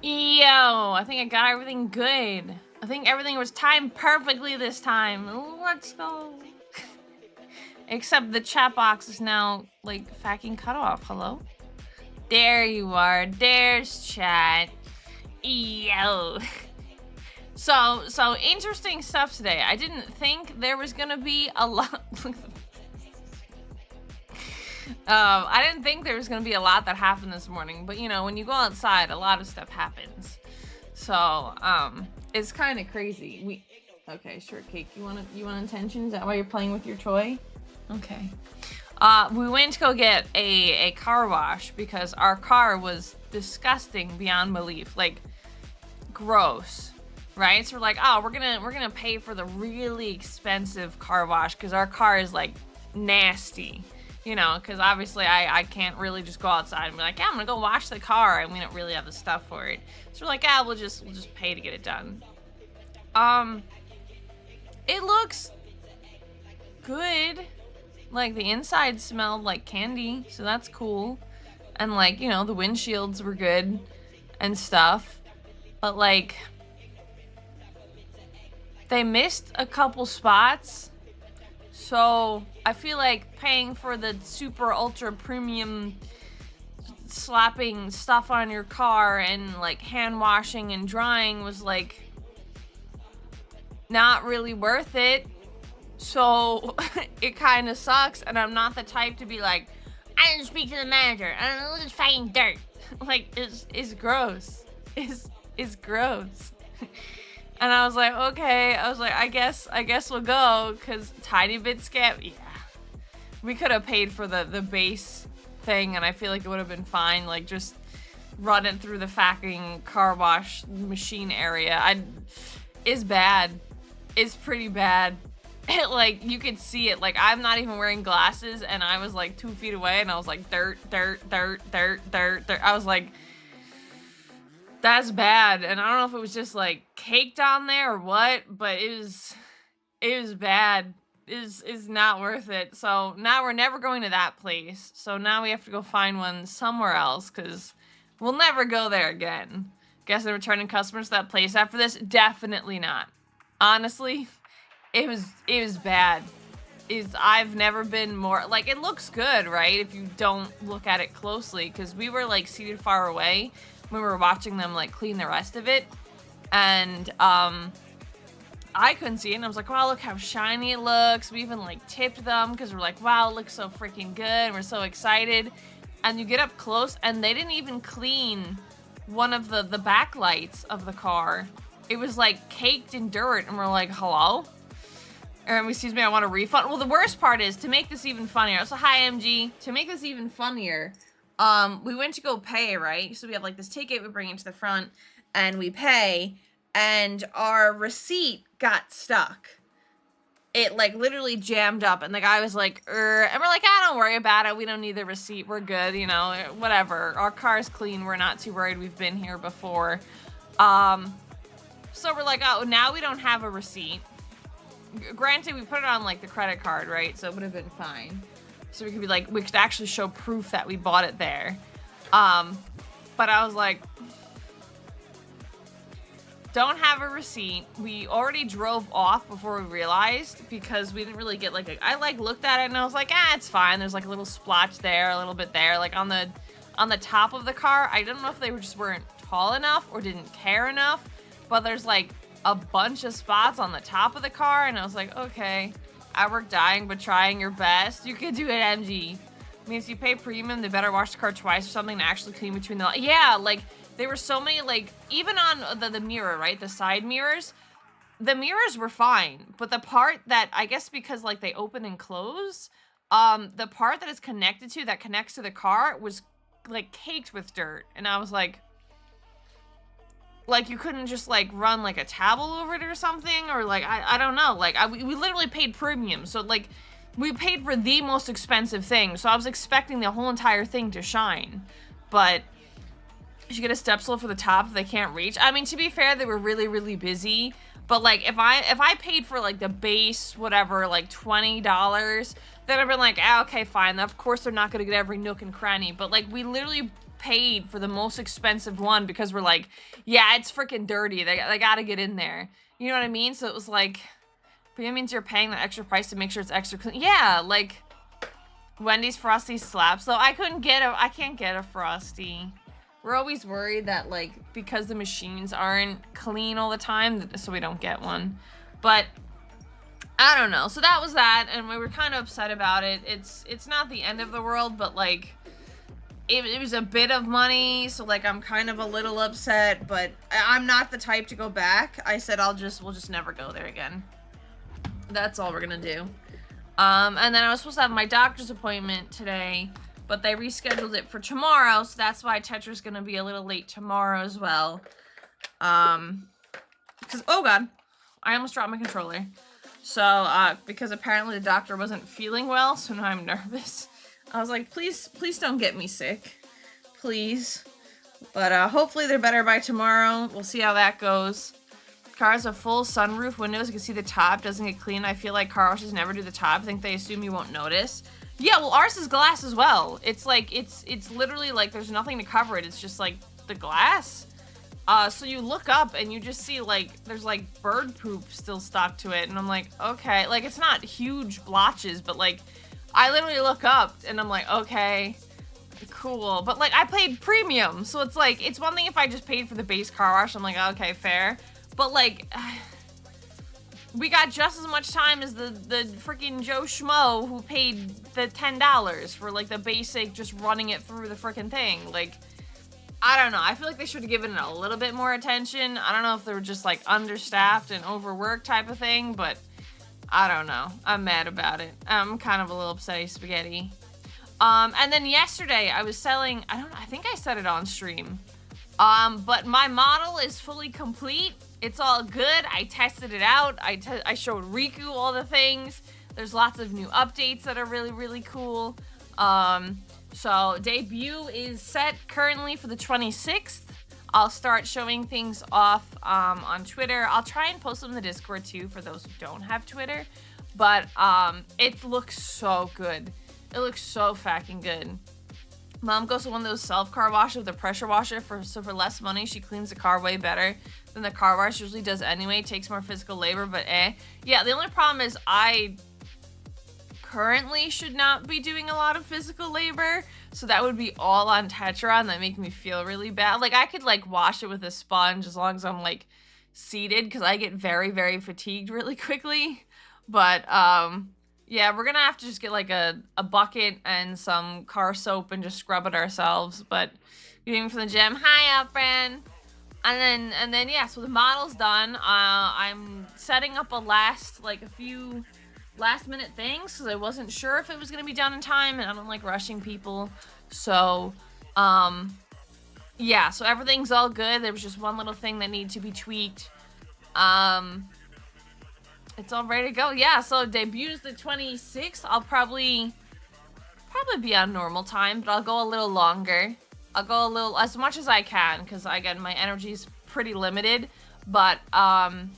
Yo, I think I got everything good. I think everything was timed perfectly this time. Let's go. Except the chat box is now, like, fucking cut off. Hello? There you are. There's chat. Yo. So interesting stuff today. I didn't think there was gonna be a lot. I didn't think there was gonna be a lot that happened this morning, but you know, when you go outside, a lot of stuff happens. So, it's kind of crazy. Okay, shortcake. You want attention? Is that why you're playing with your toy? Okay. We went to go get a car wash because our car was disgusting beyond belief, like gross, right? So we're like, oh, we're gonna pay for the really expensive car wash because our car is like nasty. You know, because obviously I can't really just go outside and be like, yeah, I'm gonna go wash the car, and we don't really have the stuff for it. So we're like, yeah, we'll just pay to get it done. It looks good. Like the inside smelled like candy, so that's cool. And like, you know, the windshields were good and stuff. But like, they missed a couple spots. So I feel like paying for the super ultra premium slapping stuff on your car and like hand washing and drying was like not really worth it. So it kind of sucks, and I'm not the type to be like, I didn't speak to the manager. I don't know, it's fucking dirt. Like it's gross. It's gross. And I was like, okay. I was like, I guess we'll go, because tiny bit scam. Yeah. We could have paid for the base thing, and I feel like it would have been fine. Like, just run it through the fucking car wash machine area. It's bad. It's pretty bad. Like, you could see it. Like, I'm not even wearing glasses, and I was like 2 feet away, and I was like, dirt. I was like, that's bad. And I don't know if it was just like caked on there or what, but it was bad. Is not worth it. So now we're never going to that place. So now we have to go find one somewhere else, because we'll never go there again. Guess they're returning customers to that place after this? Definitely not. Honestly, it was bad. I've never been more, like, it looks good, right? If you don't look at it closely, because we were like seated far away when we were watching them like clean the rest of it, and I couldn't see it, and I was like, wow, look how shiny it looks. We even like tipped them because we're like, wow, it looks so freaking good, and we're so excited. And you get up close, and they didn't even clean one of the backlights of the car. It was like caked in dirt, and we're like, hello? Excuse me, I want a refund. Well, the worst part is, to make this even funnier, so hi MG, to make this even funnier, we went to go pay, right? So we have like this ticket, we bring it to the front, and we pay, and our receipt got stuck. It like literally jammed up, and the guy was like, and we're like, don't worry about it, we don't need the receipt, we're good, you know, whatever. Our car's clean, we're not too worried, we've been here before. So we're like, oh, now we don't have a receipt. Granted, we put it on like the credit card, right? So it would have been fine. So we could be like, we could actually show proof that we bought it there. But I was like, don't have a receipt. We already drove off before we realized, because we didn't really get like I like looked at it and I was like, it's fine. There's like a little splotch there, a little bit there, like on the top of the car. I don't know if they just weren't tall enough or didn't care enough, but there's like a bunch of spots on the top of the car, and I was like, okay, I work dying but trying your best. You could do it, MG. I mean, if you pay premium, they better wash the car twice or something to actually clean between the... Yeah, like, there were so many, like, even on the mirror, right? The side mirrors, the mirrors were fine. But the part that, I guess because, like, they open and close, the part that is connected to, that connects to the car, was, like, caked with dirt. And I was like, you couldn't just, like, run, like, a towel over it or something? Or, like, I don't know. Like, we literally paid premium. So, like, we paid for the most expensive thing. So I was expecting the whole entire thing to shine. But you should get a step stool for the top if they can't reach. I mean, to be fair, they were really, really busy. But, like, if I paid for, like, the base, whatever, like, $20, then I'd been like, okay, fine. Of course they're not going to get every nook and cranny. But, like, we literally paid for the most expensive one because we're like, yeah, it's freaking dirty. They gotta get in there. You know what I mean? So it was like, but that means you're paying that extra price to make sure it's extra clean. Yeah, like Wendy's Frosty slaps. So I can't get a Frosty. We're always worried that like, because the machines aren't clean all the time, so we don't get one. But I don't know. So that was that, and we were kind of upset about it. It's not the end of the world, but like, it was a bit of money, so like I'm kind of a little upset, but I'm not the type to go back. I said we'll just never go there again. That's all we're gonna do. And then I was supposed to have my doctor's appointment today, but they rescheduled it for tomorrow, so that's why Tetra's gonna be a little late tomorrow as well. Because, oh god, I almost dropped my controller. So, because apparently the doctor wasn't feeling well, so now I'm nervous. I was like, please don't get me sick. Please. But, hopefully they're better by tomorrow. We'll see how that goes. Car has a full sunroof windows. You can see the top doesn't get clean. I feel like car washes never do the top. I think they assume you won't notice. Yeah, well, ours is glass as well. It's like, it's literally like there's nothing to cover it. It's just like the glass. So you look up and you just see like, there's like bird poop still stuck to it. And I'm like, okay, like it's not huge blotches, but like, I literally look up and I'm like, okay, cool. But like, I paid premium. So it's like, it's one thing if I just paid for the base car wash. I'm like, okay, fair. But like, we got just as much time as the freaking Joe Schmo who paid the $10 for like the basic, just running it through the freaking thing. Like, I don't know. I feel like they should have given it a little bit more attention. I don't know if they were just like understaffed and overworked type of thing, but I don't know. I'm mad about it. I'm kind of a little upsetty spaghetti. And then yesterday I was selling, I think I said it on stream. But my model is fully complete. It's all good. I tested it out. I showed Riku all the things. There's lots of new updates that are really, really cool. So debut is set currently for the 26th. I'll start showing things off on Twitter. I'll try and post them in the Discord too for those who don't have Twitter. But it looks so good. It looks so fucking good. Mom goes to one of those self-car washes with a pressure washer so for less money, she cleans the car way better than the car wash usually does anyway. Takes more physical labor, but Yeah, the only problem is I currently should not be doing a lot of physical labor, so that would be all on Tetra, and that make me feel really bad. Like, I could, like, wash it with a sponge as long as I'm, like, seated, because I get very, very fatigued really quickly. But, yeah, we're gonna have to just get like a bucket and some car soap and just scrub it ourselves. But getting from the gym, hi Alfred. And then yeah, so the model's done. I'm setting up a few last minute things because I wasn't sure if it was gonna be done in time, and I don't like rushing people. So yeah, so everything's all good. There was just one little thing that needed to be tweaked. It's all ready to go. Yeah, so debuts the 26th. I'll probably be on normal time, but I'll go a little longer. I'll go as much as I can, because again, my energy's pretty limited. But I've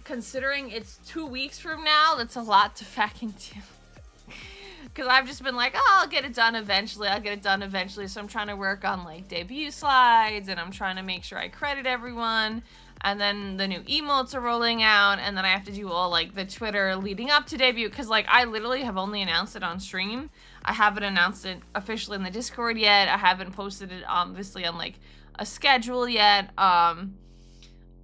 considering it's 2 weeks from now, that's a lot to fucking do. Because I've just been like, oh, I'll get it done eventually. So I'm trying to work on like debut slides, and I'm trying to make sure I credit everyone. And then the new emotes are rolling out, and then I have to do all like the Twitter leading up to debut, because like I literally have only announced it on stream. I haven't announced it officially in the Discord yet. I haven't posted it obviously on like a schedule yet. I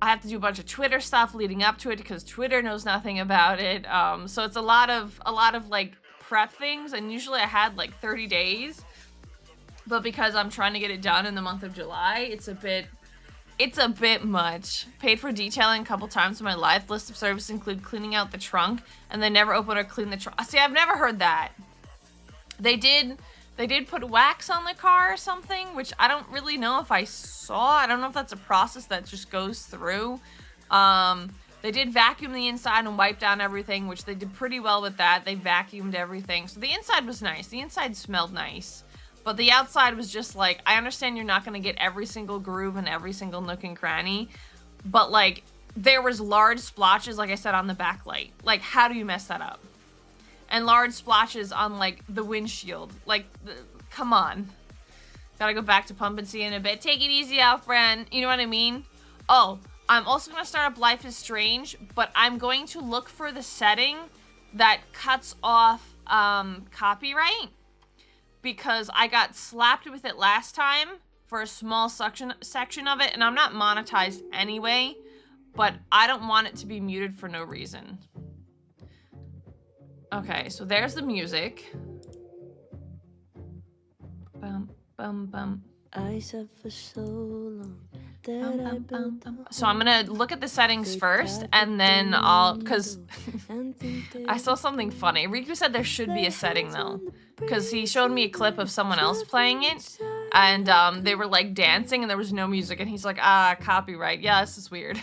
have to do a bunch of Twitter stuff leading up to it because Twitter knows nothing about it. So it's a lot of like prep things, and usually I had like 30 days, but because I'm trying to get it done in the month of July, it's a bit much. Paid for detailing a couple times in my life. List of services include cleaning out the trunk, and they never open or clean the trunk. See, I've never heard that. They did put wax on the car or something, which I don't really know if I saw. I don't know if that's a process that just goes through. They did vacuum the inside and wipe down everything, which they did pretty well with that. They vacuumed everything. So the inside was nice. The inside smelled nice. But the outside was just like, I understand you're not going to get every single groove and every single nook and cranny, but like, there was large splotches, like I said, on the backlight. Like, how do you mess that up? And large splotches on like the windshield. Like, come on. Gotta go back to Pump and See in a bit. Take it easy, Alfred. You know what I mean? Oh, I'm also gonna start up Life is Strange, but I'm going to look for the setting that cuts off copyright, because I got slapped with it last time for a small section of it, and I'm not monetized anyway, but I don't want it to be muted for no reason. Okay, so there's the music. Bum, bum, bum. I suffer so long that so I'm gonna look at the settings first, and then cause I saw something funny. Riku said there should be a setting though, because he showed me a clip of someone else playing it, and they were like dancing and there was no music, and he's like, copyright. Yeah, this is weird.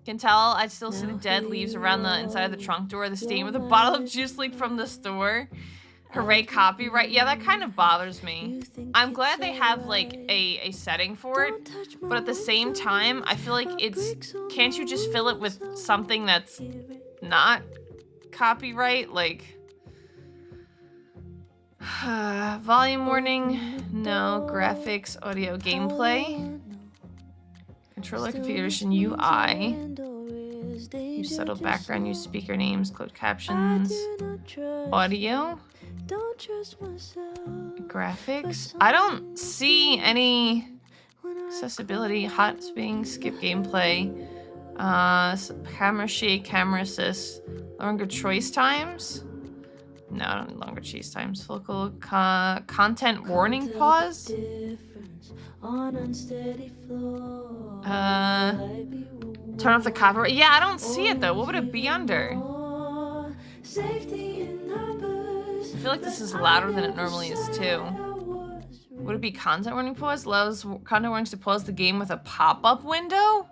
Can tell I'd still see the dead leaves around the inside of the trunk door, the stain with a bottle of juice leaked from the store. Hooray, copyright. Yeah, that kind of bothers me. I'm glad they have like a setting for it, but at the same time, I feel like can't you just fill it with something that's not copyright? Like, volume warning, no, graphics, audio, gameplay. Controller configuration UI. Use subtle background, use speaker names, closed captions. Audio. Graphics. I don't see any accessibility, hot swing, skip gameplay, camera shake, camera assist, longer choice times. No, I don't need longer choice times. Focal content warning pause. Turn off the copyright. Yeah, I don't see it though. What would it be under? I feel like this is louder than it normally is too. Would it be content warning pause? Allows content warnings to pause the game with a pop-up window?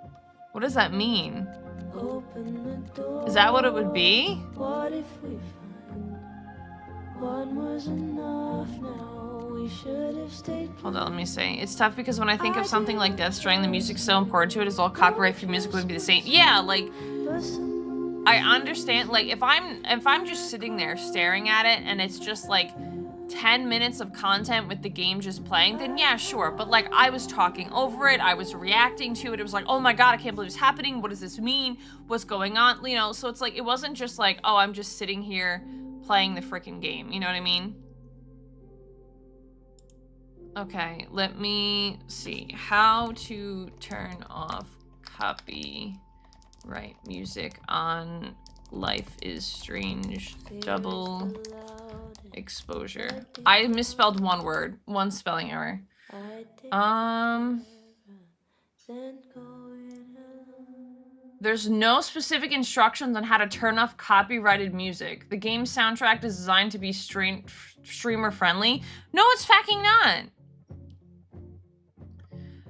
What does that mean? Is that what it would be? Hold on, let me see. It's tough because when I think of something like Death Stranding, the music's so important to it, as all copyright-free music wouldn't be the same. Yeah, like, I understand. Like, if I'm just sitting there staring at it and it's just like 10 minutes of content with the game just playing, then yeah, sure. But like, I was talking over it, I was reacting to it. It was like, oh my god, I can't believe it's happening. What does this mean? What's going on? You know, so it's like, it wasn't just like, oh, I'm just sitting here playing the freaking game. You know what I mean? Okay, let me see how to turn off copyright music on Life is Strange double exposure. I misspelled one word, one spelling error. There's no specific instructions on how to turn off copyrighted music. The game's soundtrack is designed to be streamer friendly. No, it's fucking not.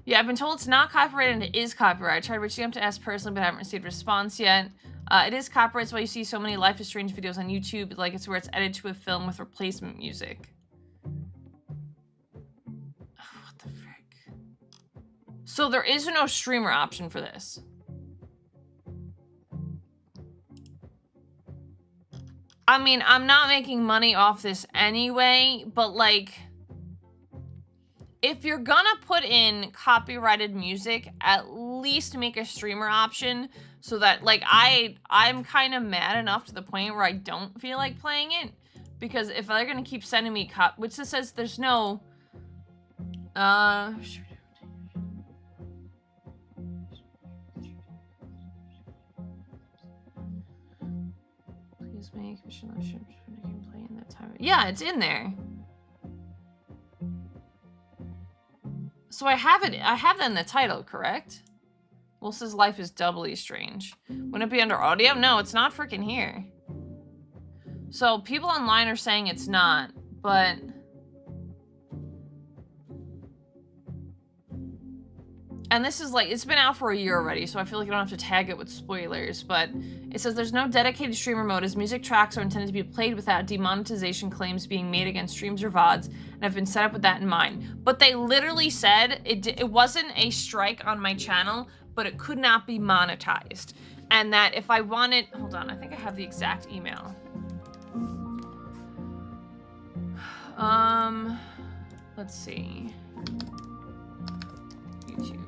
Yeah, I've been told it's not copyrighted and it is copyrighted. I tried reaching out to ask personally, but I haven't received a response yet. It is copyrighted, that's why you see so many Life is Strange videos on YouTube. Like, it's where it's edited to a film with replacement music. Oh, what the frick? So there is no streamer option for this. I mean, I'm not making money off this anyway, but like, if you're gonna put in copyrighted music, at least make a streamer option so that, like, I'm kind of mad enough to the point where I don't feel like playing it. Because if they're gonna keep sending me which this says there's no, please make play in that time. Yeah, it's in there. So I have that in the title, correct? Well, it says Life is Doubly Strange. Wouldn't it be under audio? No, it's not freaking here. So people online are saying it's not, but... And this is like, it's been out for a year already, so I feel like I don't have to tag it with spoilers, but it says there's no dedicated streamer mode as music tracks are intended to be played without demonetization claims being made against streams or VODs, and have been set up with that in mind. But they literally said it wasn't a strike on my channel, but it could not be monetized. And that if I wanted, hold on, I think I have the exact email. Let's see. YouTube.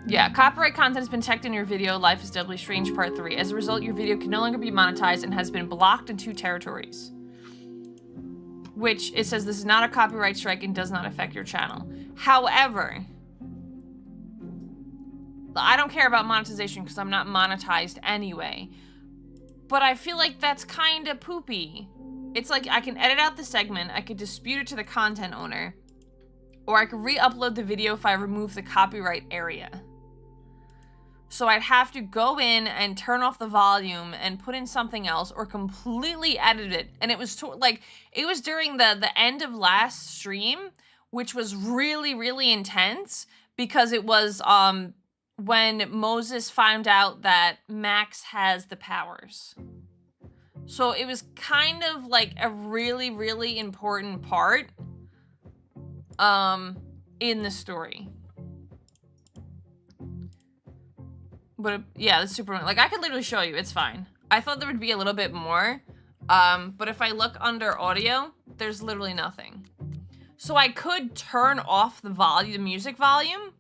Yeah, copyright content has been checked in your video. Life is Doubly Strange Part 3. As a result, your video can no longer be monetized and has been blocked in 2 territories. Which, it says this is not a copyright strike and does not affect your channel. However, I don't care about monetization because I'm not monetized anyway. But I feel like that's kind of poopy. It's like I can edit out the segment, I could dispute it to the content owner, or I could re-upload the video if I remove the copyright area. So I'd have to go in and turn off the volume and put in something else or completely edit it. And it was like, it was during the end of last stream, which was really, really intense because it was when Moses found out that Max has the powers. So it was kind of like a really, really important part in the story. But yeah, that's super, like I could literally show you, it's fine. I thought there would be a little bit more, but if I look under audio, there's literally nothing. So I could turn off the volume, the music volume.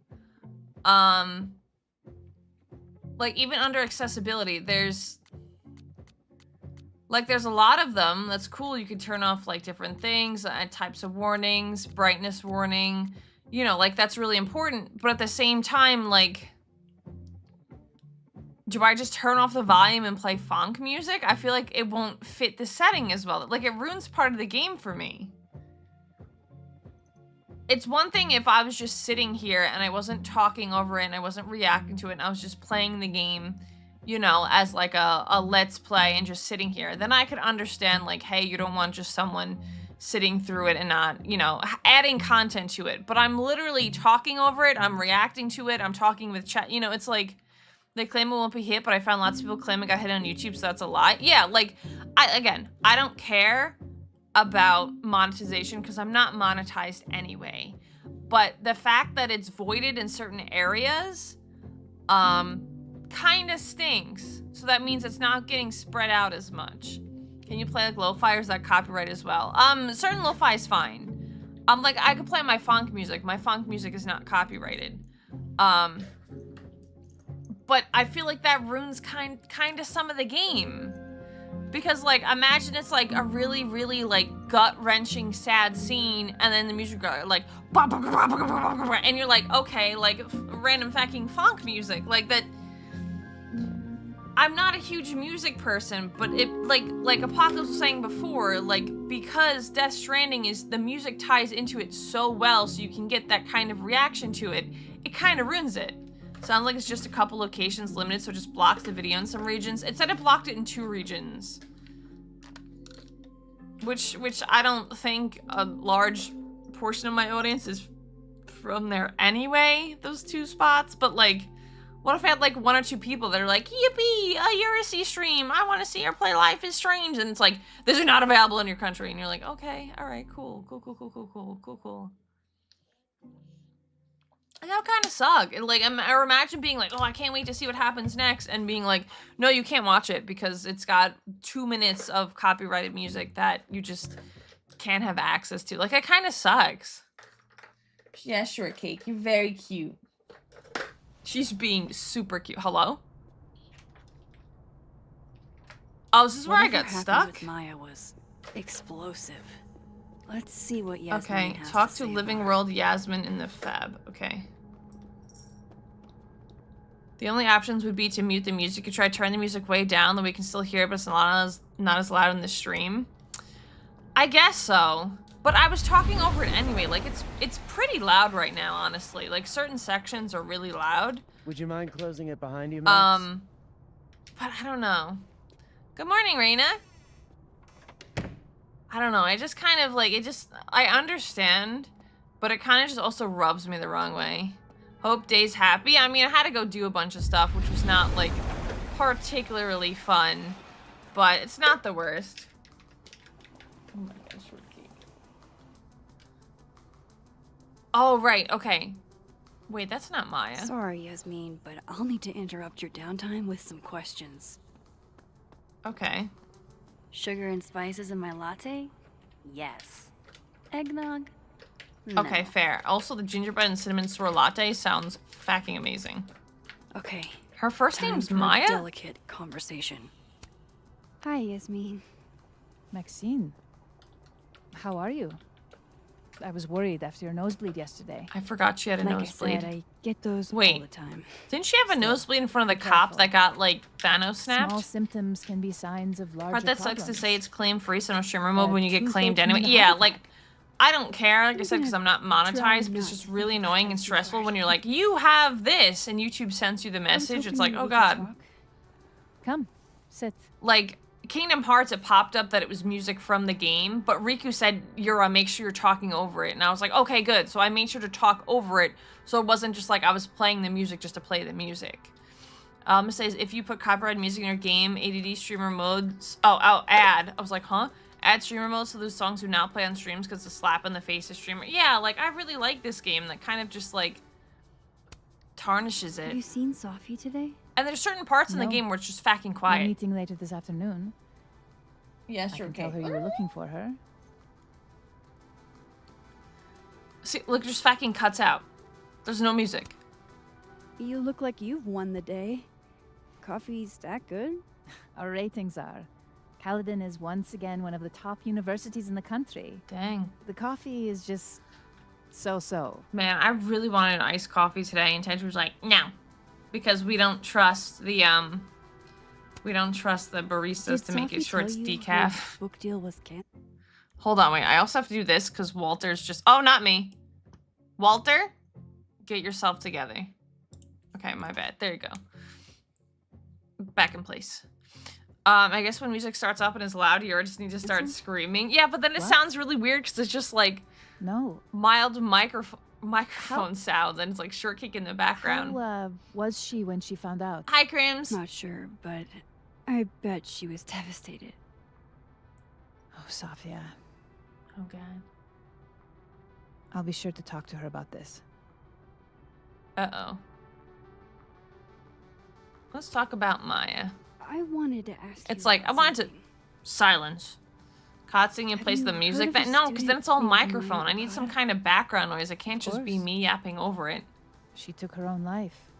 Like even under accessibility, there's a lot of them. That's cool. You could turn off like different things, types of warnings, brightness warning, you know, like that's really important. But at the same time, like, do I just turn off the volume and play funk music? I feel like it won't fit the setting as well. Like, it ruins part of the game for me. It's one thing if I was just sitting here and I wasn't talking over it and I wasn't reacting to it and I was just playing the game, you know, as like a let's play and just sitting here. Then I could understand like, hey, you don't want just someone sitting through it and not, you know, adding content to it. But I'm literally talking over it. I'm reacting to it. I'm talking with chat. You know, it's like, they claim it won't be hit, but I found lots of people claim it got hit on YouTube, so that's a lie. Yeah, like, I don't care about monetization because I'm not monetized anyway. But the fact that it's voided in certain areas, kind of stinks. So that means it's not getting spread out as much. Can you play like lo-fi or is that copyright as well? Certain lo-fi is fine. Like, I could play my funk music. My funk music is not copyrighted. But I feel like that ruins kind of some of the game. Because, like, imagine it's, like, a really, really, like, gut-wrenching, sad scene, and then the music goes, like, and you're like, okay, like, random fucking funk music. Like, that... I'm not a huge music person, but it, like Apocalypse was saying before, like, because Death Stranding is, the music ties into it so well so you can get that kind of reaction to it, it kind of ruins it. Sounds like it's just a couple locations limited, so it just blocks the video in some regions. It said it blocked it in 2 regions. Which I don't think a large portion of my audience is from there anyway, those 2 spots. But like, what if I had like 1 or 2 people that are like, yippee, a Uracy stream, I want to see her play Life is Strange. And it's like, these are not available in your country. And you're like, okay, all right, cool. That would kind of suck. And like, or imagine being like, oh, I can't wait to see what happens next, and being like, no, you can't watch it because it's got 2 minutes of copyrighted music that you just can't have access to. Like, it kind of sucks. Yeah, sure, Cake. You're very cute. She's being super cute. Hello? Oh, this is where I got stuck? With Maya was explosive. Let's see what Yasmin okay, has talk to to say Living about World Yasmin in the Fab. Okay. The only options would be to mute the music. You try to turn the music way down, that we can still hear it, but it's not as loud in the stream. I guess so. But I was talking over it anyway. Like, it's pretty loud right now, honestly. Like, certain sections are really loud. Would you mind closing it behind you, Max? But I don't know. Good morning, Raina. I don't know, I just kind of like, I understand, but it kind of just also rubs me the wrong way. Hope Day's happy. I mean, I had to go do a bunch of stuff, which was not, like, particularly fun, but it's not the worst. Oh my gosh, Ricky. Oh, right, okay. Wait, that's not Maya. Sorry, Yasmin, but I'll need to interrupt your downtime with some questions. Okay. Sugar and spices in my latte? Yes. Eggnog? Okay, No. fair. Also, the gingerbread and cinnamon swirl latte sounds fucking amazing. Okay. Her first Time name's for a Maya? delicate conversation. Hi, Yasmin. Maxine, how are you? I was worried after your nosebleed yesterday. I forgot she had a Like nosebleed. I said, I get those all Wait. the time. Didn't she have a Still, nosebleed in front of the be cop careful. that got, like, Thanos snapped? Small symptoms can be signs of larger Part that problems. sucks to say it's claim free, so no streamer mode A when you get toothache claimed and anyway. a Yeah, heart like, attack. I don't care, like I said, I'm because I'm gonna not try monetized, but it's not just to really think annoying about and it too stressful when hard. you're like, you have this, and YouTube sends you the I was message. It's hoping like, oh we could god. talk. Come, sit. Like, Kingdom Hearts, it popped up that it was music from the game, but Riku said, Yura, make sure you're talking over it. And I was like, okay, good. So I made sure to talk over it, so it wasn't just like I was playing the music just to play the music. It says, if you put copyrighted music in your game, ADD streamer modes... Oh, add. I was like, huh? Add streamer modes so those songs do not play on streams because it's a slap in the face of streamer. Yeah, like, I really like this game that kind of just, like, tarnishes Have it. you seen Sophie today? And there's certain parts in the No. game where it's just fucking We're quiet. meeting later this afternoon. Yeah, I can tell her you were looking for her. See, look, it just fucking cuts out. There's no music. You look like you've won the day. Coffee's that good? Our ratings are. Caledon is once again one of the top universities in the country. Dang. The coffee is just so-so. Man, I really wanted an iced coffee today, and Tenchi was like, no. Because we don't trust the baristas to make it sure it's decaf. Book deal was canceled. Hold on, wait. I also have to do this because Walter's just... Oh, not me. Walter, get yourself together. Okay, my bad. There you go. Back in place. I guess when music starts up and is loud, you just need to start screaming. Yeah, but then it What? sounds really weird because it's just like No. mild microphone sounds and it's like short kick in the background. How was she when she found out? Hi, Crims. Not sure, but I bet she was devastated. Oh, Sophia. Oh, God. I'll be sure to talk to her about this. Uh-oh. Let's talk about Maya. I wanted to ask you. It's like, I about wanted to... something. Silence. Caught singing in Have place of you the heard music. of That a No, because then student it's all named Maya microphone. I need some Okada? kind of background noise. It can't just be course. me yapping over it. She took her own life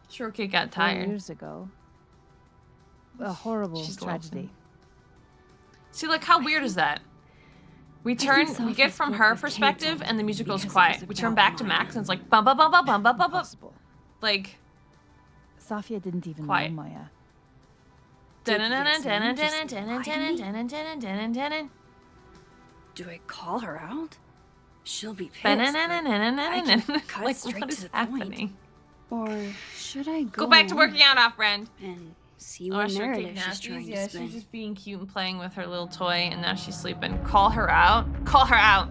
Sure kid got 4 tired. years ago. A horrible She's tragedy. lovely. See, like, how weird is that? We think turn, we get Sophie's from book her was perspective, canceled and the music goes because it quiet. was We turn about back to Maya. Max, and it's like bum bum bum bum bum bum bum bum. Impossible. Like, Sophia didn't even Quiet. know Maya. Did dun-dun-dun-dun, Yasmin just dun-dun-dun-dun, lie to me? dun-dun-dun-dun, dun-dun-dun-dun. Do I call her out? She'll be pissed. Ba-na-na-na-na-na-na-na. cut Like, straight what to is the point. happening? Or should I Go back to working out, off-brand. and see Oh, what sure, narrative Kate she's trying Yeah, to spin? she's just being cute and playing with her little toy, and now she's sleeping. Call her out. Call her out.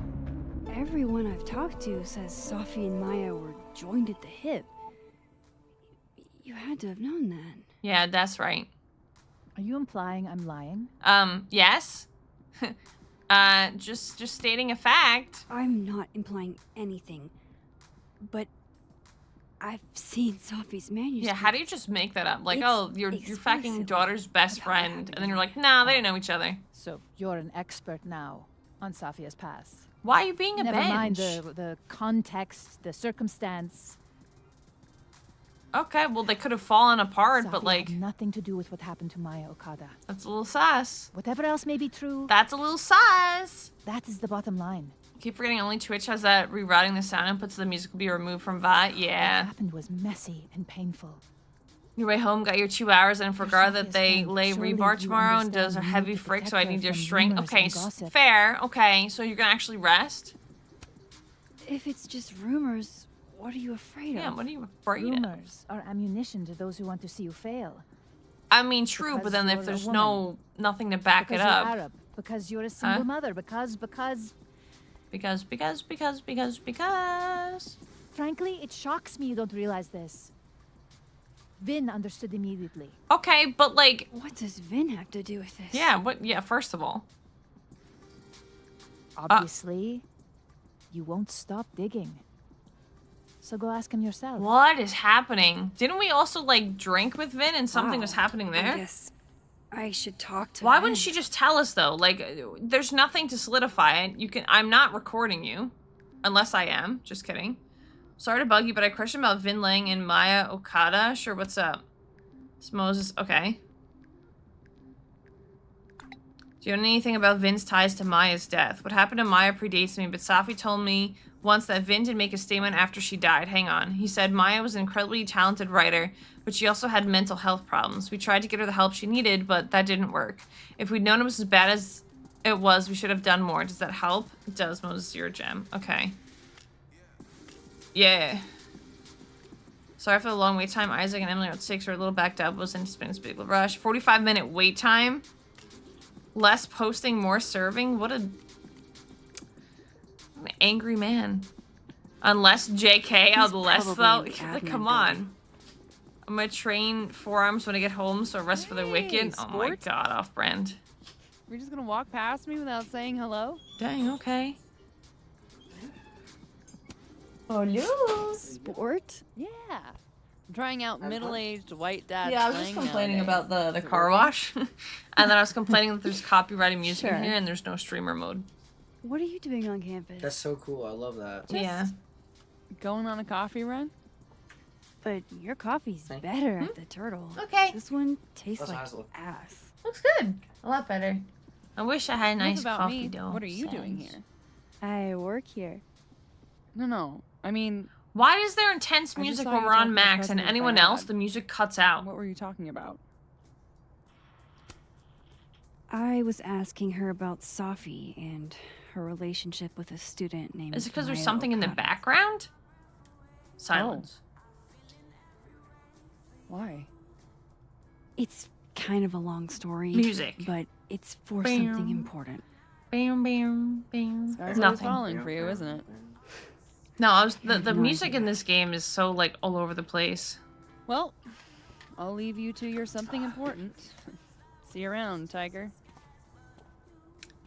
Everyone I've talked to says Sophie and Maya were joined at the hip. You had to have known that. Yeah, that's right. Are you implying I'm lying? Yes. Just stating a fact. I'm not implying anything, but I've seen Sophie's manuscript. Yeah, how do you just make that up? Like, It's oh, your fucking explicitly daughter's best about what friend, happened and then you're to like, nah, they didn't know each other. So you're an expert now on Sophia's past. Why are you being a Never mind bench? the context, the circumstance. Okay, well, they could have fallen apart, but Sophia like, had nothing to do with what happened to Maya Okada. that's a little sus. Whatever else may be true, That's a little sus. that is the bottom line. Keep forgetting only Twitch has that rerouting the sound inputs so the music will be removed from VOD. What Yeah. happened was messy and painful. Your way home, got your 2 hours, and forgot that Sophia's they friend. lay Surely rebar you tomorrow and does a understand you heavy need to frick, so protect I need her your from strength. rumors Okay, and gossip. fair. Okay, so you're gonna actually rest? If it's just rumors, what are you afraid Yeah, of? what are you afraid of? Rumors are ammunition to those who want to see you fail. I mean, true, but Because then you're if a there's woman. nothing to back Because it you're up. Arab. Because you're a single mother. Because. Because. Frankly, it shocks me you don't realize this. Vin understood immediately. Okay, but like, What does Vin have to do with this? yeah, first of all. Obviously, you won't stop digging. So go ask him yourself. What is happening? Didn't we also like drink with Vin and something Wow, was happening I there? guess I should talk to Why Vin. wouldn't she just tell us though? Like, there's nothing to solidify it. I'm not recording you. Unless I am. Just kidding. Sorry to bug you, but I questioned about Vin Lang and Maya Okada. Sure, what's up? It's Moses. Okay. Do you know anything about Vin's ties to Maya's death? What happened to Maya predates me, but Safi told me once that Vin did make a statement after she died. Hang on. He said Maya was an incredibly talented writer, but she also had mental health problems. We tried to get her the help she needed, but that didn't work. If we'd known it was as bad as it was, we should have done more. Does that help? It does, Moses. You're a gem. Okay. Yeah. Sorry for the long wait time. Isaac and Emily are at 6. We're a little backed up. Was in Spin's big rush. 45-minute wait time. Less posting, more serving. What an angry man. Unless JK, I'll less though. Like, come on. I'm gonna train forearms when I get home, so rest for the wicked. Sport? Oh my god, off brand. You're just gonna walk past me without saying hello? Dang, okay. Oh, no. Sport? Yeah. I'm trying out middle-aged white dad Yeah, I was just slang complaining nowadays. about the Is it car working? wash. And then I was complaining that there's copyrighted music Sure. in here and there's no streamer mode. What are you doing on campus? That's so cool. I love that. Yeah. Going on a coffee run? But your coffee's Thank better at the Turtle. Okay. This one tastes That's like Hazel. ass. Looks good. A lot better. I wish I had a Enough nice about coffee me. dough. What are you doing Sans. here? I work here. No. I mean, Why is there intense I just music saw when you we're talking on to the max and president of anyone Bad. else, the music cuts out? what were you talking about? I was asking her about Safi and her relationship with a student named Is it because there's Maya something in the Okada. background? Silence. Why? It's kind of a long story. Music. But it's for Bam. something important. Bam, bam, bam. Sky's always Nothing. falling for you, isn't it? No, I was the no music idea. in this game is so like all over the place. Well, I'll leave you to your something important. See you around, Tiger.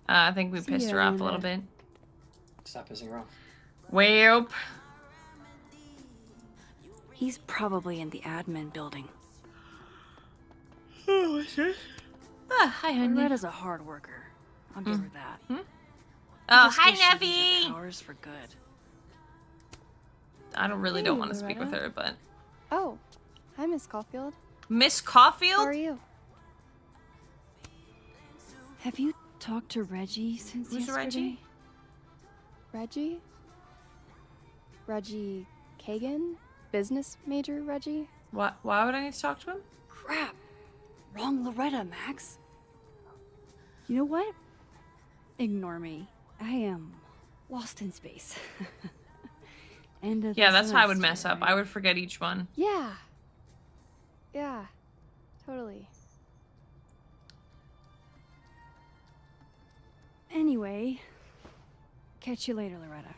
I think we See pissed ya, her off a Amanda. little bit. Stop pissing her off. Welp. He's probably in the admin building. Oh, what's this? Ah, hi, honey. Loretta's a hard worker. I'll give her that. Oh, Just hi, wish she used her Neffy. powers for good. I don't really Hey, don't want to speak with Loretta. her, but Oh, hi, Miss Caulfield. Miss How Caulfield. are you? Have you talked to Reggie since Who's yesterday? Reggie? Reggie? Reggie Kagan? Business major Reggie? Why would I need to talk to him? Crap. Wrong Loretta, Max. You know what? Ignore me. I am lost in space. End of Yeah, the that's how I would semester, mess up. right? I would forget each one. Yeah. Yeah, totally. Anyway, catch you later, Loretta.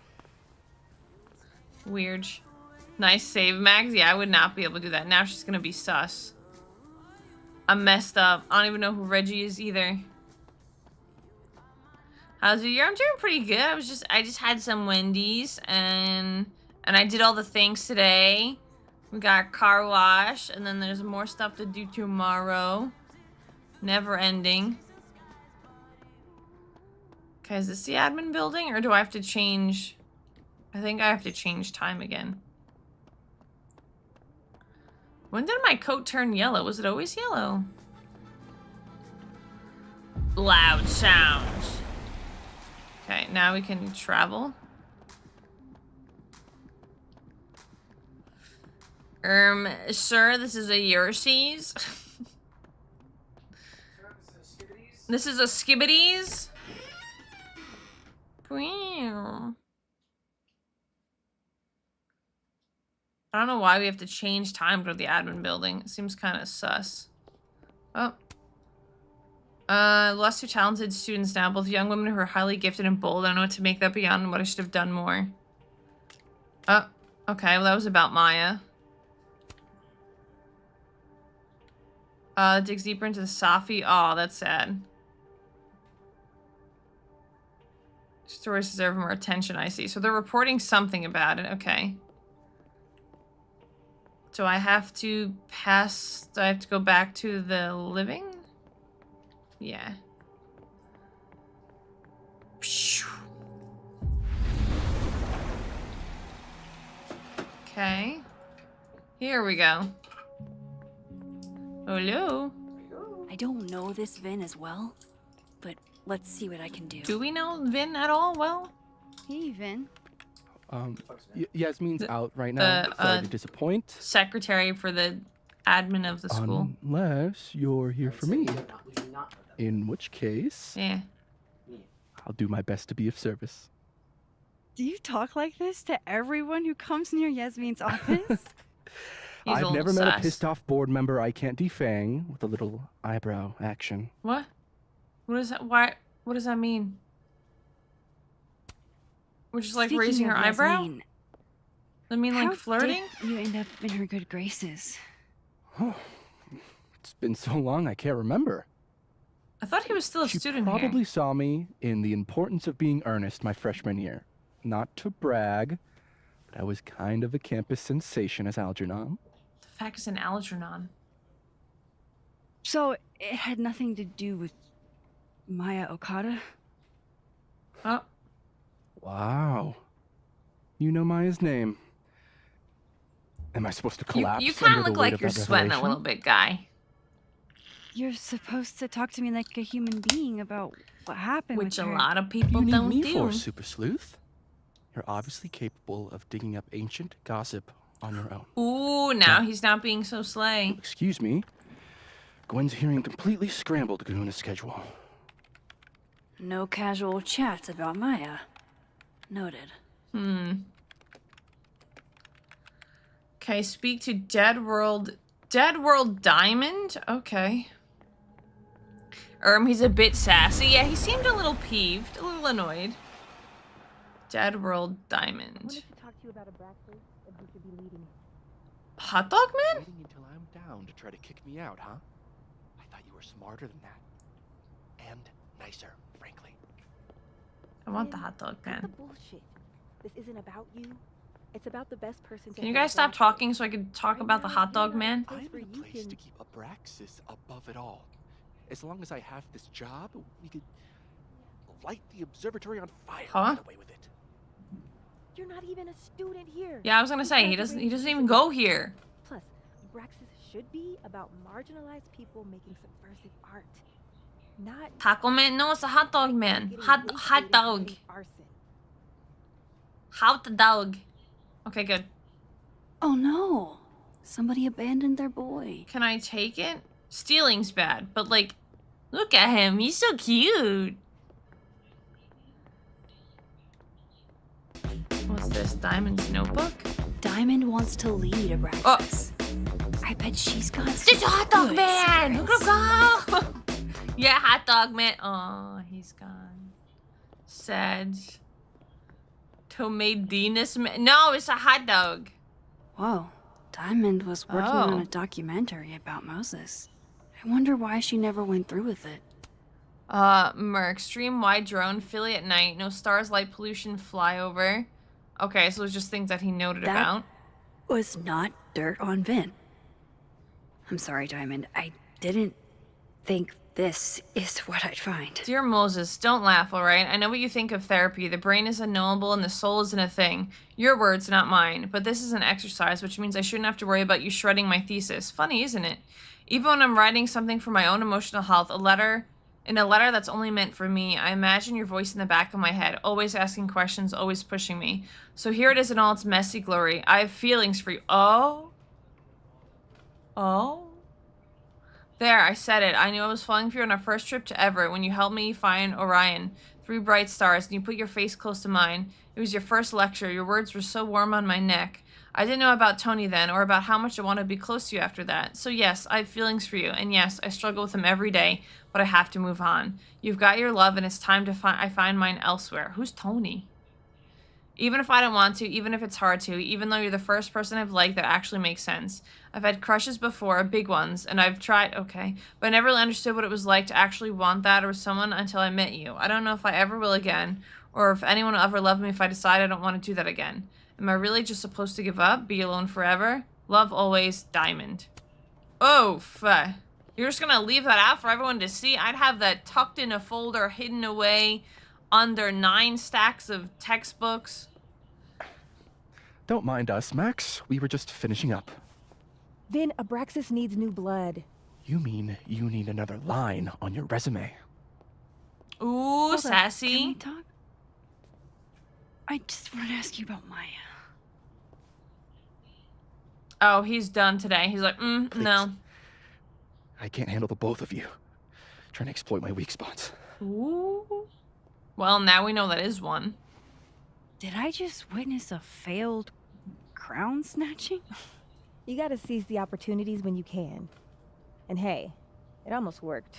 Weird. Nice save, Mags. Yeah, I would not be able to do that. Now she's gonna be sus. I'm messed up. I don't even know who Reggie is either. How's your year? I'm doing pretty good. I just had some Wendy's and I did all the things today. We got a car wash and then there's more stuff to do tomorrow. Never ending. Okay, is this the admin building or do I have to change? I think I have to change time again. When did my coat turn yellow? Was it always yellow? Loud sounds. Okay, now we can travel. Sir, this is a Yersies. This is a Skibbities. Wow. I don't know why we have to change time to go to the admin building. It seems kind of sus. Oh. Lost two talented students now. Both young women who are highly gifted and bold. I don't know what to make that beyond what I should have done more. Oh. Okay, well that was about Maya. Digs deeper into the Safi. Oh, that's sad. Stories deserve more attention, I see. So they're reporting something about it. Okay. So I have to pass... Do I have to go back to the living? Yeah. Okay. Here we go. Hello. I don't know this Vin as well, but let's see what I can do. Do we know Vin at all? Well, Hey, Vin. Yasmin's The- out right now. Sorry to disappoint. secretary for the admin of the school. Unless you're here for me. In which case, Yeah. I'll do my best to be of service. Do you talk like this to everyone who comes near Yasmin's office? He's a I've little never met a sus. pissed off board member I can't defang with a little eyebrow action. What? What is that? Why? What does that mean? We're just like Speaking raising of her eyebrow? Yasmin, Does that mean how like flirting? did you end up in her good graces? Oh, it's been so long I can't remember. I thought he was still a She student probably here. saw me in The Importance of Being Earnest my freshman year. Not to brag, but I was kind of a campus sensation as Algernon. The fact is an Algernon. So it had nothing to do with Maya Okada? Oh, Wow. You know Maya's name. Am I supposed to collapse you kind under of the look weight like of you're that sweating a revelation? little bit, guy. You're supposed to talk to me like a human being about what happened Which with a her. lot of What people do you need don't me do. for, Super Sleuth? You're obviously capable of digging up ancient gossip on your own. Ooh, now he's not being so slay. Excuse me. Gwen's hearing completely scrambled Kahuna schedule. No casual chats about Maya. Noted. Okay, speak to Dead World Diamond? Okay. He's a bit sassy. Yeah, he seemed a little peeved, a little annoyed. Dead World Diamond. to talk to you about a Brackley, and who should be leading it. Hot Dog Man? Waiting until I'm down to try to kick me out, huh? I thought you were smarter than that. And nicer, frankly. I want the Hot Dog Cut the Man. bullshit. This isn't about you. It's about the best person to Can you head guys stop Brackley. talking so I can talk Right about the now, Hot Dog you're not Man? a place I'm where in a you place can- to keep Abraxas above it all. As long as I have this job, we could light the observatory on fire Huh? and get away with it. You're not even a student here. Yeah, I was gonna You say he doesn't graduated even go recently. here. Plus, Braxis should be about marginalized people making subversive art. Not Taco Man? No, it's a Hot Dog Man. getting Hot wasted dog. committing arson. Hot dog. Okay, good. Oh no! Somebody abandoned their boy. Can I take it? Stealing's bad, but like, look at him. He's so cute. What's this? Diamond's notebook? Diamond wants to lead Abraxas. I bet she's got It's a Hot Dog good Man! secrets. Look at him go! Yeah, Hot Dog Man. Oh, he's gone. Sad. Tomadinas Man. No, it's a hot dog. Whoa. Diamond was working on Oh. a documentary about Moses. I wonder why she never went through with it. Extreme wide drone, Philly at night, no stars, light pollution, flyover. Okay, so it's just things that he noted That- about. Was not dirt on Vin. I'm sorry, Diamond. I didn't think this is what I'd find. Dear Moses, don't laugh, alright? I know what you think of therapy. The brain is unknowable and the soul isn't a thing. Your words, not mine. But this is an exercise, which means I shouldn't have to worry about you shredding my thesis. Funny, isn't it? Even when I'm writing something for my own emotional health, in a letter that's only meant for me, I imagine your voice in the back of my head, always asking questions, always pushing me. So here it is in all its messy glory. I have feelings for you. Oh? Oh? There, I said it. I knew I was falling for you on our first trip to Everett when you helped me find Orion. 3 bright stars, and you put your face close to mine. It was your first lecture. Your words were so warm on my neck. I didn't know about Tony then, or about how much I want to be close to you after that. So yes, I have feelings for you, and yes, I struggle with them every day, but I have to move on. You've got your love, and it's time to I find mine elsewhere. Who's Tony? Even if I don't want to, even if it's hard to, even though you're the first person I've liked that actually makes sense. I've had crushes before, big ones, and I've tried, okay, but I never really understood what it was like to actually want that or someone until I met you. I don't know if I ever will again, or if anyone will ever love me if I decide I don't want to do that again. Am I really just supposed to give up, be alone forever? Love always, Diamond. Oh, You're just gonna leave that out for everyone to see? I'd have that tucked in a folder, hidden away under 9 stacks of textbooks. Don't mind us, Max. We were just finishing up. Vin, Abraxas needs new blood. You mean you need another line on your resume? Ooh, Hold up. Can we sassy. talk? I just want to ask you about Maya. Oh, he's done today. He's like, no. Please. I can't handle the both of you. Trying to exploit my weak spots. Ooh. Well, now we know that is one. Did I just witness a failed crown snatching? You gotta seize the opportunities when you can. And hey, it almost worked.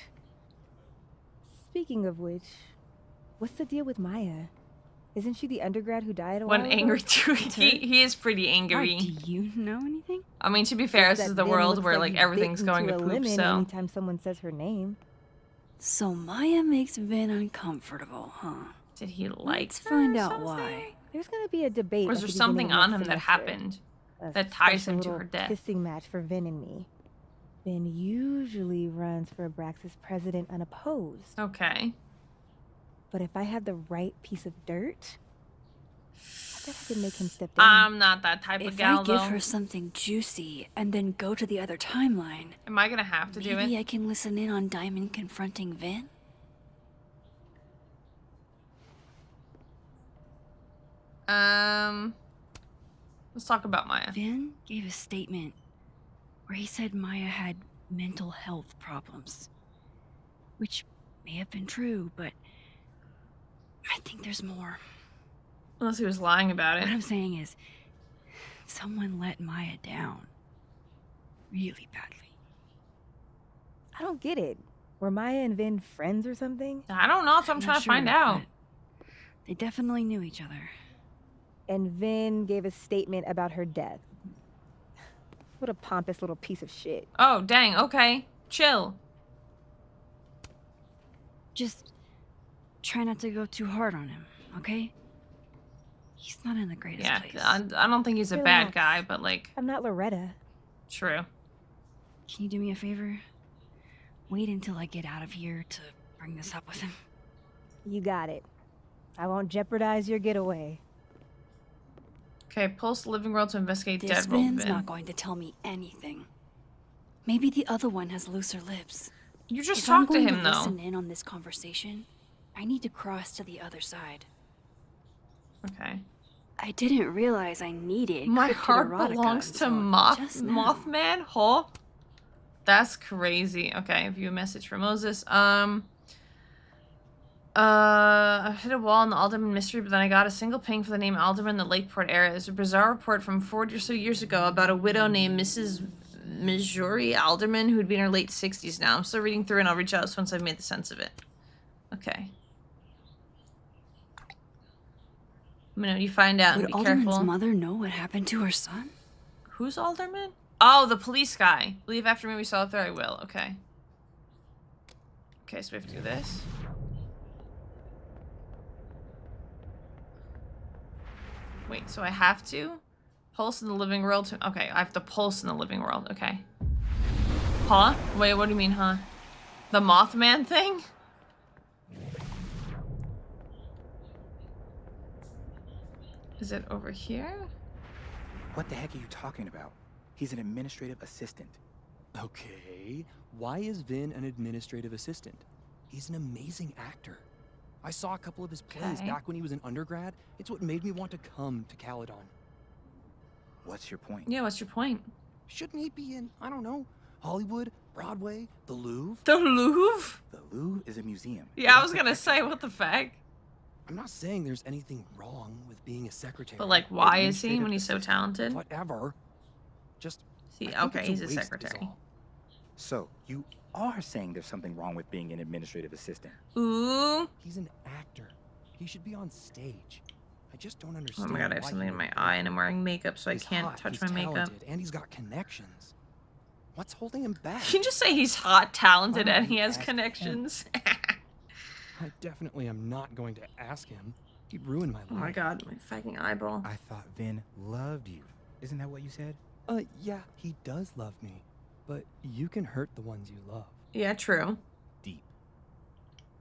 Speaking of which, what's the deal with Maya? Isn't she the undergrad who died a while When ago? angry too. He is pretty Why, angry. do you know anything? I mean, to be fair, Just this is that the Vin world looks where like he's everything's bitten going to a poop, lemon so. anytime someone says her name. So Maya makes Vin uncomfortable, huh? Did he like Let's her find or out something? why. There's gonna be a debate. Or is at there the something beginning of on next him that semester. happened A that ties special him to little her death? kissing match for Vin and me. Vin usually runs for Abraxas president unopposed. Okay. But if I had the right piece of dirt, I bet I could make him step down. I'm not that type of If gal, I give though. her something juicy and then go to the other timeline, Am I gonna have to do maybe it? I can listen in on Diamond confronting Vin? Let's talk about Maya. Vin gave a statement where he said Maya had mental health problems. Which may have been true, but I think there's more. Unless he was lying about What it. I'm saying is, someone let Maya down. Really badly. I don't get it. Were Maya and Vin friends or something? I don't know, so I'm not trying to sure, find out. but they definitely knew each other. And Vin gave a statement about her death. What a pompous little piece of shit. Oh, dang, okay. Chill. Just try not to go too hard on him, okay? He's not in the greatest Yeah, place. I don't think he's a bad Relax. guy, but like, I'm not Loretta. true. Can you do me a favor? Wait until I get out of here to bring this up with him. You got it. I won't jeopardize your getaway. Okay, pulse the living world to investigate This dead roll Vin's Vin. not going to tell me anything. Maybe the other one has looser lips. You just If I'm talked to going him, though. listen in on this conversation, I need to cross to the other side. Okay. I didn't realize I needed My heart Cryptoderotica belongs to until just now. Mothman? Huh? That's crazy. Okay, view a message from Moses. I hit a wall in the Alderman mystery, but then I got a single ping for the name Alderman in the Lakeport area. There's a bizarre report from 40 or so years ago about a widow named Mrs. Missouri Alderman who'd be in her late 60s now. I'm still reading through and I'll reach out once I've made the sense of it. Okay. I'm gonna you find out and Would be Alderman's careful. mother know what happened to her son? Who's Alderman? Oh, the police guy. Leave after me. We saw it there. I will. Okay. Okay, so we have to do this. Wait, so I have to? Pulse in the living world to... Okay, I have to pulse in the living world. Okay. Huh? Wait, what do you mean, huh? The Mothman thing? Is it over here? What the heck are you talking about? He's an administrative assistant. Okay, why is Vin an administrative assistant? He's an amazing actor. I saw a couple of his plays Okay. back when he was an undergrad. It's what made me want to come to Caledon. What's your point? Yeah, what's your point? Shouldn't he be in, I don't know, Hollywood, Broadway, the Louvre? The Louvre? The Louvre is a museum. Yeah, I Not was the gonna actor. say, what the fuck? I'm not saying there's anything wrong with being a secretary. But like, why is he Administrative when he's so assistant, talented? Whatever. Just, See, I think okay, it's he's a waste is secretary. all. So, you are saying there's something wrong with being an administrative assistant. Ooh. He's an actor. He should be on stage. I just don't Oh understand. my god, I have why something he in my would go eye for and I'm it. wearing makeup so I He's can't hot, touch he's my makeup. talented, and he's got connections. What's holding him back? You can just say he's hot, talented, Why and don't he you has ask connections. I definitely am not going to ask him. He'd ruin my life. Oh my god, my fucking eyeball. I thought Vin loved you. Isn't that what you said? Yeah, he does love me. But you can hurt the ones you love. Yeah, true. Deep.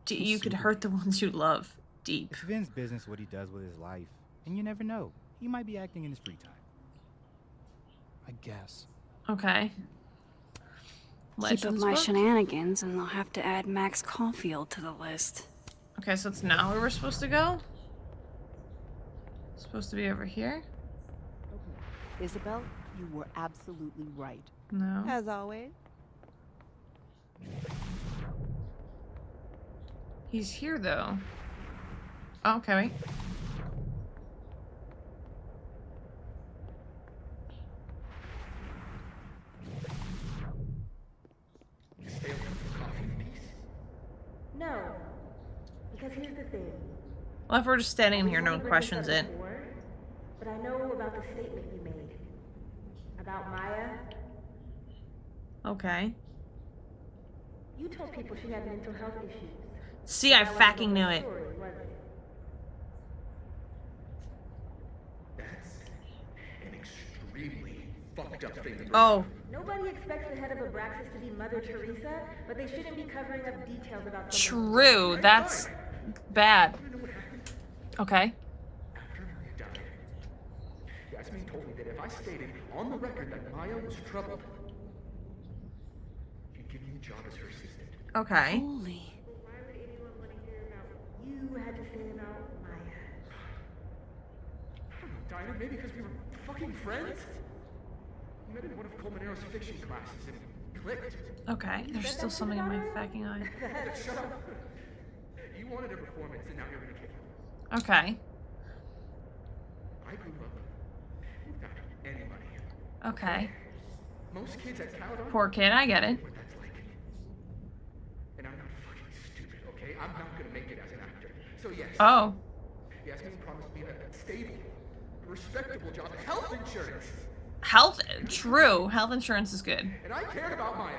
You could hurt the ones you love. Deep. It's Vin's business what he does with his life, and you never know. He might be acting in his free time. I guess. Okay. Keep up my shenanigans, and they'll have to add Max Caulfield to the list. Okay, so it's now where we're supposed to go? Supposed to be over here? Okay. Isabel, you were absolutely right. No. As always. He's here, though. Oh, okay, wait. No. Because here's the thing. Well, if we're just standing here, no one questions it. But I know about the statement you made. About Maya. Okay. You told people she had mental health issues. See, I fucking knew it. That's an extremely fucked up thing to bring Oh. up. Nobody expects the head of Abraxas to be Mother Teresa, but they shouldn't be covering up details about someone. True, that's bad. Okay. After Maria died, Yasmin told me that if I stated on the record that Maya was troubled, she'd give me a job as her assistant. Okay. Holy. Why would anyone want to hear about what you had to say about Maya? I don't know, Dinah, maybe because we were fucking friends? We met in one of Colmenaro's fiction classes and clicked. Okay, there's still something in my fucking eye. Shut up. You wanted a performance and now you're gonna kick it. Okay. I grew up without any money. Okay. Most kids at Caledon. Poor kid, I get it. What that's like. And I'm not fucking stupid, okay? I'm not gonna make it as an actor. So yes. Oh. Yasmin promised me a stable, respectable job, health insurance. Health, true. Health insurance is good. And I cared about Maya.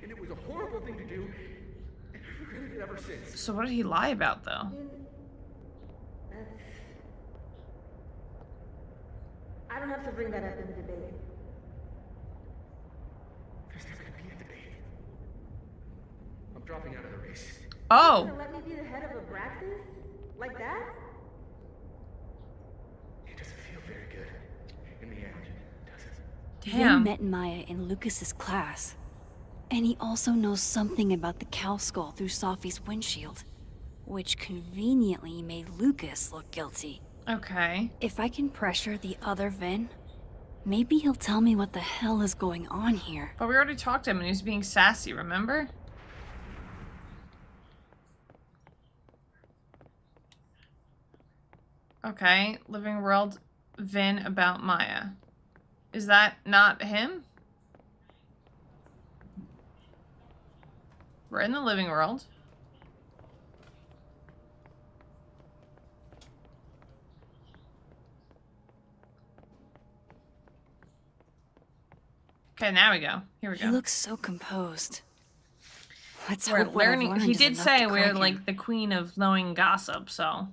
And it was a horrible thing to do. And I've regretted it ever since. So what did he lie about, though? I don't have to bring that up in the debate. There's never gonna be a debate. I'm dropping out of the race. Oh. You're gonna let me be the head of Abraxas? Like that? It doesn't feel very good. In the end, does it? Vin met Maya in Lucas's class. And he also knows something about the cow skull through Sophie's windshield, which conveniently made Lucas look guilty. Okay. If I can pressure the other Vin, maybe he'll tell me what the hell is going on here. But we already talked to him and he was being sassy, remember? Okay, living world Vin about Maya. Is that not him? We're in the living world. Okay, now we go. Here we go. He looks so composed. Let's We're hope what I've learning. learned He is did enough say to we're crack like him. the queen of knowing gossip, so.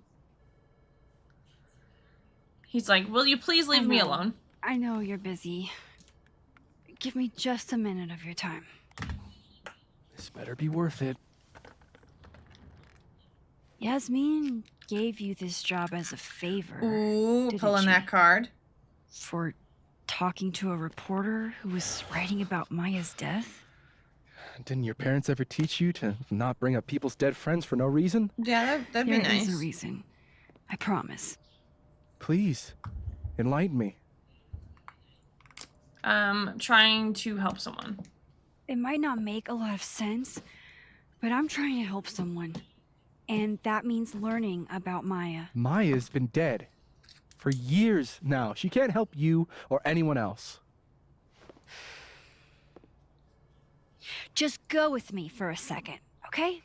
He's like, will you please leave me alone? I know you're busy. Give me just a minute of your time. This better be worth it. Yasmin gave you this job as a favor. Ooh, didn't pulling she? that card. For talking to a reporter who was writing about Maya's death? Didn't your parents ever teach you to not bring up people's dead friends for no reason? Yeah, that'd be There is nice. a reason. I promise. Please, enlighten me. Trying to help someone. It might not make a lot of sense, but I'm trying to help someone. And that means learning about Maya. Maya's been dead for years now. She can't help you or anyone else. Just go with me for a second, okay?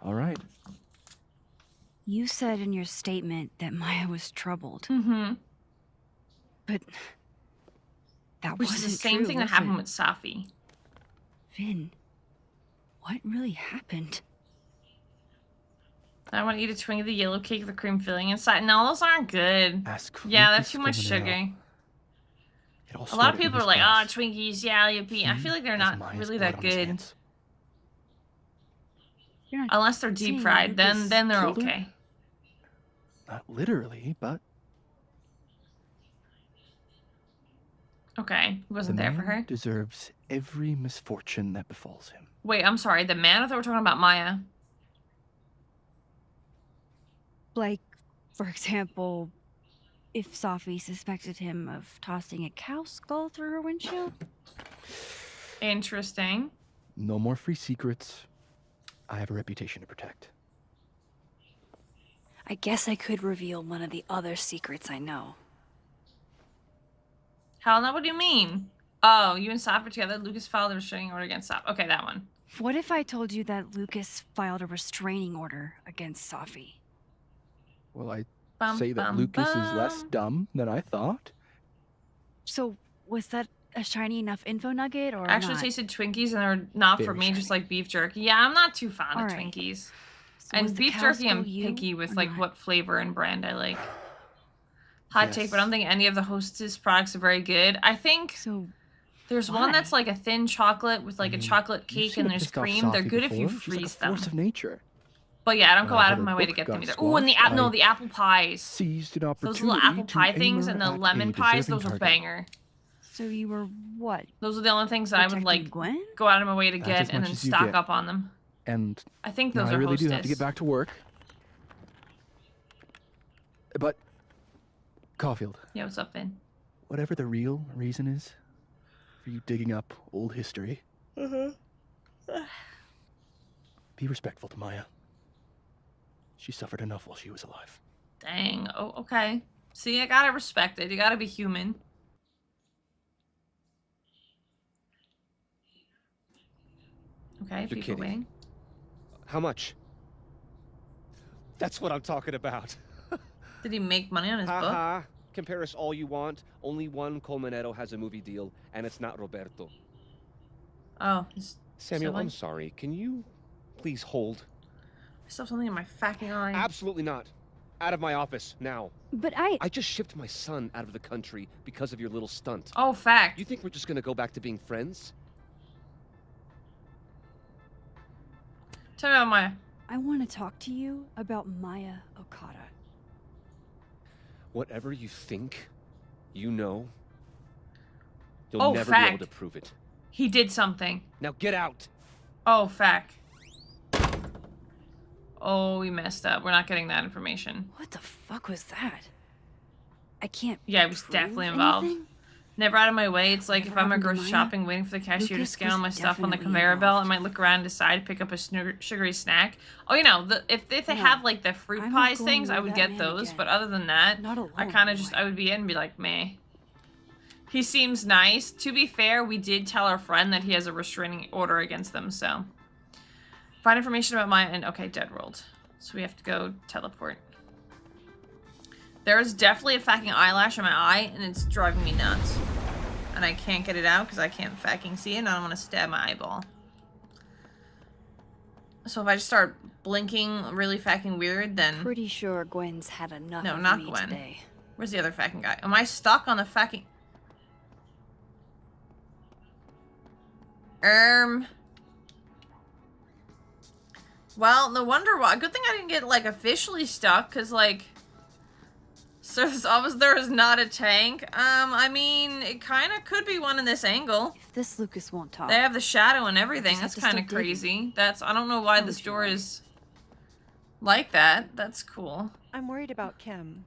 All right. You said in your statement that Maya was troubled. Mm-hmm. But that Which wasn't is the same true, thing that was happened it? with Safi. Vin, what really happened? I want to eat a Twinkie, the yellow cake with the cream filling inside. No, those aren't good. Ask Yeah, Lucas that's too much Colmenero. sugar. all A lot of started in people are his like, class. Twinkies, yeah, yippee. I He feel like they're has not Maya's really blood that on his good. hands. You're not Unless they're deep saying fried, Lucas then they're killed her? okay. Not literally, but Okay, he the wasn't there for man her. deserves every misfortune that befalls him. Wait, I'm sorry, the man? I thought we were talking about Maya. like, for example, if Safi suspected him of tossing a cow skull through her windshield. Interesting. No more free secrets. I have a reputation to protect. I guess I could reveal one of the other secrets I know. Hell no, what do you mean? Oh, you and Sop are together. Lucas filed a restraining order against Sop. Okay, that one. What if I told you that Lucas filed a restraining order against Safi? Well, I Bum, say that bum, Lucas is less bum. dumb than I thought. So, was that a shiny enough info nugget or Actually not? tasted Twinkies and they're not for Very me, shiny. just like beef jerky. Yeah, I'm not too fond of All right. Twinkies. So was And the beef cow jerky, I'm skull you picky or with like not? what flavor and brand I like. Hot take, but I don't Yes. think any of the Hostess products are very good. I think So, there's why? one that's like a thin chocolate with like a chocolate You've cake seen and her there's pissed off cream. They're Safi good if you before. She's like a freeze them. force of nature. But yeah, I don't When go I out heard of my her way to book get them got either. Ooh, and the squashed, no, I the apple pies. Seized an Those opportunity little apple to pie aim things her and the at lemon a pies, deserving those were target. banger. so you were what? Those are the only things that I would Protecting like Gwen? go out of my way to That's get as and much then as you stock get. up on them. And I think now those I are really Hostess. do have to get back to work. But, Caulfield, Yeah, what's up, Vin? whatever the real reason is for you digging up old history, be respectful to Maya. She suffered enough while she was alive. Dang. Oh, okay. See, I gotta respect it. You gotta be human. Okay, You're people kidding. waiting. How much? That's what I'm talking about. Did he make money on his book? Haha. Compare us all you want. Only one Colmenero has a movie deal, and it's not Roberto. Oh, he's Samuel, sibling? I'm sorry. Can you please hold? I still have something in my fucking eye. Absolutely not. Out of my office, now. But I just shipped my son out of the country because of your little stunt. Oh, fact. You think we're just gonna go back to being friends? Tell me about Maya. I want to talk to you about Maya Okada. Whatever you think, you know, you'll Oh, never be able fact. to prove it. He did something. Now get out! Oh, fact. Oh, we messed up. We're not getting that information. What the fuck was that? I can't. Yeah, I was prove definitely involved. anything? Never out of my way. It's like if Whatever I'm a happened to grocery Maya? shopping waiting for the cashier to Lucas scan all was my stuff on the definitely conveyor belt, I involved. might look around and decide to pick up a sugary snack. Oh, you know, if they No, have like the fruit I'm not pies going things, I near would that get man those. again. But other than that, Not alone, I kind of anyway. just, I would be in and be like, meh. He seems nice. To be fair, we did tell our friend that he has a restraining order against them, so. Find information about Maya and, okay, dead rolled. So we have to go teleport. There is definitely a fucking eyelash in my eye, and it's driving me nuts. And I can't get it out because I can't fucking see it, and I don't want to stab my eyeball. So if I just start blinking really fucking weird, then... Pretty sure Gwen's had enough No, of not me Gwen. today. Where's the other fucking guy? Am I stuck on the fucking... Well, no wonder why. Good thing I didn't get, like, officially stuck, because, like... So there is not a tank. I mean, it kind of could be one in this angle. If this Lucas won't talk. They have the shadow and everything. just have That's to kind of start digging. crazy. I don't know why this door is like that. That's cool. I'm worried about Kim.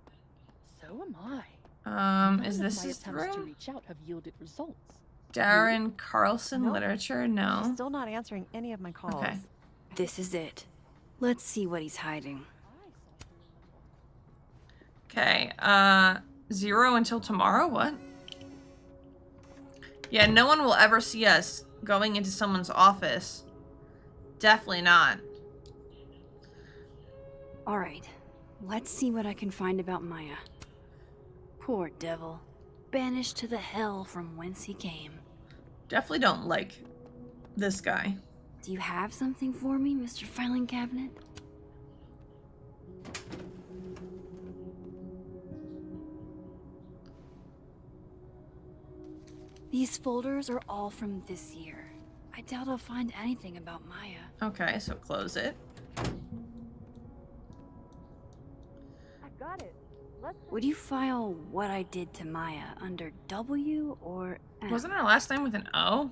So am I. None Is of this my his attempts to room? reach out have yielded results. Darren Carlson Nope. Literature? She's No. still not answering any of my calls. Okay. This is it. Let's see what he's hiding. Okay, 0 until tomorrow? What? Yeah, no one will ever see us going into someone's office. Definitely not. Alright, let's see what I can find about Maya. Poor devil. Banished to the hell from whence he came. Definitely don't like this guy. Do you have something for me, Mr. Filing Cabinet? These folders are all from this year. I doubt I'll find anything about Maya. Okay, so close it. I got it. Would you file what I did to Maya under W or M? Wasn't her last name with an O?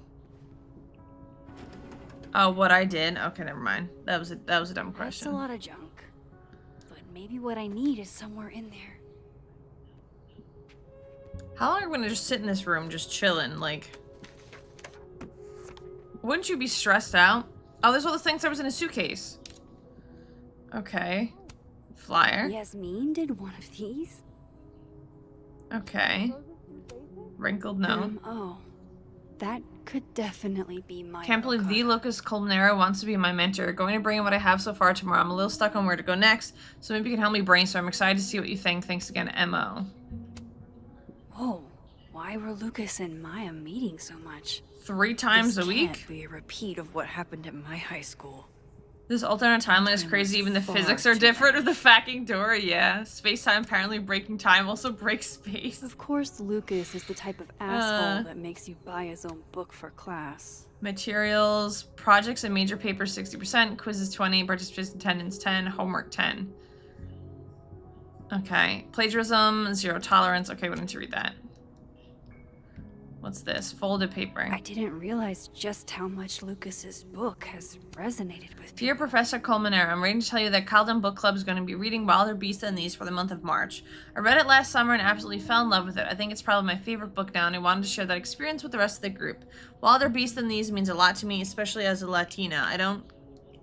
Oh, what I did? Okay, never mind. That was a dumb question. That's a lot of junk. But maybe what I need is somewhere in there. How long are we gonna just sit in this room just chilling? Like, wouldn't you be stressed out? Oh, there's all the things that was in a suitcase. Okay. Flyer. Yasmin did one of these? Okay. Wrinkled note. Oh. That could definitely be my Can't believe the Lucas Colmenero wants to be my mentor. Going to bring in what I have so far tomorrow. I'm a little stuck on where to go next, so maybe you can help me brainstorm. I'm excited to see what you think. Thanks again, M.O. Whoa. Why were Lucas and Maya meeting so much? 3 times This a week? Can't be a repeat of what happened at my high school. This alternate timeline is crazy. Even the physics are different of the fucking door. Yeah. Space-time apparently breaking time also breaks space. Of course Lucas is the type of asshole that makes you buy his own book for class. Materials, projects and major papers 60%, quizzes 20, participation attendance 10, homework 10. Okay. Plagiarism, 0 tolerance. Okay, we need to read that. What's this? Folded paper. I didn't realize just how much Lucas's book has resonated with people. Dear Professor Colmenero, I'm ready to tell you that Calden Book Club is going to be reading Wilder Beast and These for the month of March. I read it last summer and absolutely fell in love with it. I think it's probably my favorite book now, and I wanted to share that experience with the rest of the group. Wilder Beast and These means a lot to me, especially as a Latina. I don't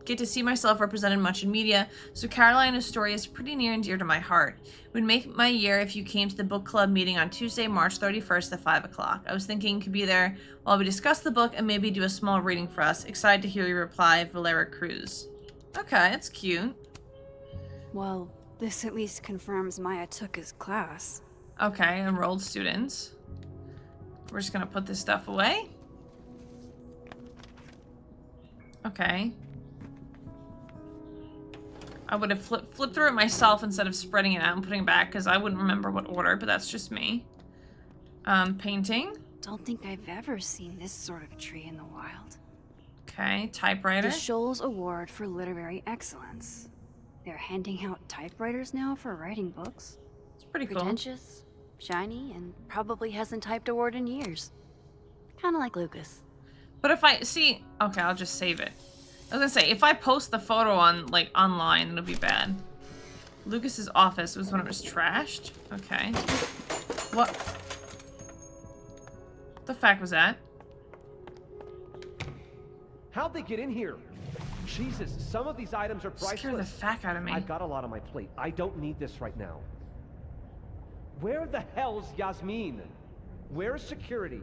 get to see myself represented much in media, so Carolina's story is pretty near and dear to my heart. It would make my year if you came to the book club meeting on Tuesday, March 31st at 5 o'clock. I was thinking you could be there while we discuss the book and maybe do a small reading for us. Excited to hear your reply, Valera Cruz. Okay, it's cute. Well, this at least confirms Maya took his class. Okay, enrolled students. We're just gonna put this stuff away. Okay. I would have flipped through it myself instead of spreading it out and putting it back because I wouldn't remember what order, but that's just me. Painting. Don't think I've ever seen this sort of tree in the wild. Okay, typewriter. The Scholl's Award for Literary Excellence. They're handing out typewriters now for writing books. It's pretty cool. Pretentious, shiny, and probably hasn't typed a word in years. Kind of like Lucas. But if I see, okay, I'll just save it. I was gonna say, if I post the photo on, like, online, it'll be bad. Lucas's office was when it was trashed. Okay. What the fuck was that? How'd they get in here? Jesus, some of these items are priceless. Scared the fuck out of me. I've got a lot on my plate. I don't need this right now. Where the hell's Yasmin? Where's security?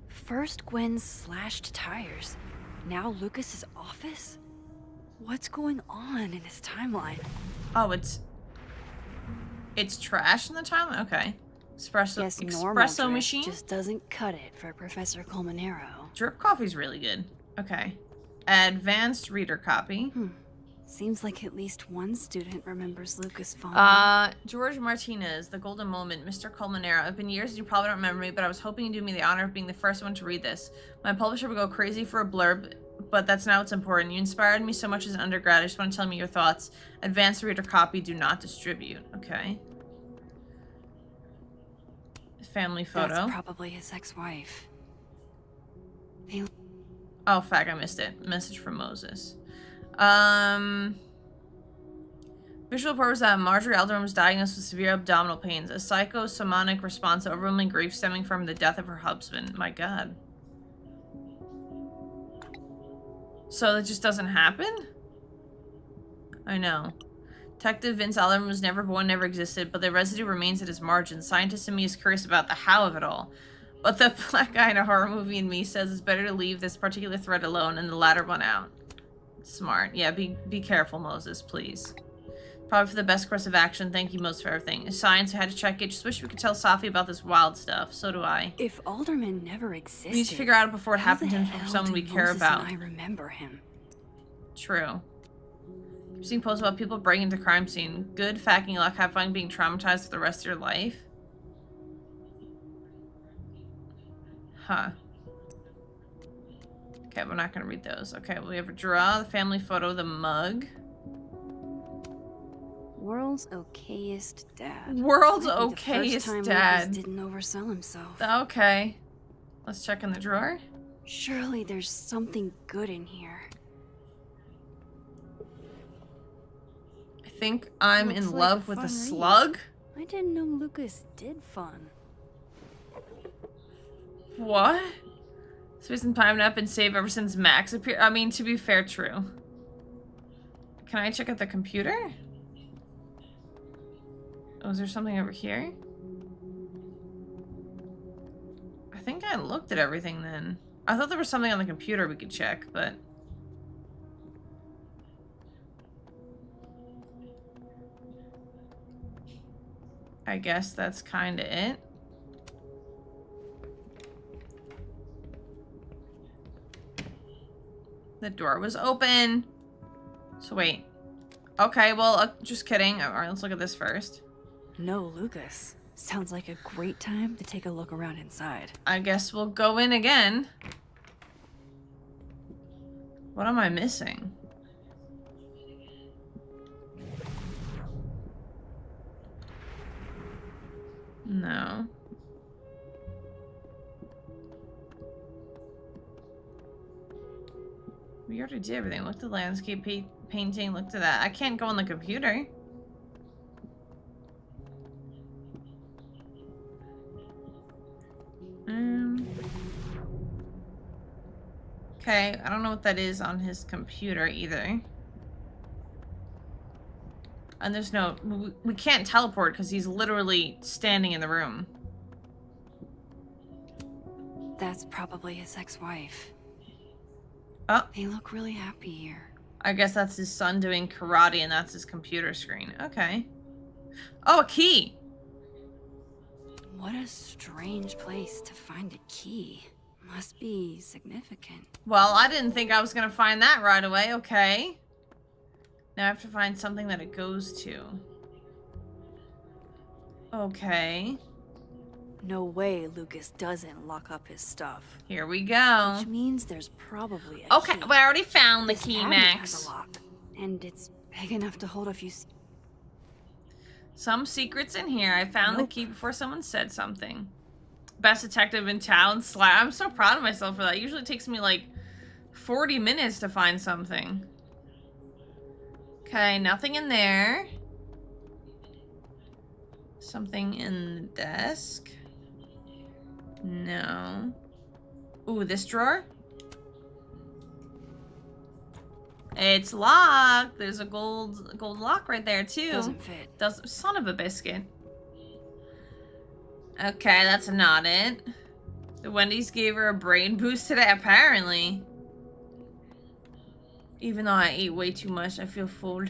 First Gwen's slashed tires. Now Lucas's office? What's going on in this timeline? Oh, it's trash in the timeline? Okay. Guess Espresso drip machine? just doesn't cut it for Professor Colmenero. Drip coffee's really good. Okay. Advanced reader copy. Seems like at least one student remembers Lucas fondly. George Martinez, The Golden Moment, Mr. Colmenero. It's been years and you probably don't remember me, but I was hoping you'd do me the honor of being the first one to read this. My publisher would go crazy for a blurb, but that's not what's important. You inspired me so much as an undergrad. I just want to tell me your thoughts. Advanced reader copy, do not distribute. Okay. Family photo. That's probably his ex-wife. Oh, fuck, I missed it. Message from Moses. Visual report was that Marjorie Alderman was diagnosed with severe abdominal pains, a psychosomatic response to overwhelming grief stemming from the death of her husband. My god. So that just doesn't happen? I know. Detective Vince Alderman was never born, never existed, but the residue remains at his margins. Scientist in me is curious about the how of it all. But the black guy in a horror movie in me says it's better to leave this particular thread alone and the latter one out. Smart. Yeah, be careful, Moses, please. Probably for the best course of action. Thank you, Moses, for everything. It's science, I had to check it. Just wish we could tell Safi about this wild stuff. So do I. If Alderman never existed, we need to figure out before it happened to him from someone we care about. I remember him. True. I've seen posts about people breaking into crime scene. Good fucking luck. Have fun being traumatized for the rest of your life. Huh. Okay, we're not gonna read those. Okay, we have a draw, the family photo, the mug. World's okayest dad. World's Might be the okayest first time dad. Lucas didn't oversell himself. Okay. Let's check in the drawer. Surely there's something good in here. I think I'm Looks in like love a with a fun read. slug. I didn't know Lucas did fun. What? So he's been climbing up and saved ever since Max appeared. I mean, to be fair, true. Can I check out the computer? Oh, is there something over here? I think I looked at everything then. I thought there was something on the computer we could check, but... I guess that's kind of it. The door was open. So wait. Okay, well, just kidding. All right, let's look at this first. No, Lucas. Sounds like a great time to take a look around inside. I guess we'll go in again. What am I missing? No. We already did everything. Looked at the landscape painting, looked at that. I can't go on the computer. Okay, I don't know what that is on his computer either. And there's no... We can't teleport because he's literally standing in the room. That's probably his ex-wife. Oh. They look really happy here. I guess that's his son doing karate and that's his computer screen. Okay. Oh, a key! What a strange place to find a key. Must be significant. Well, I didn't think I was gonna find that right away. Okay. Now I have to find something that it goes to. Okay. No way Lucas doesn't lock up his stuff. Here we go. Which means there's probably a okay, key. we already found the This key, cabinet Max. has a lock, and it's big enough to hold a few... Some secrets in here. I found the key before someone said something. Best detective in town. I'm so proud of myself for that. It usually takes me like 40 minutes to find something. Okay, nothing in there. Something in the desk. No. Ooh, this drawer? It's locked. There's a gold lock right there too. Doesn't fit. Son of a biscuit. Okay, that's not it. The Wendy's gave her a brain boost today, apparently. Even though I ate way too much, I feel full.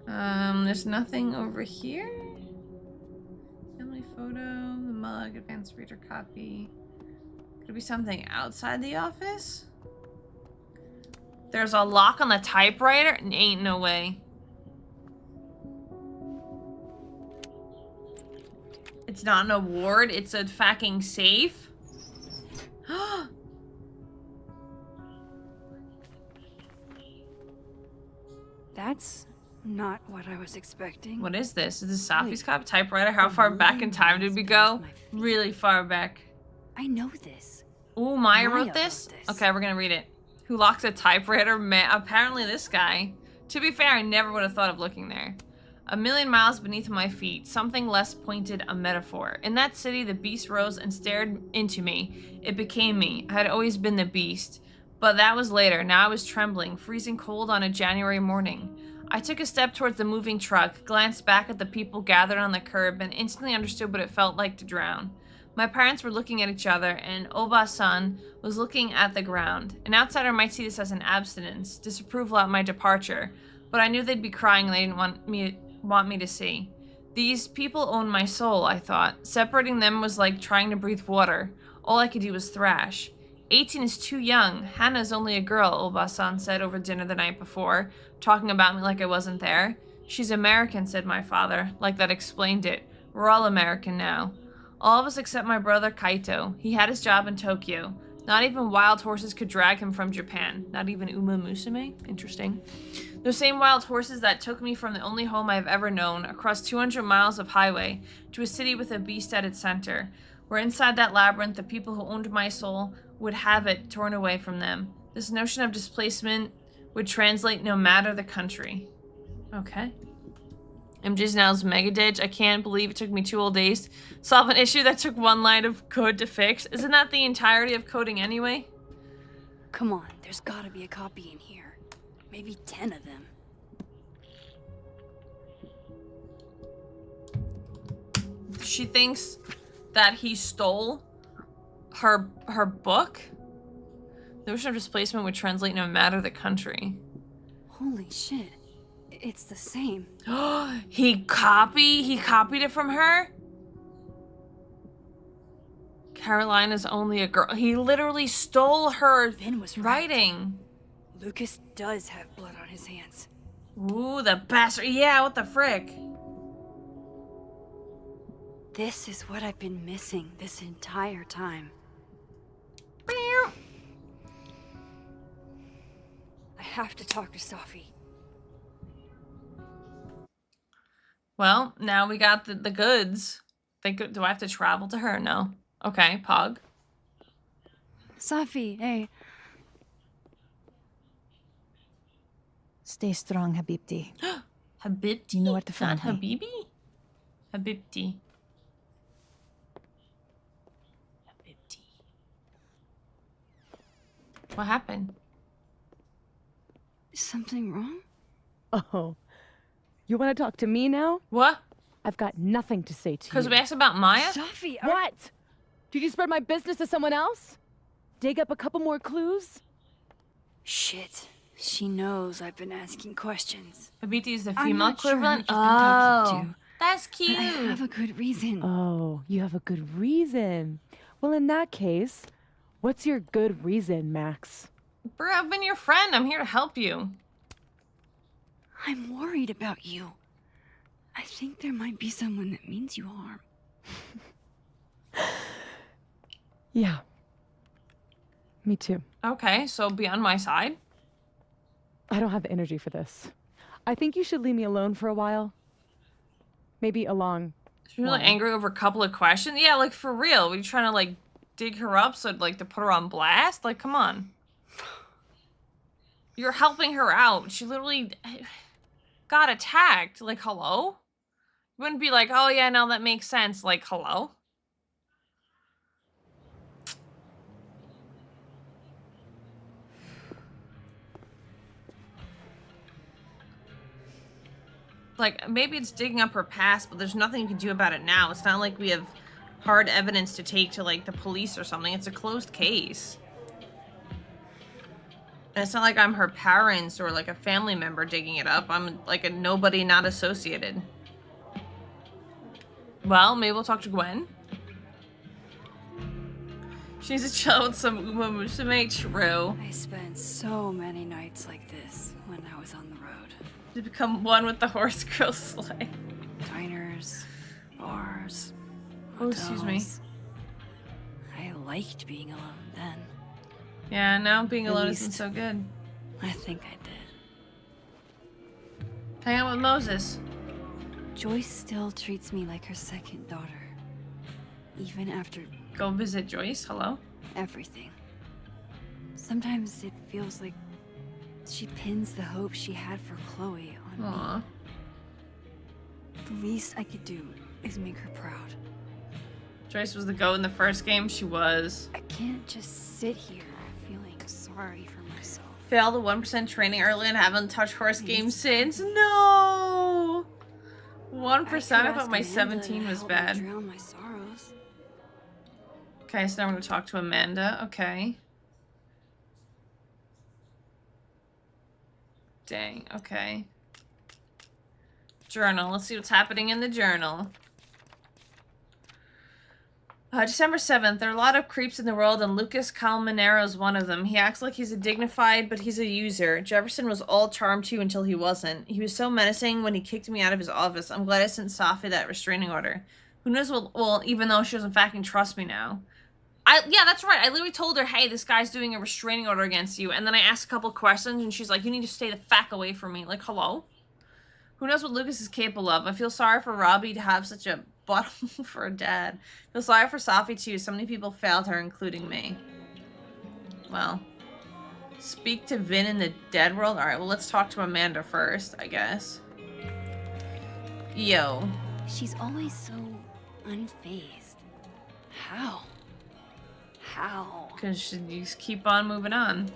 There's nothing over here. Family photo, the mug, advanced reader copy. Could it be something outside the office? There's a lock on the typewriter? Ain't no way. It's not an award, it's a fucking safe. That's not what I was expecting. What is this? Is this Sophie's cop typewriter? How far back in time did we go? Really far back. I know this. Ooh, Maya wrote this? Okay, we're gonna read it. Who locks a typewriter? Man, apparently this guy. To be fair, I never would have thought of looking there. A million miles beneath my feet, something less pointed, a metaphor. In that city, the beast rose and stared into me. It became me. I had always been the beast. But that was later. Now I was trembling, freezing cold on a January morning. I took a step towards the moving truck, glanced back at the people gathered on the curb, and instantly understood what it felt like to drown. My parents were looking at each other, and Oba-san was looking at the ground. An outsider might see this as an abstinence, disapproval at my departure, but I knew they'd be crying and they didn't want me to see. These people own my soul, I thought. Separating them was like trying to breathe water. All I could do was thrash. 18 is too young. Hannah's only a girl, Oba-san said over dinner the night before, talking about me like I wasn't there. She's American, said my father, like that explained it. We're all American now. All of us except my brother Kaito. He had his job in Tokyo. Not even wild horses could drag him from Japan. Not even Uma Musume? Interesting. Those same wild horses that took me from the only home I've ever known, across 200 miles of highway, to a city with a beast at its center. Where inside that labyrinth, the people who owned my soul would have it torn away from them. This notion of displacement would translate no matter the country. Okay. MJ's now's mega ditch. I can't believe it took me 2 whole days to solve an issue that took 1 line of code to fix. Isn't that the entirety of coding anyway? Come on, there's gotta be a copy in here. Maybe 10 of them. She thinks that he stole her book? The notion of displacement would translate no matter the country. Holy shit. It's the same. He copied it from her? Caroline is only a girl. He literally stole her Vin was writing. Right. Lucas does have blood on his hands. Ooh, the bastard. Yeah, what the frick? This is what I've been missing this entire time. I have to talk to Safi. Well, now we got the goods. Do I have to travel to her? No. Okay, Pog. Safi, hey. Stay strong, Habibti. Habibti? You know where to find Not me. Habibi? Habibti. Habibti. What happened? Is something wrong? Oh. You want to talk to me now? What? I've got nothing to say to you. Because we asked about Maya? Safi, What? Did you spread my business to someone else? Dig up a couple more clues? Shit. She knows I've been asking questions. Habibti is the I'm female not sure who equivalent? you've been talking to. That's cute. I have a good reason. Oh, you have a good reason. Well, in that case, what's your good reason, Max? Bro, I've been your friend. I'm here to help you. I'm worried about you. I think there might be someone that means you harm. Yeah. Me too. Okay, so be on my side. I don't have the energy for this. I think you should leave me alone for a while. Maybe a long She's really angry over a couple of questions. Yeah, like for real. Were you trying to like dig her up so like to put her on blast? Like, come on. You're helping her out. She literally got attacked. Like, hello? You wouldn't be like, oh yeah, no, that makes sense. Like, hello? Like, maybe it's digging up her past, but there's nothing you can do about it now. It's not like we have hard evidence to take to, like, the police or something. It's a closed case. And it's not like I'm her parents or, like, a family member digging it up. I'm, like, a nobody not associated. Well, maybe we'll talk to Gwen. She needs to chill with some Uma Musume. True. I spent so many nights like this when I was on the road. To become one with the horse girl sleigh. Diners, bars, Oh, excuse me. hotels. I liked being alone then. Yeah, now being At alone least- isn't so good. I think I did. Hang out with Moses. Joyce still treats me like her second daughter. Even after Go visit Joyce. Hello. everything. Sometimes it feels like she pins the hope she had for Chloe on Aw. me. The least I could do is make her proud. Joyce was the GOAT in the first game. She was. I can't just sit here feeling sorry for myself. Failed the 1% training early and haven't touched horse games since. No! 1%? I thought my 17 was bad. Drown my sorrows. Okay, so now we're gonna talk to Amanda. Okay. Dang, okay. Journal. Let's see what's happening in the journal. December 7th. There are a lot of creeps in the world, and Lucas Calmanero is one of them. He acts like he's a dignified, but he's a user. Jefferson was all charm too until he wasn't. He was so menacing when he kicked me out of his office. I'm glad I sent Safi that restraining order. Who knows what, well, even though she doesn't fucking trust me now. Yeah, that's right. I literally told her, hey, this guy's doing a restraining order against you. And then I asked a couple questions and she's like, you need to stay the fuck away from me. Like, hello? Who knows what Lucas is capable of? I feel sorry for Robbie to have such a bottom for a dad. I feel sorry for Safi too. So many people failed her, including me. Well. Speak to Vin in the dead world? Alright, well, let's talk to Amanda first, I guess. Yo. She's always so unfazed. How? How? Because you just keep on moving on.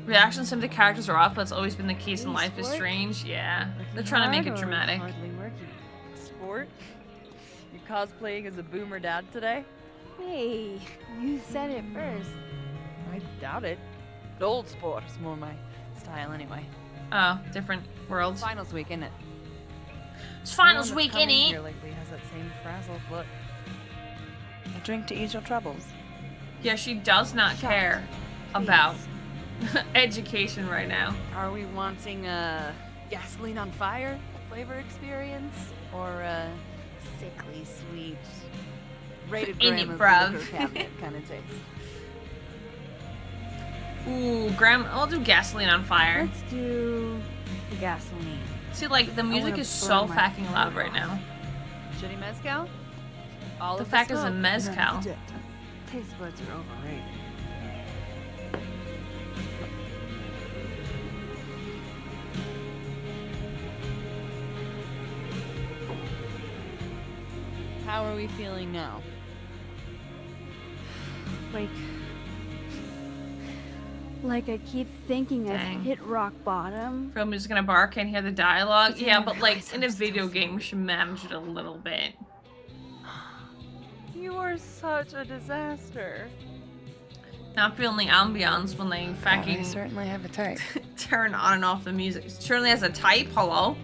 Reactions to the characters are off, but it's always been the case in Life is Strange. Yeah. They're trying to make it dramatic. Hardly working. Sport? You cosplaying as a boomer dad today? Hey, you said it first. I doubt it. Old sport is more my style anyway. Oh, different worlds. Finals week, innit? It's finals week, innit? Here lately has that same frazzled look. A drink to ease your troubles. Yeah, she does not care about education right now. Are we wanting a gasoline on fire flavor experience or a sickly sweet rated grandma's liquor cabinet kind of taste? Ooh, I'll do gasoline on fire. Let's do the gasoline. See, like, the music is so fucking loud right now. Shitty mezcal? All The of fact the is a smoke. mezcal. Taste buds are overrated. How are we feeling now? Like I keep thinking I've Dang. hit rock bottom. Film music in a bar, can't hear the dialogue. But Yeah, then I but like realize in a video game, we should manage it a little bit. You are such a disaster. Not feeling the ambiance when they fucking I certainly have a type. turn on and off the music. It certainly has a type. Hello.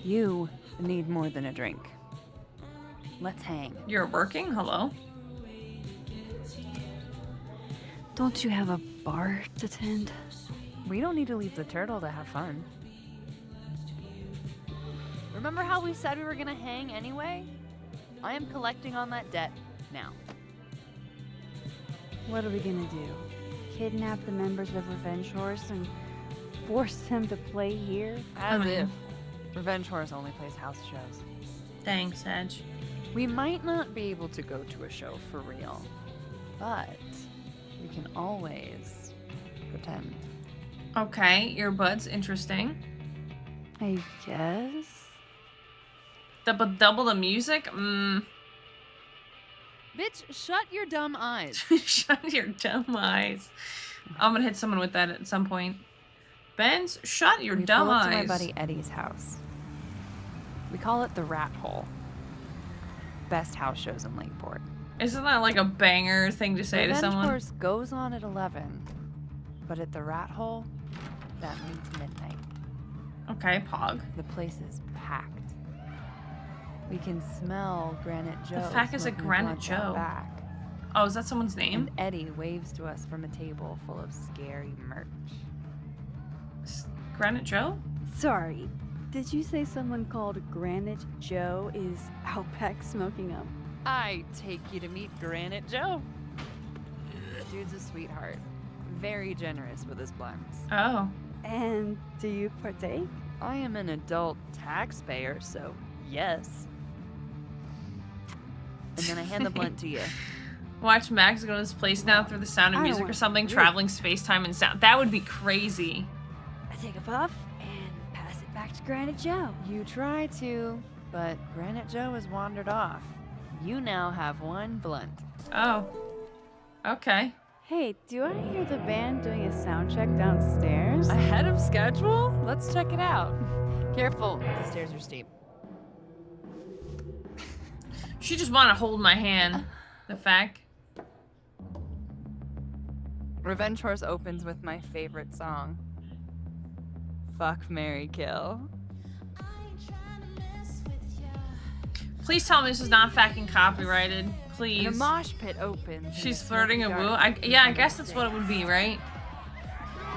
You need more than a drink. Let's hang. You're working. Hello. Don't you have a bar to tend? We don't need to leave the turtle to have fun. Remember how we said we were gonna hang anyway? I am collecting on that debt now. What are we gonna do? Kidnap the members of Revenge Horse and force them to play here? As if. Revenge Horse only plays house shows. Thanks, Edge. We might not be able to go to a show for real, but we can always pretend. Okay, earbuds. Interesting. I guess. Double the music? Bitch, shut your dumb eyes. Shut your dumb eyes. I'm gonna hit someone with that at some point. Benz, shut your dumb pull up eyes. to my buddy Eddie's house. We call it the Rat Hole. Best house shows in Lakeport. Isn't that like a banger thing to say to Revenge someone? Horse goes on at 11, but at the Rat Hole, that means midnight. Okay, Pog. The place is packed. We can smell Granite Joe. The fuck is a smoking Granite blunt out Joe? Back. Oh, is that someone's name? And Eddie waves to us from a table full of scary merch. Granite Joe? Sorry, did you say someone called Granite Joe is out back smoking up? I take you to meet Granite Joe. Dude's a sweetheart. Very generous with his blunts. Oh. And do you partake? I am an adult taxpayer, so yes. And then I hand the blunt to you. Watch Max go to this place now through the sound of I don't music or want something, to. traveling space-time and sound. That would be crazy. I take a puff and pass it back to Granite Joe. You try to, but Granite Joe has wandered off. You now have one blunt. Oh. Okay. Hey, do I hear the band doing a sound check downstairs? Ahead of schedule? Let's check it out. Careful, the stairs are steep. She just want to hold my hand. The fact. Revenge Horse opens with my favorite song. Fuck, marry, kill. Please tell me this is not fucking copyrighted. Please. And a mosh pit opens. She's flirting a woo. Yeah, I guess that's what it would be, right?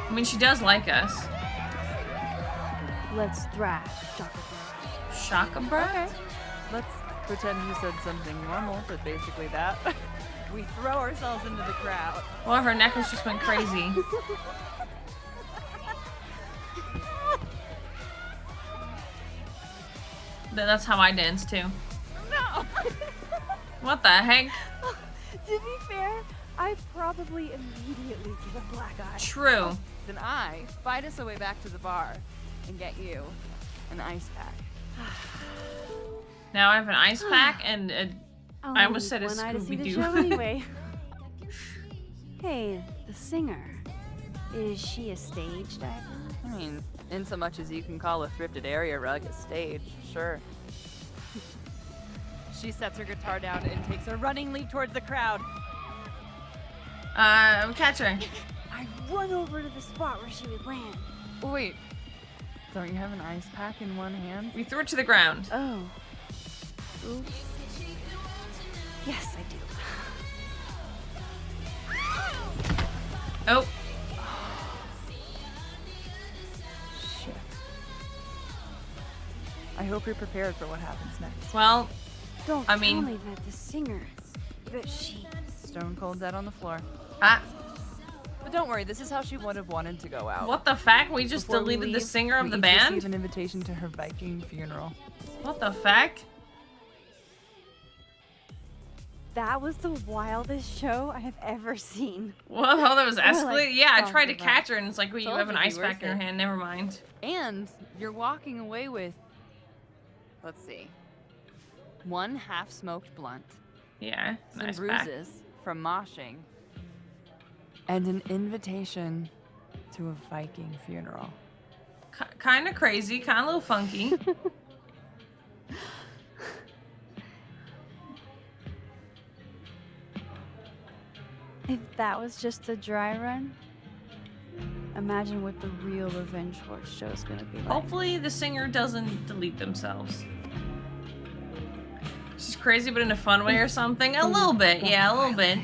I mean, she does like us. Let's thrash, Dr. Thrash. Shaka bra? Okay. Let's pretend you said something normal, but basically that. We throw ourselves into the crowd. Well, her necklace just went crazy. That's how I dance too. No! What the heck? To be fair, I probably immediately give a black eye. True. Then I fight us a way back to the bar and get you an ice pack. Now I have an ice pack and a, I almost said a one eye to see the Scooby-Doo. show anyway. Hey, the singer. Is she a stage diver? I mean, in so much as you can call a thrifted area rug a stage, sure. She sets her guitar down and takes a running leap towards the crowd. Catch her. I run over to the spot where she would land. Wait, don't you have an ice pack in one hand? We threw it to the ground. Oh. Oops. Yes, I do. Oh. Shit. I hope you're prepared for what happens next. Well, Don't I tell mean- me that the singer, that she... Stone cold dead on the floor. Ah. But don't worry, this is how she would have wanted to go out. What the fuck? We just Before we deleted the leave, singer of we the each band? receive an invitation to her Viking funeral. What the fuck? That was the wildest show I have ever seen. Whoa, that was We're, like, escalated. Yeah, I tried to talking about- catch her and it's like, well, you Told have an you it'd ice be pack worth in your it. hand. Never mind. And you're walking away with, let's see, one half-smoked blunt. Yeah, Some nice pack. bruises from moshing. And an invitation to a Viking funeral. Kind of crazy, kind of a little funky. If that was just a dry run, imagine what the real Revenge Horse show is gonna be like. Hopefully the singer doesn't delete themselves. She's crazy, but in a fun way or something. A little bit, yeah, a little bit.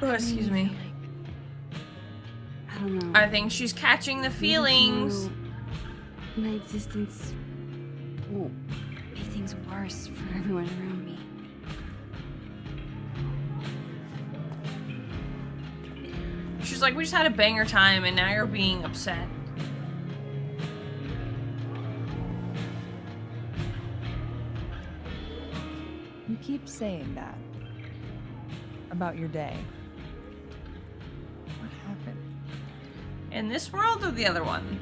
Oh, excuse me. I don't know. I think she's catching the feelings. My existence will make things worse for everyone around me. She's like, we just had a banger time and now you're being upset. You keep saying that about your day. What happened? In this world or the other one?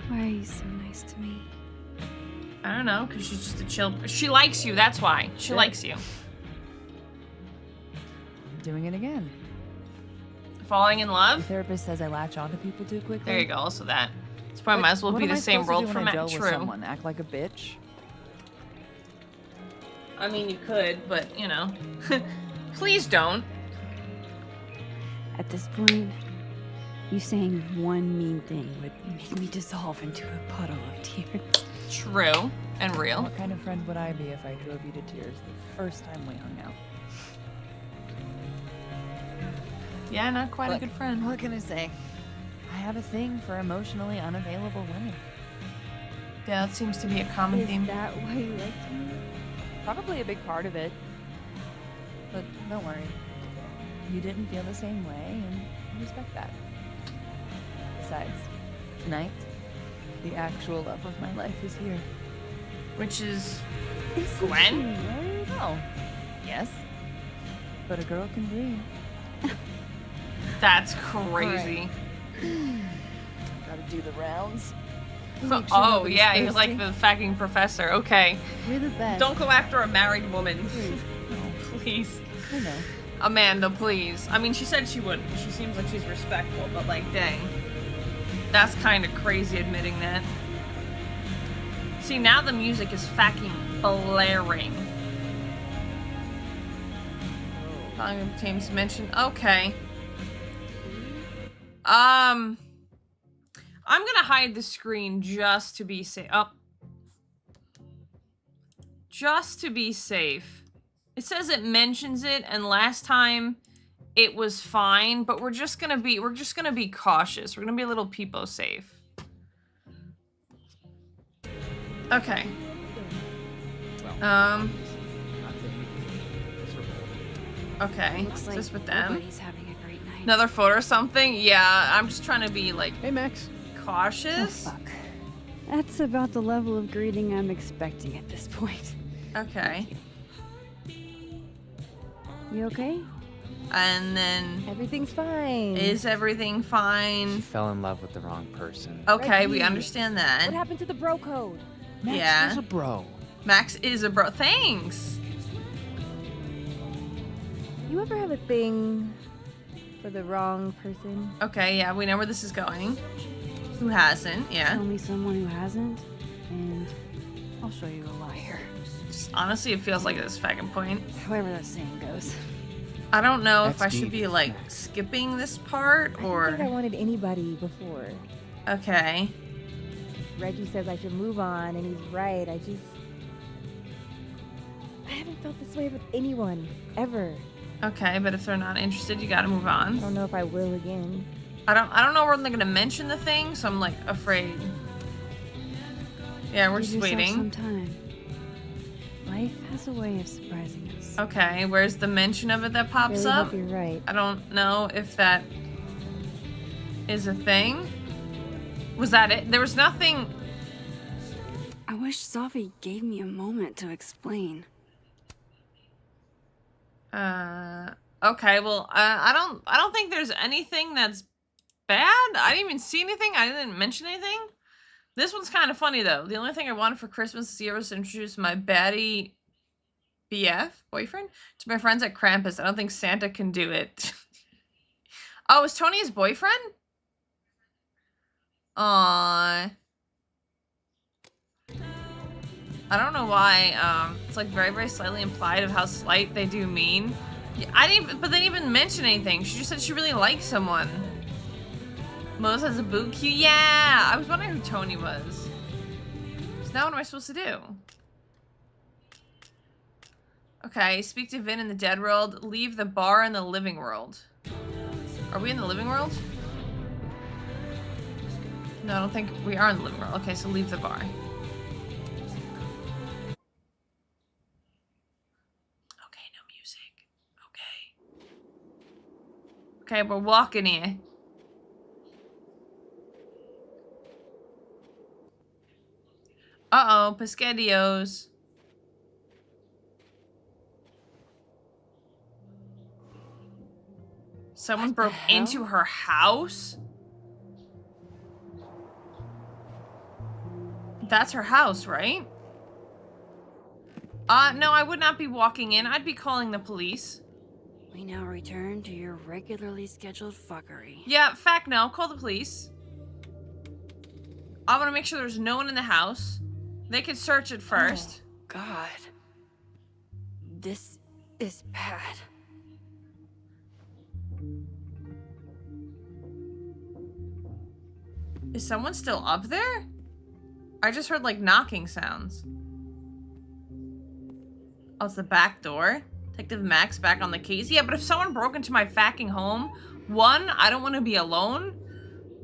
Why are you so nice to me? I don't know, because she's just a chill. She likes you, that's why. She Good. likes you. Doing it again. Falling in The love? therapist says I latch on to people too quickly. There you go, also that. This probably might as well What be am the I same supposed to world do when from I deal with True. someone? Act like a bitch? I mean, you could, but, you know. Please don't. At this point, you saying one mean thing would make me dissolve into a puddle of tears. True and real. What kind of friend would I be if I drove you to tears the first time we hung out? Yeah, not quite a Look, good friend. What can I say? I have a thing for emotionally unavailable women. Yeah, that seems to be a common Is theme. that why you liked me? Probably a big part of it. But don't worry. You didn't feel the same way, and I respect that. Besides, tonight, the actual love of my life is here. Which is Isn't Gwen? she married? Oh, yes. But a girl can dream. That's crazy. Gotta do the rounds. Oh, nobody's yeah, he's like thirsty. the fucking professor. Okay. You're the best. Don't go after a married woman. No, Please. I know. Amanda, please. I mean, she said she wouldn't. She seems like she's respectful, but like, dang. That's kind of crazy admitting that. See, now the music is fucking blaring. James mentioned. Okay. I'm gonna hide the screen just to be safe. Oh. Just to be safe. It says it mentions it, and last time it was fine, but we're just gonna be cautious. We're gonna be a little peepo safe. Okay. Okay. Looks like Is this with them? nobody's having a great night. Another photo or something? Yeah, I'm just trying to be like, hey Max, cautious. Oh, fuck. That's about the level of greeting I'm expecting at this point. Okay. You okay? And then Everything's fine. is everything fine? she fell in love with the wrong person. Okay, we Reggie, understand that. What happened to the bro code? Max Yeah. is a bro. Max is a bro. Thanks. You ever have a thing for the wrong person? Okay, yeah, we know where this is going. Who hasn't? Yeah. Tell me someone who hasn't, and I'll show you a liar. Just, honestly, it feels like this fucking point. However that saying goes. I don't know if That's I should deep. be like skipping this part I don't or. think I wanted anybody before. Okay. Reggie says I should move on, and he's right. I haven't felt this way with anyone, ever. Okay, but if they're not interested, you gotta move I on. don't know if I will again. I don't know when they're gonna mention the thing, so I'm like afraid. Yeah, we're Give just yourself waiting. some time. Life has a way of surprising us. Okay, where's the mention of it that pops Really up? hope you're right. I don't know if that is a thing. Was that it? There was nothing. I wish Sophie gave me a moment to explain. Okay, well, I don't think there's anything that's bad. I didn't even see anything. I didn't mention anything. This one's kind of funny though. The only thing I wanted for Christmas this year was to introduce my baddie boyfriend to my friends at Krampus. I don't think Santa can do it. Oh, is Tony his boyfriend? Aww. I don't know why, it's like very, very slightly implied of how slight they do mean. Yeah, but they didn't even mention anything. She just said she really likes someone. Mose has a boot cue. Yeah, I was wondering who Tony was. So now what am I supposed to do? Okay, speak to Vin in the dead world. Leave the bar in the living world. Are we in the living world? No, I don't think we are in the living world. Okay, so leave the bar. Okay, we're walking here. Uh-oh, Pescadios. Someone broke into her house? That's her house, right? No, I would not be walking in. I'd be calling the police. We now return to your regularly scheduled fuckery. Yeah, fact no. Call the police. I want to make sure there's no one in the house. They can search it first. Oh, God. This is bad. Is someone still up there? I just heard like knocking sounds. Oh, it's the back door. Detective Max back on the case. Yeah, but if someone broke into my fucking home, one, I don't want to be alone.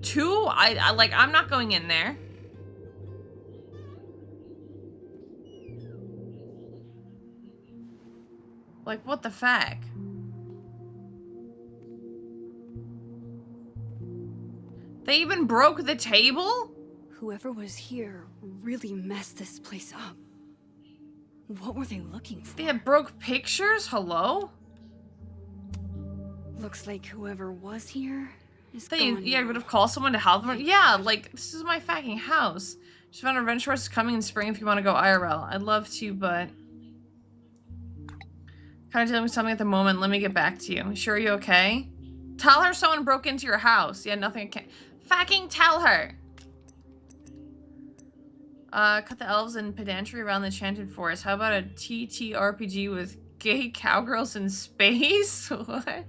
Two, I'm not going in there. Like, what the fuck? They even broke the table? Whoever was here really messed this place up. What were they looking for? They had broke pictures? Hello? Looks like whoever was here is They, gone yeah, now. would have called someone to help them. Yeah, like, this is my fucking house. Just found a revenge horse coming in spring if you want to go IRL. I'd love to, but... kind of dealing with something at the moment. Let me get back to you. Sure you okay? Tell her someone broke into your house. Yeah, nothing I can't... Fucking tell her! Cut the elves and pedantry around the enchanted forest. How about a TTRPG with gay cowgirls in space? What?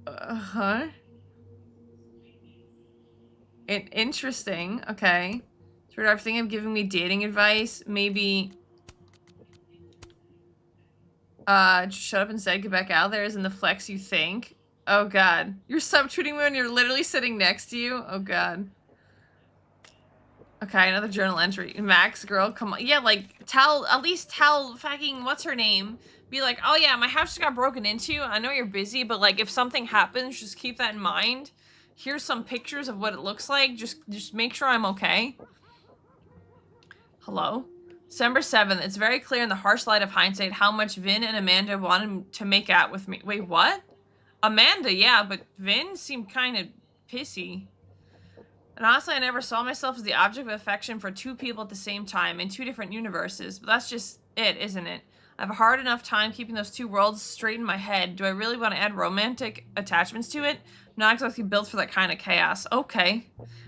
Huh? Interesting. Okay. Sort of thinking of giving me dating advice. Maybe Just shut up and say get back out there isn't the flex you think. Oh god. You're subtweeting me when you're literally sitting next to you? Oh god. Okay, another journal entry. Max, girl, come on. Yeah, like, at least tell fucking, what's her name? Be like, oh yeah, my house just got broken into. I know you're busy, but like, if something happens, just keep that in mind. Here's some pictures of what it looks like. Just make sure I'm okay. Hello? December 7th. It's very clear in the harsh light of hindsight how much Vin and Amanda wanted to make out with me. Wait, what? Amanda, yeah, but Vin seemed kind of pissy. And honestly, I never saw myself as the object of affection for two people at the same time in two different universes. But that's just it, isn't it? I have a hard enough time keeping those two worlds straight in my head. Do I really want to add romantic attachments to it? I'm not exactly built for that kind of chaos. Okay.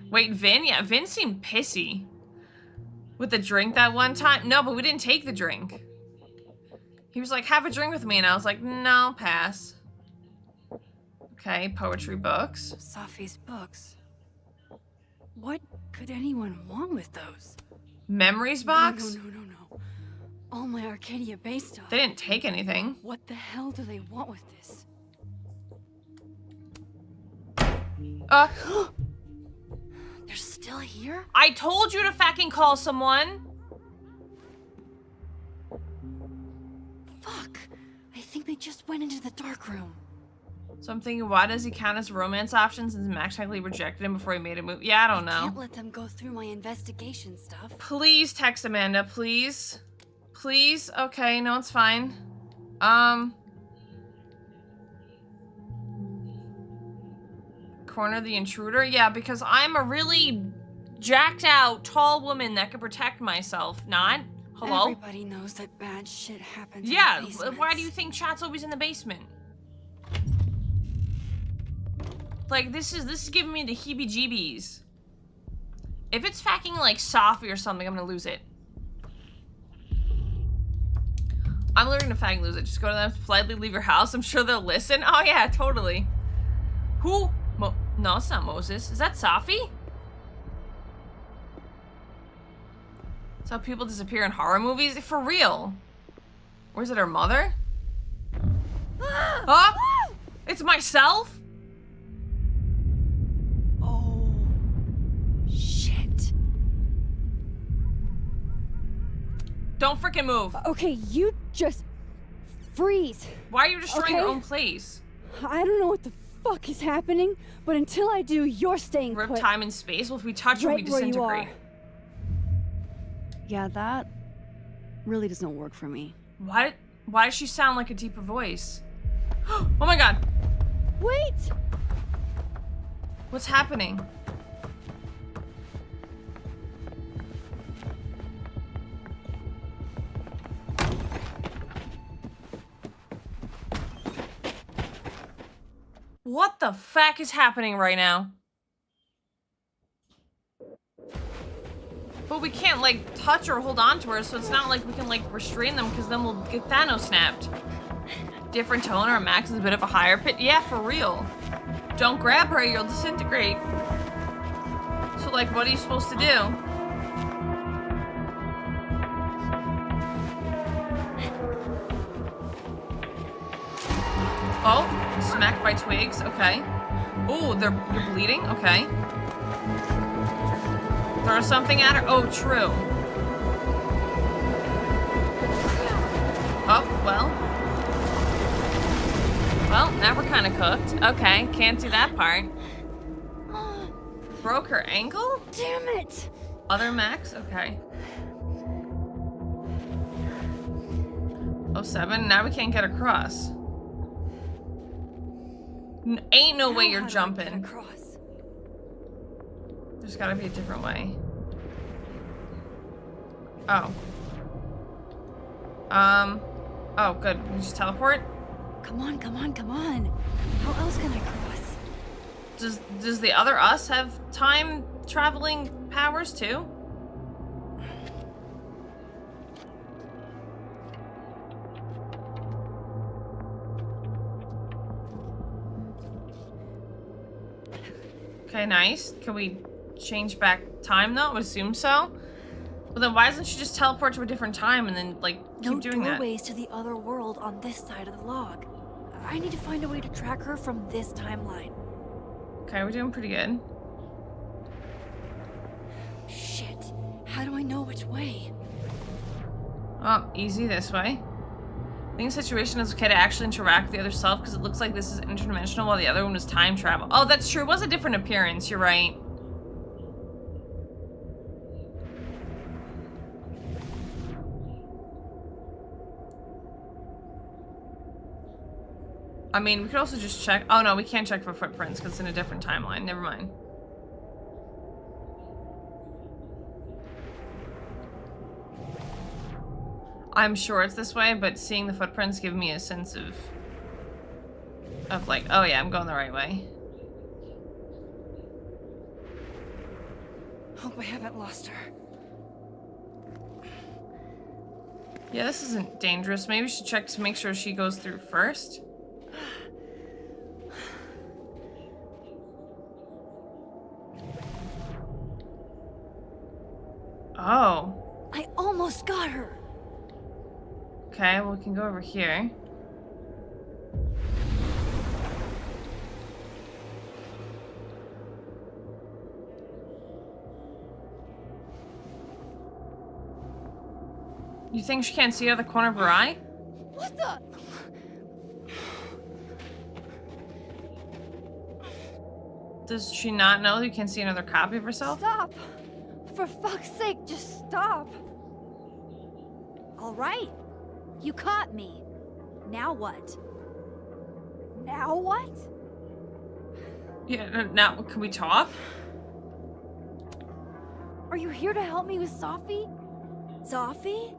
Wait, Vin? Yeah, Vin seemed pissy. With the drink that one time? No, but we didn't take the drink. He was like, have a drink with me. And I was like, no, pass. Okay, poetry books. Safi's books. What could anyone want with those? Memories box? No. All my Arcadia Bay stuff. They didn't take anything. What the hell do they want with this? They're still here? I told you to fucking call someone. Fuck. I think they just went into the dark room. So I'm thinking, why does he count as romance options since Max technically rejected him before he made a move? Yeah, I don't know. Can't let them go through my investigation stuff. Please text Amanda, please. Please? Okay, no, it's fine. Corner the intruder? Yeah, because I'm a really jacked out, tall woman that can protect myself. Not? Hello? Everybody knows that bad shit happens yeah, in the why do you think chat's always in the basement? Like, this is giving me the heebie-jeebies. If it's fucking, like, Safi or something, I'm gonna lose it. I'm literally gonna fucking lose it. Just go to them, politely leave your house. I'm sure they'll listen. Oh, yeah, totally. Who? No, it's not Moses. Is that Safi? That's how people disappear in horror movies? For real. Or is it her mother? Oh! It's myself? Don't freaking move. Okay, you just freeze. Why are you destroying your own place? I don't know what the fuck is happening, but until I do, you're staying put. put. Time and space? Well, if we touch her, we disintegrate. Yeah, that really doesn't work for me. Why does she sound like a deeper voice? Oh my god. Wait! What's happening? What the fuck is happening right now? But we can't, like, touch or hold on to her, so it's not like we can, like, restrain them, because then we'll get Thanos snapped. Different tone, or Max is a bit of a higher pitch. Yeah, for real. Don't grab her, you'll disintegrate. So, like, what are you supposed to do? Oh, smacked by twigs, okay. Oh, you're bleeding, okay. Throw something at her, oh, true. Oh, well. Well, now we're kind of cooked. Okay, can't see that part. Broke her ankle? Damn it! Other Max? Okay. 07, now we can't get across. Ain't no way you're jumping. There's gotta be a different way. Oh. Oh, good. We just teleport? Come on. How else can I cross? Does the other us have time traveling powers too? Okay, nice. Can we change back time though? I would assume so. Well then why doesn't she just teleport to a different time and then like keep doing that. No doorways to the other world on this side of the log. I need to find a way to track her from this timeline. Okay, we're doing pretty good. Shit. How do I know which way? Oh, easy this way. I think the situation is okay to actually interact with the other self because it looks like this is interdimensional while the other one was time travel. Oh, that's true. It was a different appearance. You're right. I mean, we could also just check. Oh, no, we can't check for footprints because it's in a different timeline. Never mind. I'm sure it's this way, but seeing the footprints give me a sense of like, oh yeah, I'm going the right way. Hope I haven't lost her. Yeah, this isn't dangerous. Maybe we should check to make sure she goes through first. Oh. I almost got her. Okay, well, we can go over here. You think she can't see out of the corner of her eye? What the? Does she not know you can see another copy of herself? Stop! For fuck's sake, just stop! All right. You caught me. Now what? Now what? Yeah, now, can we talk? Are you here to help me with Sophie? Sophie?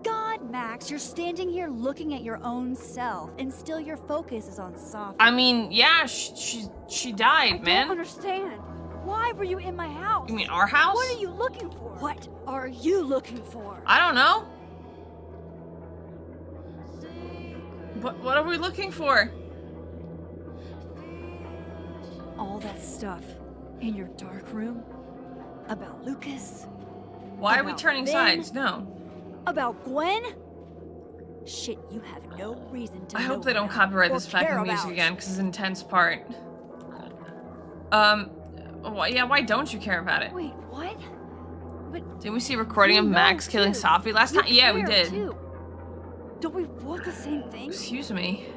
God, Max, you're standing here looking at your own self, and still your focus is on Sophie. I mean, yeah, she died, man. I don't understand. Why were you in my house? You mean our house? What are you looking for? What are you looking for? I don't know. What are we looking for? All that stuff in your dark room about Lucas. Why are we turning Vin, sides? No. About Gwen? Shit, you have no reason to I know hope they don't about copyright or this fucking care music about. again because it's an intense part. Yeah, why don't you care about it? Wait, what? But Didn't we see a recording of you Max know, killing too. Sophie last You time? Yeah, we care, did. too. Don't we want the same thing? Excuse me.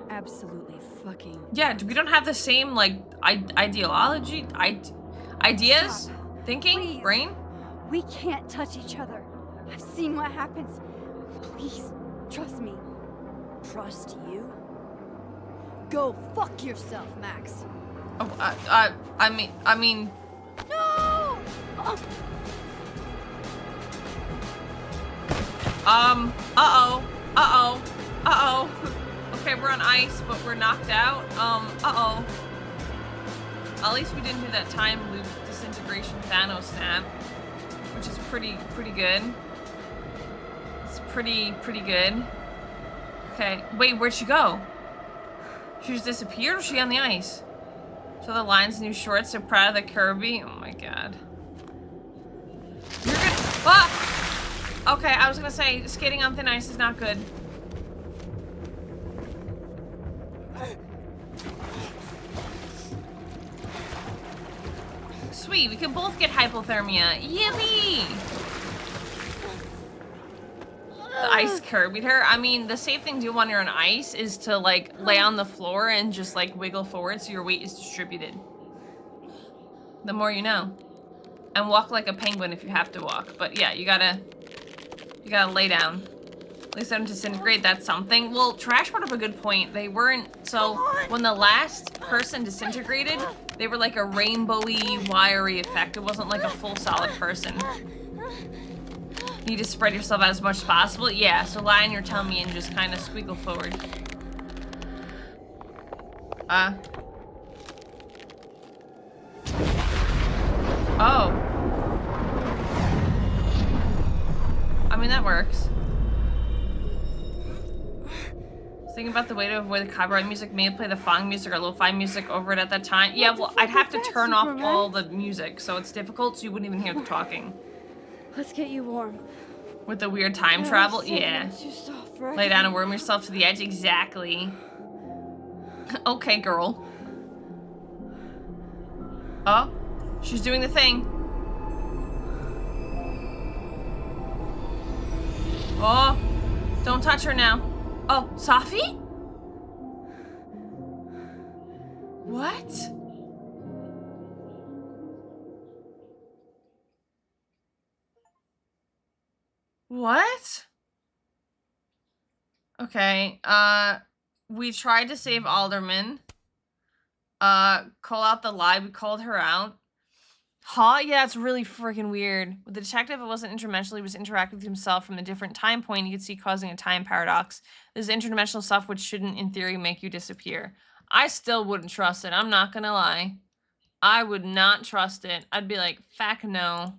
Absolutely fucking. Yeah, we don't have the same, like, ideology, ideas, Stop. thinking, Please. brain. We can't touch each other. I've seen what happens. Please, trust me. Trust you? Go fuck yourself, Max. Oh, I mean. No! Oh. Uh-oh. Okay, we're on ice, but we're knocked out. Uh-oh. At least we didn't do that time loop disintegration Thanos snap, which is pretty good. It's pretty good. Okay, wait, where'd she go? She just disappeared, or is she on the ice? So the Lions' new shorts, so proud of the Kirby. Oh my god. You're good. Ah! Okay, I was gonna say, skating on thin ice is not good. Sweet, we can both get hypothermia. Yippee! The ice Kirby'd her. I mean, the safe thing to do when you're on ice is to, like, lay on the floor and just, like, wiggle forward so your weight is distributed. The more you know. And walk like a penguin if you have to walk. But yeah, you gotta lay down. At least they don't disintegrate, that's something. Well, Trash brought up a good point. They weren't, so when the last person disintegrated, they were like a rainbowy, wiry effect. It wasn't like a full solid person. You need to spread yourself out as much as possible. Yeah, so lie on your tummy and just kind of squiggle forward. Oh. I mean, that works. Thinking about the way to avoid the copyright music, maybe play the Fong music or lo-fi music over it at that time. Yeah, well, I'd have to turn off all the music, so it's difficult, so you wouldn't even hear the talking. Let's get you warm. With the weird time travel? Yeah. Lay down and worm yourself to the edge? Exactly. Okay, girl. Oh, she's doing the thing. Oh, don't touch her now. Oh, Safi? What? What? Okay, we tried to save Alderman. Call out the lie, we called her out. Huh? Yeah, it's really freaking weird. With the detective, it wasn't interdimensional, he was interacting with himself from a different time point, you could see causing a time paradox. This is interdimensional stuff which shouldn't, in theory, make you disappear. I still wouldn't trust it, I'm not gonna lie. I would not trust it. I'd be like, fact no.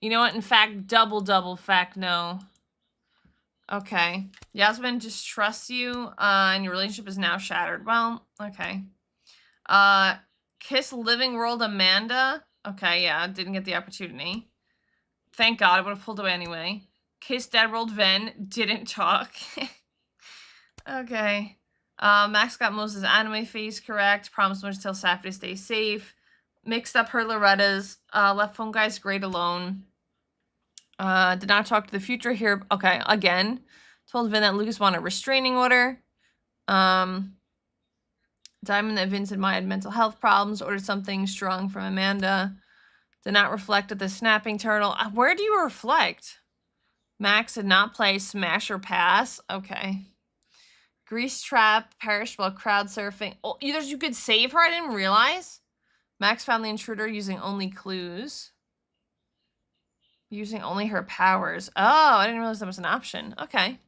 You know what? In fact, double fact no. Okay. Yasmin distrusts you, and your relationship is now shattered. Well, okay. Kiss Living World Amanda. Okay, yeah, didn't get the opportunity. Thank God, I would have pulled away anyway. Kiss Dead World Ven. Didn't talk. Okay. Max got Moses' anime face correct. Promised much to tell Safi to stay safe. Mixed up her Loretta's. Left phone guy's great alone. Did not talk to the future here. Okay, again. Told Vin that Lucas wanted a restraining order. Diamond that Vince and Maya had mental health problems. Ordered something strong from Amanda. Did not reflect at the snapping turtle. Where do you reflect? Max did not play Smash or Pass. Okay. Grease trap. Perished while crowd surfing. Oh, either you could save her. I didn't realize. Max found the intruder using only clues. Using only her powers. Oh, I didn't realize that was an option. Okay.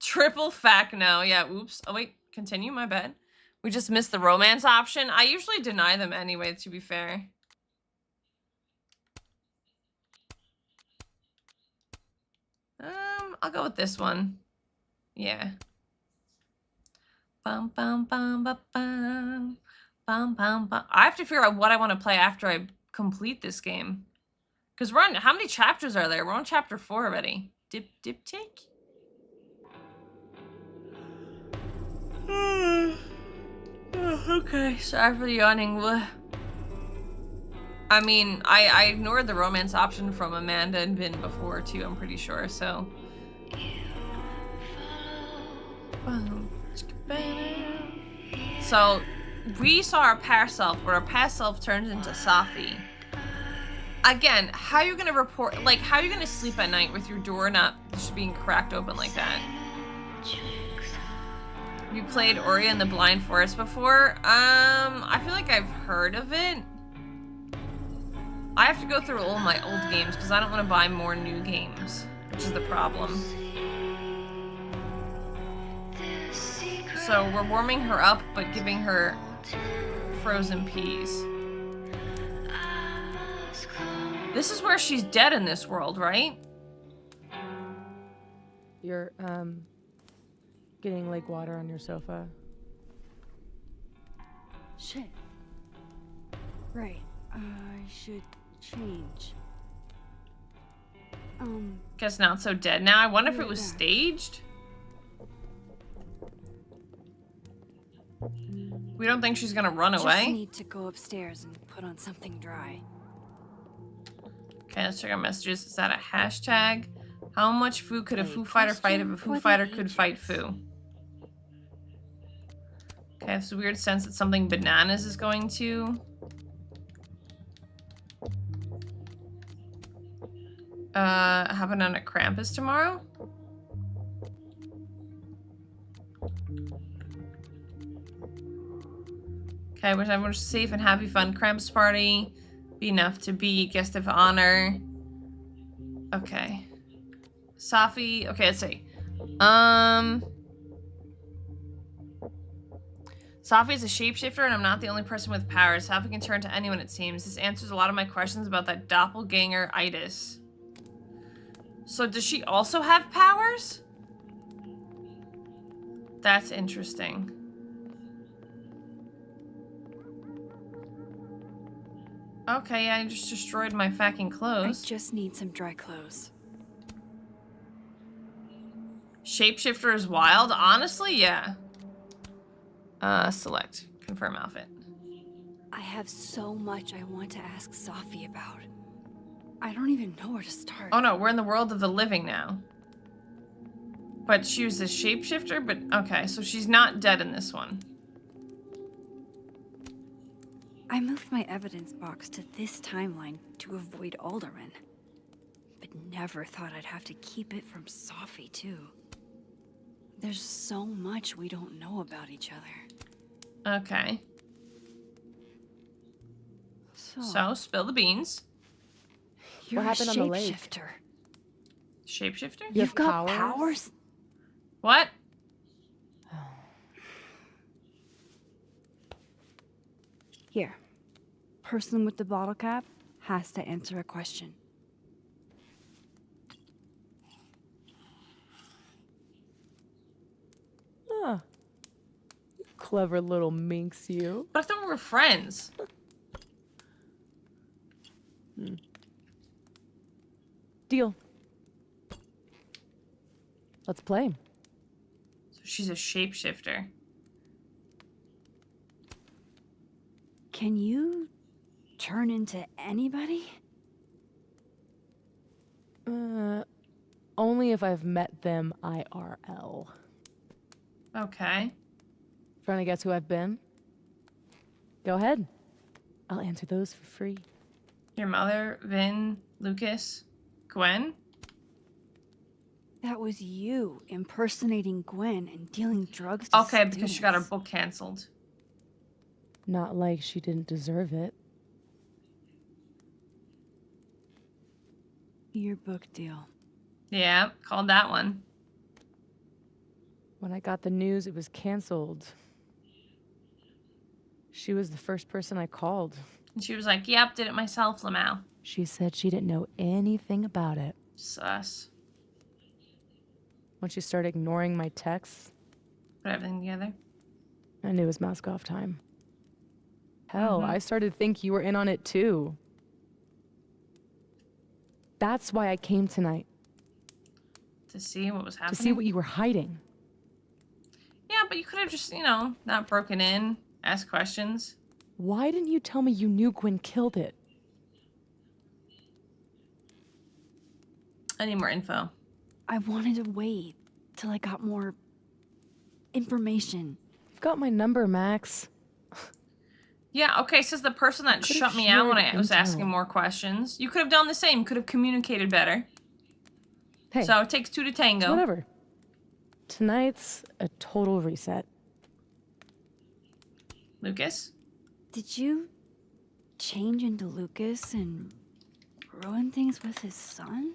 Triple fact no. Yeah, oops. Oh, wait. Continue, my bad. We just missed the romance option. I usually deny them anyway, to be fair. I'll go with this one. Yeah. Bum, bum, bum, bum, bum. Bum, bum, bum. I have to figure out what I want to play after I complete this game. Because we're on, how many chapters are there? We're on chapter 4 already. Diptych? Okay, sorry for the yawning. I mean, I ignored the romance option from Amanda and Vin before too, I'm pretty sure, so. So, we saw our past self, but our past self turns into Safi. Again, how are you gonna report, like, how are you gonna sleep at night with your door not just being cracked open like that? You played Ori and the Blind Forest before? I feel like I've heard of it. I have to go through all my old games because I don't want to buy more new games, which is the problem. So we're warming her up, but giving her frozen peas. This is where she's dead in this world, right? You're, getting lake water on your sofa. Shit. Right. I should change. Guess not so dead now. I wonder if it was staged. We don't think she's gonna run away. Just need to go upstairs and put on something dry. Okay, let's check our messages. Is that a hashtag? How much Foo could a Foo Fighter fight if a Foo Fighter could fight Foo? Okay, it's a weird sense that something bananas is going to. Happen on a Krampus tomorrow? Okay, wish everyone was safe and happy, fun Krampus party. Be enough to be guest of honor. Okay. Safi, okay, let's see. Safi is a shapeshifter and I'm not the only person with powers. Safi can turn to anyone, it seems. This answers a lot of my questions about that doppelganger-itis. So does she also have powers? That's interesting. Okay, I just destroyed my fucking clothes. I just need some dry clothes. Shapeshifter is wild? Honestly, yeah. Select. Confirm outfit. I have so much I want to ask Safi about. I don't even know where to start. Oh no, we're in the world of the living now. But she was a shapeshifter, but okay, so she's not dead in this one. I moved my evidence box to this timeline to avoid Alderman. But never thought I'd have to keep it from Safi, too. There's so much we don't know about each other. Okay. So spill the beans. You're What happened a on the lake? shapeshifter. Shapeshifter? You've got powers? What? Here. Person with the bottle cap has to answer a question. Ah. Clever little minx, you. But I thought we were friends. Deal. Let's play. So she's a shapeshifter. Can you turn into anybody? Only if I've met them IRL. Okay. Trying to guess who I've been? Go ahead. I'll answer those for free. Your mother, Vin, Lucas, Gwen? That was you impersonating Gwen and dealing drugs to Okay, because she got her students. book canceled. Not like she didn't deserve it. Your book deal. Yeah, called that one. When I got the news it was canceled, she was the first person I called. And she was like, yep, did it myself, Lamau. She said she didn't know anything about it. Sus. When she started ignoring my texts, Put everything together. I knew it was mask off time. Hell, I started to think you were in on it too. That's why I came tonight. To see what was happening? To see what you were hiding. Yeah, but you could have just, you know, not broken in, asked questions. Why didn't you tell me you knew Gwen killed it? I need more info. I wanted to wait till I got more information. You've got my number, Max. Yeah, okay, says the person that Could've shut me out when I shared was asking intel. more questions. You could have done the same. Could have communicated better. Hey, So it takes two to tango. whatever. Tonight's a total reset. Lucas? Did you change into Lucas and ruin things with his son?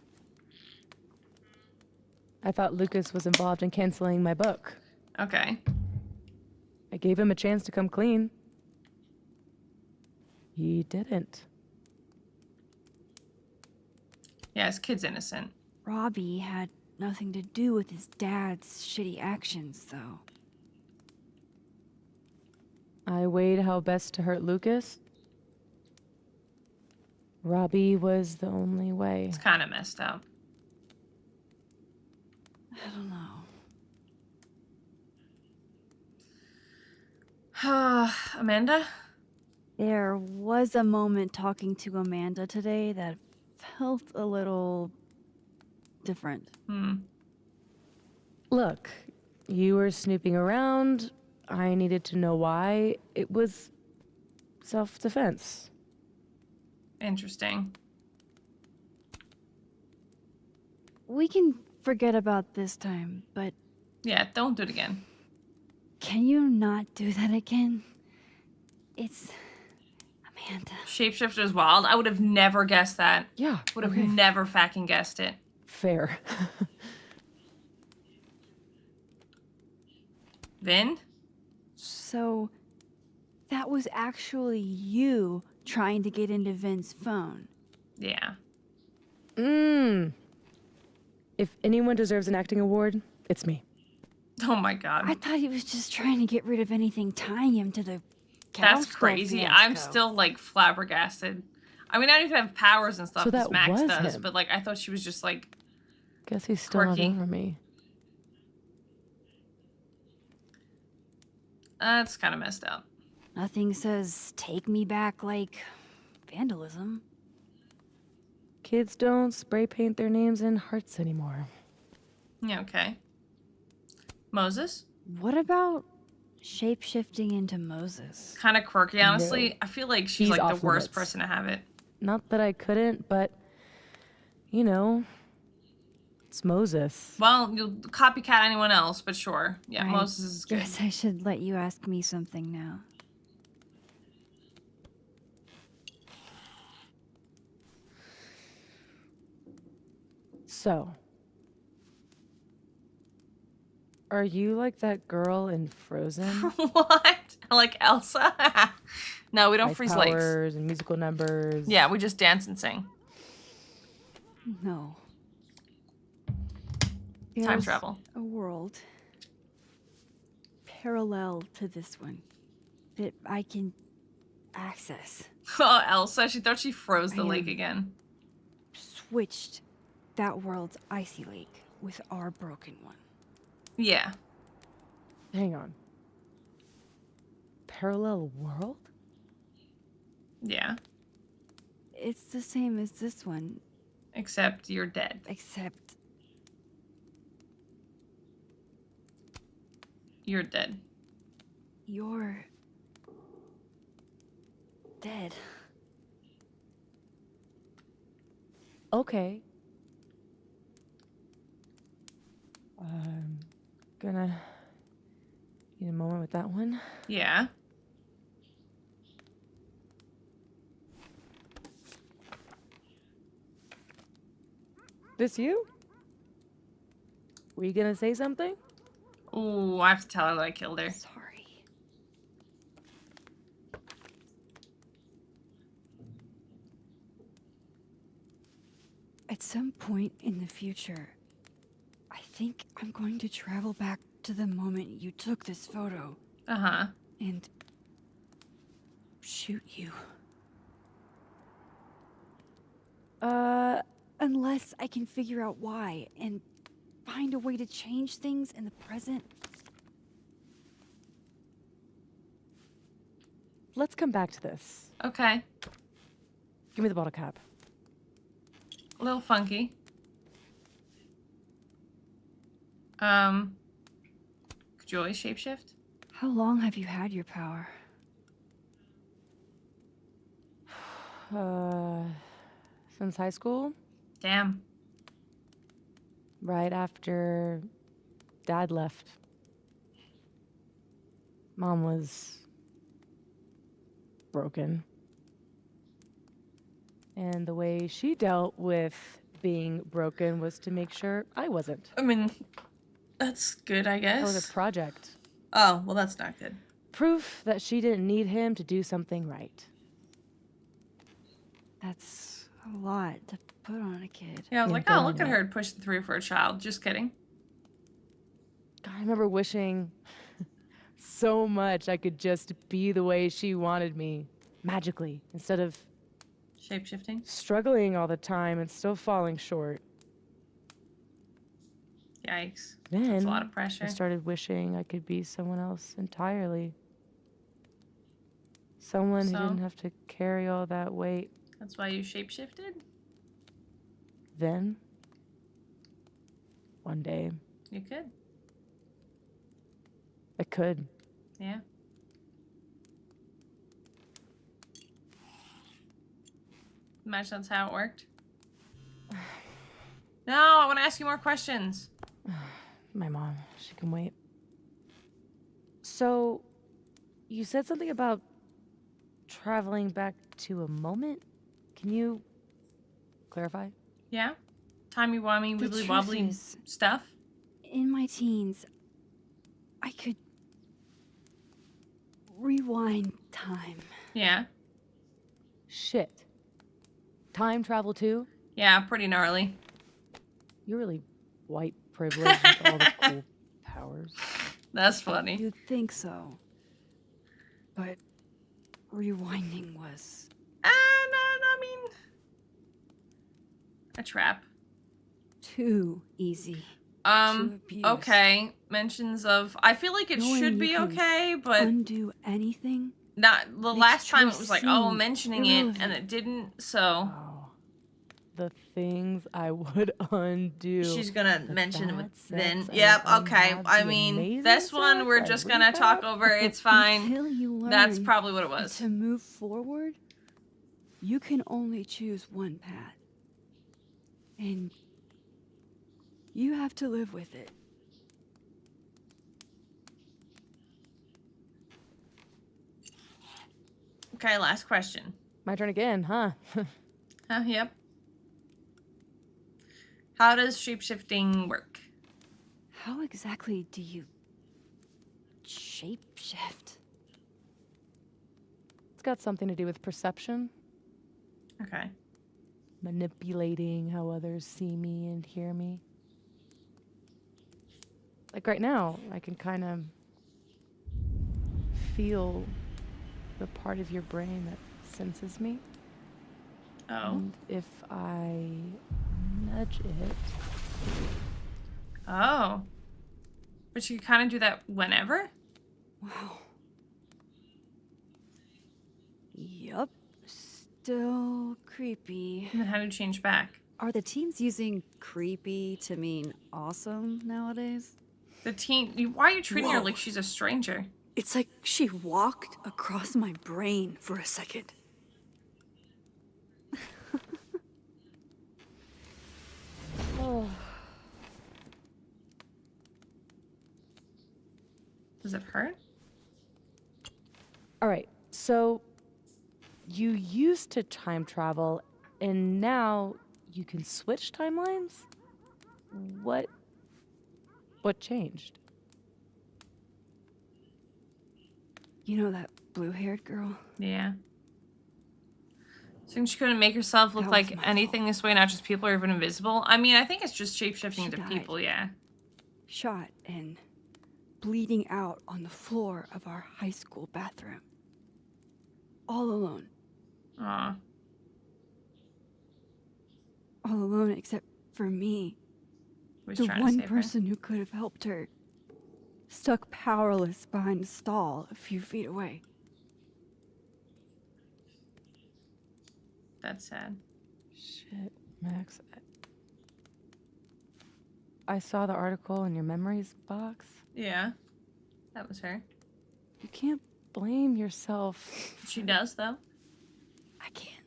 I thought Lucas was involved in canceling my book. Okay. I gave him a chance to come clean. He didn't. Yeah, his kid's innocent. Robbie had nothing to do with his dad's shitty actions, though. I weighed how best to hurt Lucas. Robbie was the only way. It's kind of messed up. I don't know. Amanda? There was a moment talking to Amanda today that felt a little different. Look, you were snooping around. I needed to know why. It was self-defense. Interesting. We can forget about this time, but Yeah, don't do it again. can you not do that again? It's Amanda. Shapeshifter's wild. I would have never guessed that. Yeah. Would have never fucking guessed it. Fair. Vin? So, that was actually you trying to get into Vin's phone. Yeah. If anyone deserves an acting award, it's me. Oh my god. I thought he was just trying to get rid of anything tying him to the That's Cowskull crazy. fiasco. I'm still like flabbergasted. I mean, now you could have powers and stuff, So because that Max was does, him. but, like, I thought she was just, like, Guess he's still quirky. not over me. That's kind of messed up. Nothing says take me back like vandalism. Kids don't spray paint their names in hearts anymore. Yeah, okay. Moses? What about shape-shifting into Moses? Kind of quirky, honestly. No. I feel like she's He's like the off worst limits. person to have it. Not that I couldn't, but you know, it's Moses. Well, you'll copycat anyone else, but sure. Yeah, I Moses is good. guess I should let you ask me something now. So, are you like that girl in Frozen? What? Like Elsa? No, we don't Ice freeze lakes. powers and musical numbers. Yeah, we just dance and sing. No. Time There's travel. a world parallel to this one that I can access. Oh, Elsa, she thought she froze the I lake am again. Switched that world's icy lake with our broken one. Yeah. Hang on. Parallel world? Yeah. It's the same as this one, Except you're dead. except You're dead. you're dead. Okay. I'm gonna need a moment with that one. Yeah. This you? Were you gonna say something? Ooh, I have to tell her that I killed her. Sorry. At some point in the future, I think I'm going to travel back to the moment you took this photo Uh-huh. and shoot you. Unless I can figure out why and find a way to change things in the present. Let's come back to this. Okay. Give me the bottle cap. A little funky. Could you always shapeshift? How long have you had your power? Since high school? Damn. Right after Dad left. Mom was broken. And the way she dealt with being broken was to make sure I wasn't. I mean, that's good, I guess. That was a project. Oh, well, that's not good. Proof that she didn't need him to do something right. That's a lot to put on a kid. Yeah, I was Yeah, like, go oh, on look at then. her pushing through for a child. Just kidding. God, I remember wishing so much I could just be the way she wanted me, magically, instead of Shapeshifting? struggling all the time and still falling short. Yikes. Then That's a lot of pressure. I started wishing I could be someone else entirely. Someone who So? didn't have to carry all that weight. That's why you shapeshifted? Then, one day, You could. I could. Yeah. Imagine that's how it worked. No, I want to ask you more questions. My mom, she can wait. So, you said something about traveling back to a moment? Can you clarify? Yeah? Timey-wimey, The wibbly truth wobbly is- stuff? In my teens, I could rewind time. Yeah. Shit. Time travel too? Yeah, pretty gnarly. You're really white privileged with all the cool powers. That's funny. You'd think so. But rewinding was... No, I mean, A trap. Too easy. To abuse. Okay. Mentions of... I feel like it Knowing should you be can okay, but... undo anything? Not the Makes last time it choice was like, oh, seem mentioning it, and irrelevant. it didn't, so... The things I would undo. She's gonna The mention it bad with sex Vin. and Yep, the okay. I unhappy, mean, amazing this one sex we're I just read gonna talk about. over. It's fine. Until you learn That's probably what it was. to move forward, you can only choose one path. And you have to live with it. Okay, last question. My turn again, huh? Yep. How does shapeshifting work? How exactly do you shapeshift? It's got something to do with perception. Okay. Manipulating how others see me and hear me. Like right now, I can kind of feel the part of your brain that senses me. Oh. And if I nudge it... Oh. But you kind of do that whenever? Wow. Yup. Still creepy. And then how do you change back? Are the teens using creepy to mean awesome nowadays? The teen... Why are you treating her Whoa. like she's a stranger? It's like she walked across my brain for a second. Oh. Does it hurt? All right, so you used to time travel, and now you can switch timelines? What changed? You know that blue-haired girl? Yeah. So she couldn't make herself look That was like my anything this way, not just people or even invisible? I mean, I think it's just shapeshifting to died. people, yeah. Shot and bleeding out on the floor of our high school bathroom. All alone. Aw. All alone except for me. Was The trying to one save her. person who could have helped her. Stuck powerless behind a stall a few feet away. That's sad. Shit, Max. I saw the article in your memories box. Yeah. That was her. You can't blame yourself. She does, though. I can't.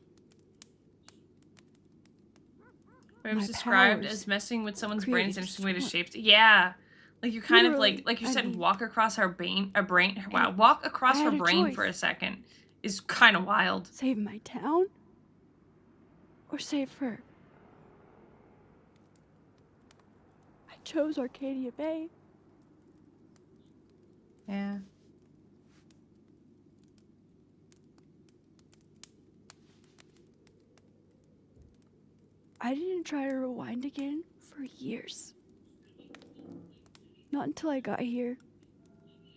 It was My described powers as messing with someone's brain is an created interesting way to storm. shape. Yeah. Like you kind of Literally, like you I said, mean- walk across her brain. Wow, walk across I her had a brain choice. for a second is kind of wild. Save my town? Or save her? I chose Arcadia Bay. Yeah. I didn't try to rewind again for years. Not until I got here.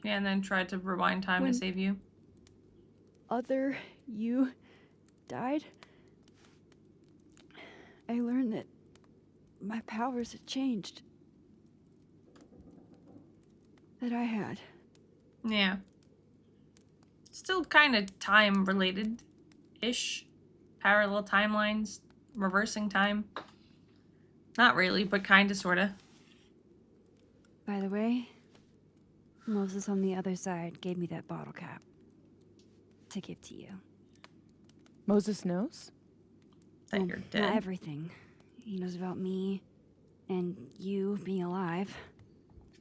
Yeah, and then tried to rewind time When- to save you. Other you died. I learned that my powers had changed. That I had. Yeah. Still kind of time related ish. Parallel timelines, reversing time. Not really, but kind of, sort of. By the way, Moses on the other side gave me that bottle cap to give to you. Moses knows? That you're dead. Not everything. He knows about me and you being alive.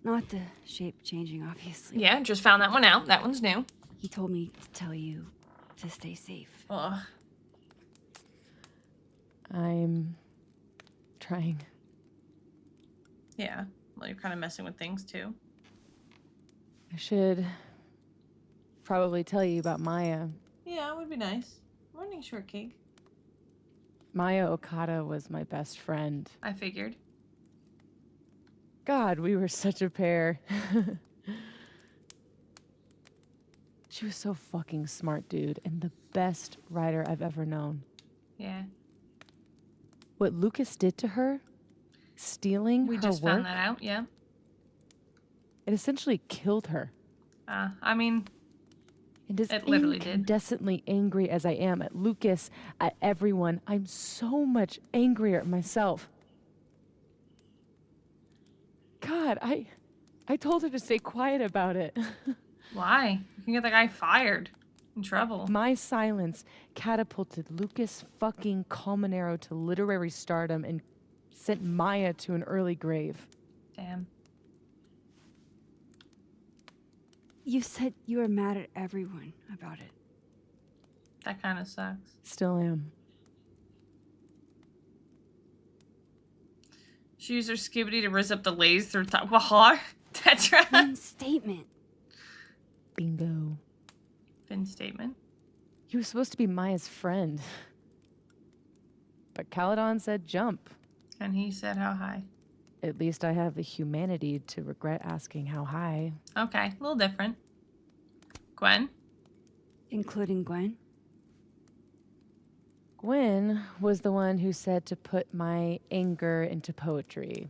Not the shape changing, obviously. Yeah, just found that one out. That one's new. He told me to tell you to stay safe. Ugh. I'm trying. Yeah. Well, you're kind of messing with things, too. I should probably tell you about Maya. Yeah, it would be nice. Morning, shortcake. Maya Okada was my best friend. I figured. God, we were such a pair. She was so fucking smart, dude, and the best writer I've ever known. Yeah. What Lucas did to her, stealing We her just work, found that out, yeah. it essentially killed her. I mean, And as it literally did. incandescently angry as I am at Lucas, at everyone, I'm so much angrier at myself. God, I told her to stay quiet about it. Why? You can get the guy fired. In trouble. My silence catapulted Lucas fucking Colmenero to literary stardom and sent Maya to an early grave. Damn. You said you were mad at everyone about it. That kind of sucks. Still am. She used her skibidi to rizz up the lays through Wahar. That's right. One statement. Bingo. Fin statement. You were supposed to be Maya's friend. But Caledon said jump. And he said how high. At least I have the humanity to regret asking how high. Okay, a little different. Gwen? Including Gwen? Gwen was the one who said to put my anger into poetry.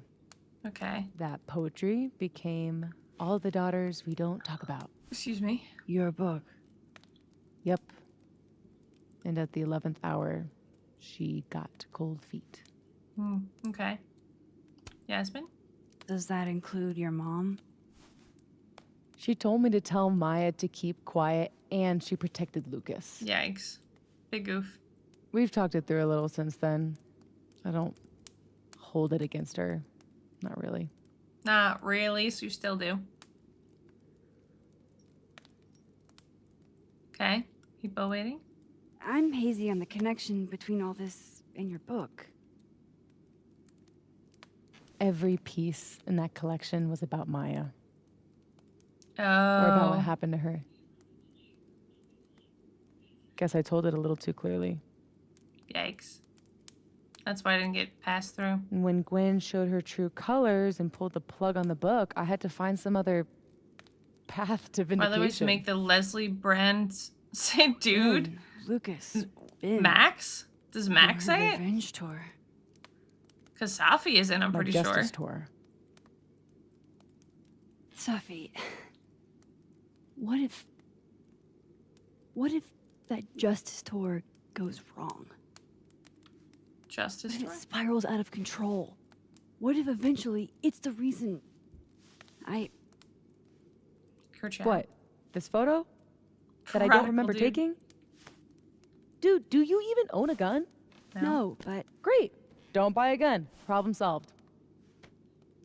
Okay. That poetry became All the Daughters We Don't Talk About. Excuse me? Your book. Yep. And at the 11th hour, she got cold feet. Okay. Yasmin? Does that include your mom? She told me to tell Maya to keep quiet, and she protected Lucas. Yikes. Big goof. We've talked it through a little since then. I don't hold it against her. Not really. Not really, so you still do. Okay. People waiting? I'm hazy on the connection between all this and your book. Every piece in that collection was about Maya. Oh. Or about what happened to her. Guess I told it a little too clearly. Yikes. That's why I didn't get passed through. And when Gwen showed her true colors and pulled the plug on the book, I had to find some other path to vindication. By the way, to make the Leslie Brand say dude. Lucas. Max? Does Max say it? Revenge tour. Because Safi isn't, I'm pretty sure. Justice tour. Safi, what if that justice tour goes wrong? Justice What if tour? it spirals out of control? What if eventually it's the reason What? This photo? That I don't remember taking? Dude, do you even own a gun? No, but Great. Don't buy a gun. Problem solved.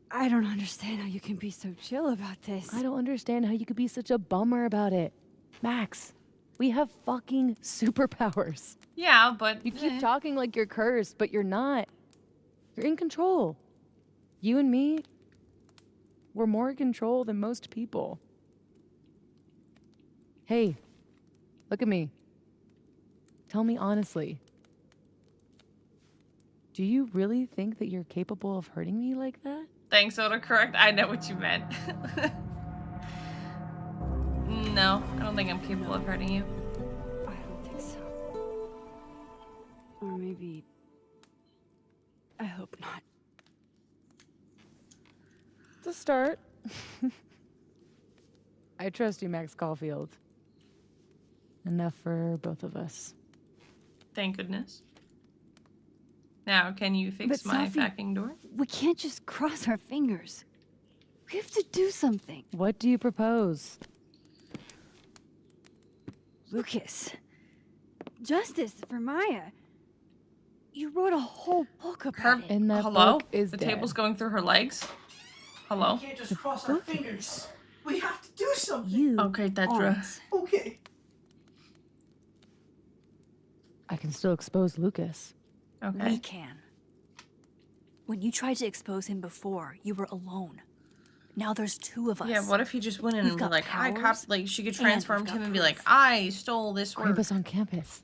I don't understand how you can be so chill about this. I don't understand how you could be such a bummer about it. Max, we have fucking superpowers. Yeah, but... You keep talking like you're cursed, but you're not. You're in control. You and me, we're more in control than most people. Hey, look at me. Tell me honestly. Do you really think that you're capable of hurting me like that? Thanks, autocorrect. I know what you meant. No, I don't think I'm capable of hurting you. I don't think so. Or maybe... I hope not. To start. I trust you, Max Caulfield. Enough for both of us. Thank goodness. Now, can you fix But my Safi, fucking door? We can't just cross our fingers. We have to do something. What do you propose? Lucas. Justice for Maya. You wrote a whole book about it. And that Hello? book is The dead. table's going through her legs? Hello? We can't just cross our fingers. We have to do something. You Okay, Tetra. aren't. Okay. I can still expose Lucas. Okay. We can. When you tried to expose him before, you were alone. Now there's two of us. Yeah, what if he just went in We've and be got like, I powers, copped, like, she could and transform we've him got and be like, proof. I stole this work. Krampus on campus.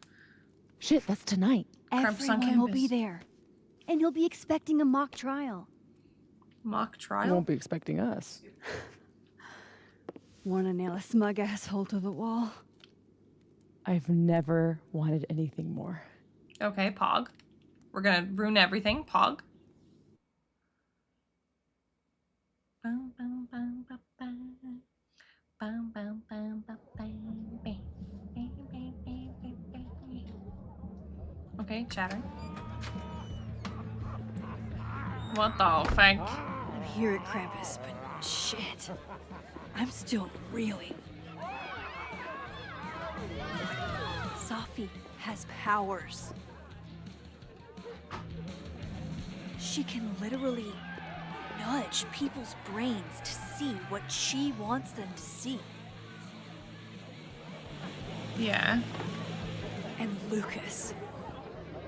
Shit, that's tonight. Krampus on Everyone will be campus. there. And you'll be expecting a mock trial. Mock You trial? won't be expecting us. Wanna nail a smug asshole to the wall? I've never wanted anything more. Okay, Pog. We're gonna ruin everything. Pog. Okay, chattering. What the fuck? I'm here at Krampus, but shit. I'm still reeling. Sophie has powers. She can literally nudge people's brains to see what she wants them to see. Yeah. And Lucas,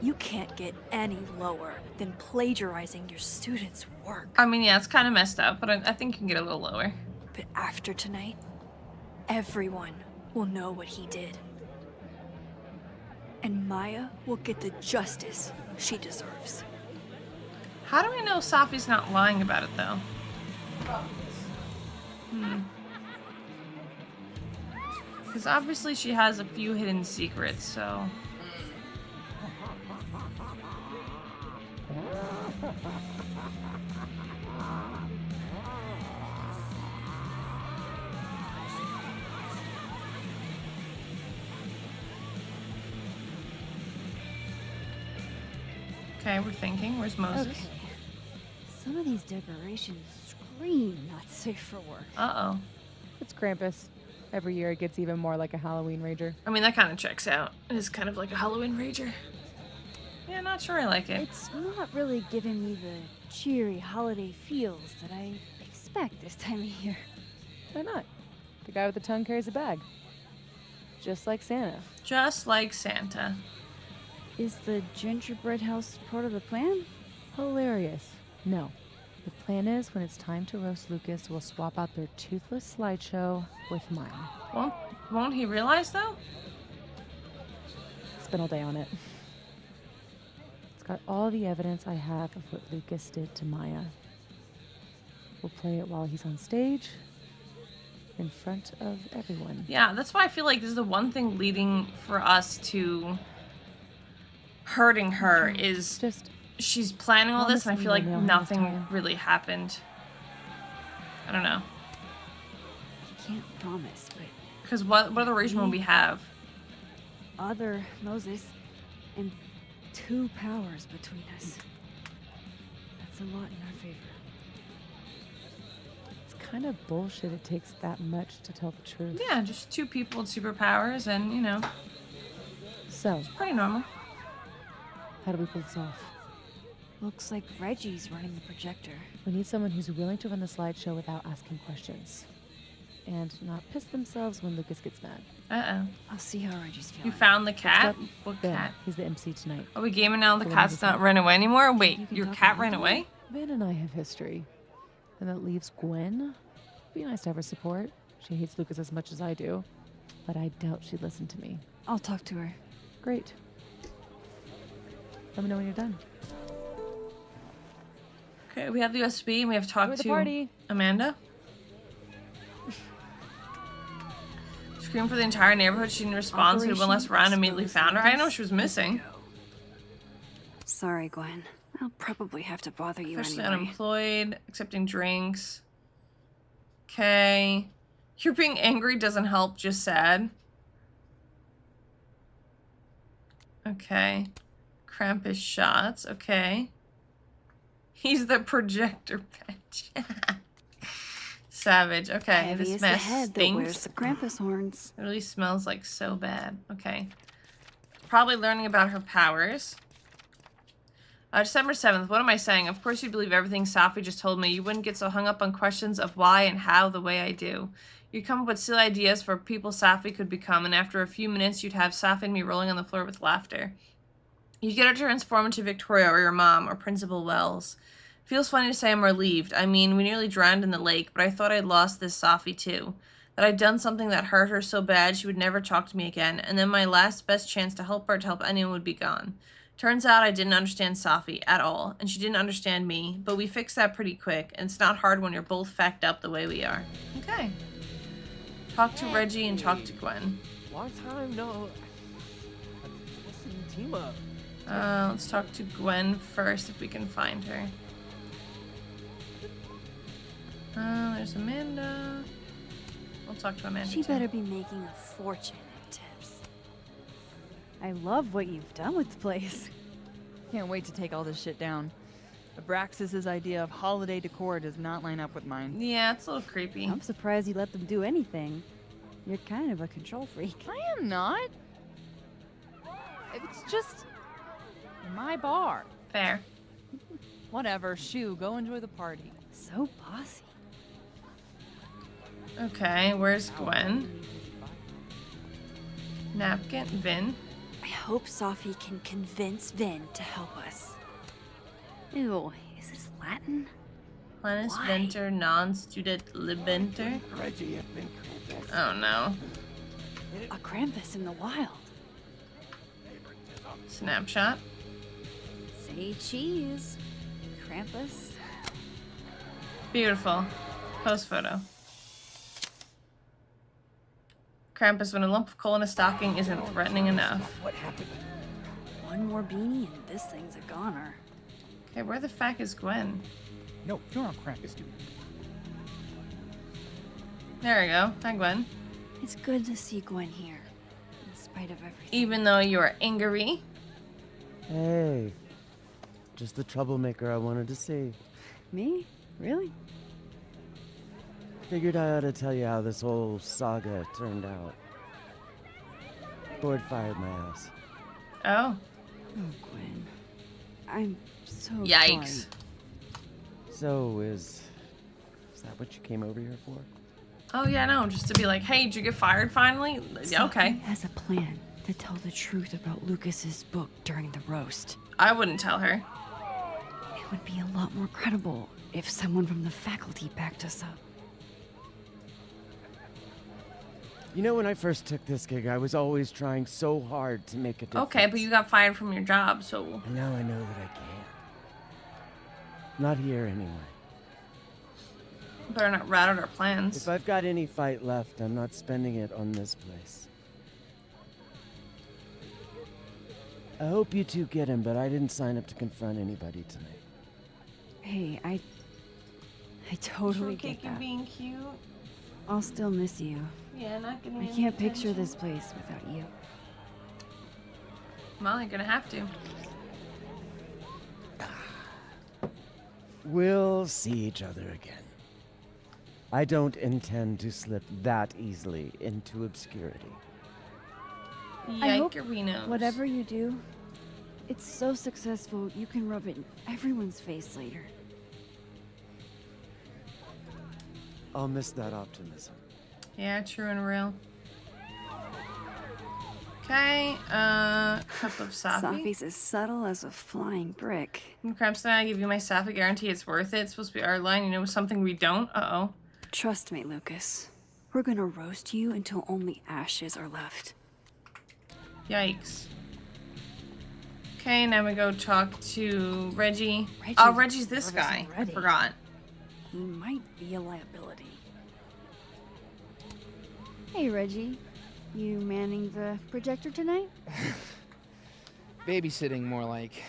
you can't get any lower than plagiarizing your students' work. I mean, yeah, it's kind of messed up, but I think you can get a little lower. But after tonight, everyone will know what he did. And Maya will get the justice she deserves. How do we know Sophie's not lying about it, though? Because obviously she has a few hidden secrets, so... Okay, we're thinking. Where's Moses? Okay. Some of these decorations scream not safe for work. Uh-oh. It's Krampus. Every year it gets even more like a Halloween rager. I mean, that kind of checks out. It is kind of like a Halloween rager. Yeah, not sure I like it. It's not really giving me the cheery holiday feels that I expect this time of year. Why not? The guy with the tongue carries a bag. Just like Santa. Just like Santa. Is the gingerbread house part of the plan? Hilarious. No. The plan is when it's time to roast Lucas, we'll swap out their toothless slideshow with mine. Won't he realize, though? Spent all day on it. It's got all the evidence I have of what Lucas did to Maya. We'll play it while he's on stage, in front of everyone. Yeah, that's why I feel like this is the one thing leading for us to hurting her is just she's planning all this, and I feel like nail him this nothing time. really happened. I don't know. I can't promise, but... Because what other reason will we have? Other Moses, and 2 powers between us. That's a lot in our favor. It's kind of bullshit it takes that much to tell the truth. Yeah, just 2 people with superpowers, and, you know. So, it's pretty normal. How do we pull this off? Looks like Reggie's running the projector. We need someone who's willing to run the slideshow without asking questions. And not piss themselves when Lucas gets mad. Uh-oh. I'll see how Reggie's feeling. You found the cat? Yep. What Ben, cat? he's the MC tonight. Are we gaming now? The one cat's who's not run away anymore? Wait, your cat ran Ben away? and I have history. And that leaves Gwen. Be nice to have her support. She hates Lucas as much as I do. But I doubt she'd listen to me. I'll talk to her. Great. Let me know when you're done. Okay, we have the USB and we have talked to Amanda. Screamed for the entire neighborhood. She didn't respond, so we went less around and immediately found her. I didn't know she was missing. Sorry, Gwen. I'll probably have to bother you Especially anyway. unemployed, accepting drinks. Okay. You're being angry doesn't help, just sad. Okay. Krampus shots. Okay. He's the projector bitch. Savage. Okay, Heavy this is mess the head that stinks. wears the Krampus horns. It really smells like so bad. Okay. Probably learning about her powers. December 7th. What am I saying? Of course you believe everything Sophie just told me. You wouldn't get so hung up on questions of why and how the way I do. You'd come up with silly ideas for people Sophie could become, and after a few minutes you'd have Sophie and me rolling on the floor with laughter. You get her to transform into Victoria or your mom or Principal Wells. Feels funny to say I'm relieved. I mean, we nearly drowned in the lake, but I thought I'd lost this Sophie too. That I'd done something that hurt her so bad she would never talk to me again, and then my last best chance to help her, to help anyone, would be gone. Turns out I didn't understand Sophie at all, and she didn't understand me, but we fixed that pretty quick, and it's not hard when you're both fact up the way we are. Okay. Talk to Reggie and talk to Gwen. Long time no. Team up. Let's talk to Gwen first if we can find her. There's Amanda. We'll talk to Amanda. She too. better be making a fortune in tips. I love what you've done with the place. Can't wait to take all this shit down. Abraxas's idea of holiday decor does not line up with mine. Yeah, it's a little creepy. I'm surprised you let them do anything. You're kind of a control freak. I am not. It's just my bar. Fair. Whatever, shoo, go enjoy the party. So bossy. Okay, where's Gwen? Napkin, Vin. I hope Sophie can convince Vin to help us. Ew, is this Latin? Planus Venter, non-student libenter. Oh no. A Krampus in the wild. Snapshot. Say cheese. Krampus. Beautiful. Post photo. Krampus, when a lump of coal in a stocking isn't threatening enough. What happened? One more beanie and this thing's a goner. Okay, where the fuck is Gwen? No, you're on Krampus duty. There we go. Hi, Gwen. It's good to see Gwen here, in spite of everything. Even though you are angry. Hey. Just the troublemaker I wanted to see. Me? Really? Figured I ought to tell you how this whole saga turned out. Board fired my ass. Oh. Oh, Gwen. I'm so Yikes. sorry. So, is that what you came over here for? Oh yeah, no, just to be like, hey, did you get fired finally? Yeah, okay. Sophie has a plan to tell the truth about Lucas's book during the roast. I wouldn't tell her. It would be a lot more credible if someone from the faculty backed us up. You know, when I first took this gig, I was always trying so hard to make a difference. Okay, but you got fired from your job, so... And now I know that I can't. Not here, anyway. Better not rat out our plans. If I've got any fight left, I'm not spending it on this place. I hope you two get him, but I didn't sign up to confront anybody tonight. Hey, I totally get Shortcake that. being cute. I'll still miss you. Yeah, not getting I any can't picture attention. this place without you. Well, you're gonna have to. We'll see each other again. I don't intend to slip that easily into obscurity. I hope Yikerinos. whatever you do, it's so successful you can rub it in everyone's face later. I'll miss that optimism. Yeah, true and real. Okay, cup of Safi. Safi's as subtle as a flying brick. Cramps and I give you my Safi guarantee it's worth it. It's supposed to be our line, you know, something we don't. Uh-oh. Trust me, Lucas. We're gonna roast you until only ashes are left. Yikes. Okay, now we go talk to Reggie. Reggie Oh, Reggie's this nervous guy. I already. forgot. He might be a liability. Hey, Reggie. You manning the projector tonight? Babysitting, more like.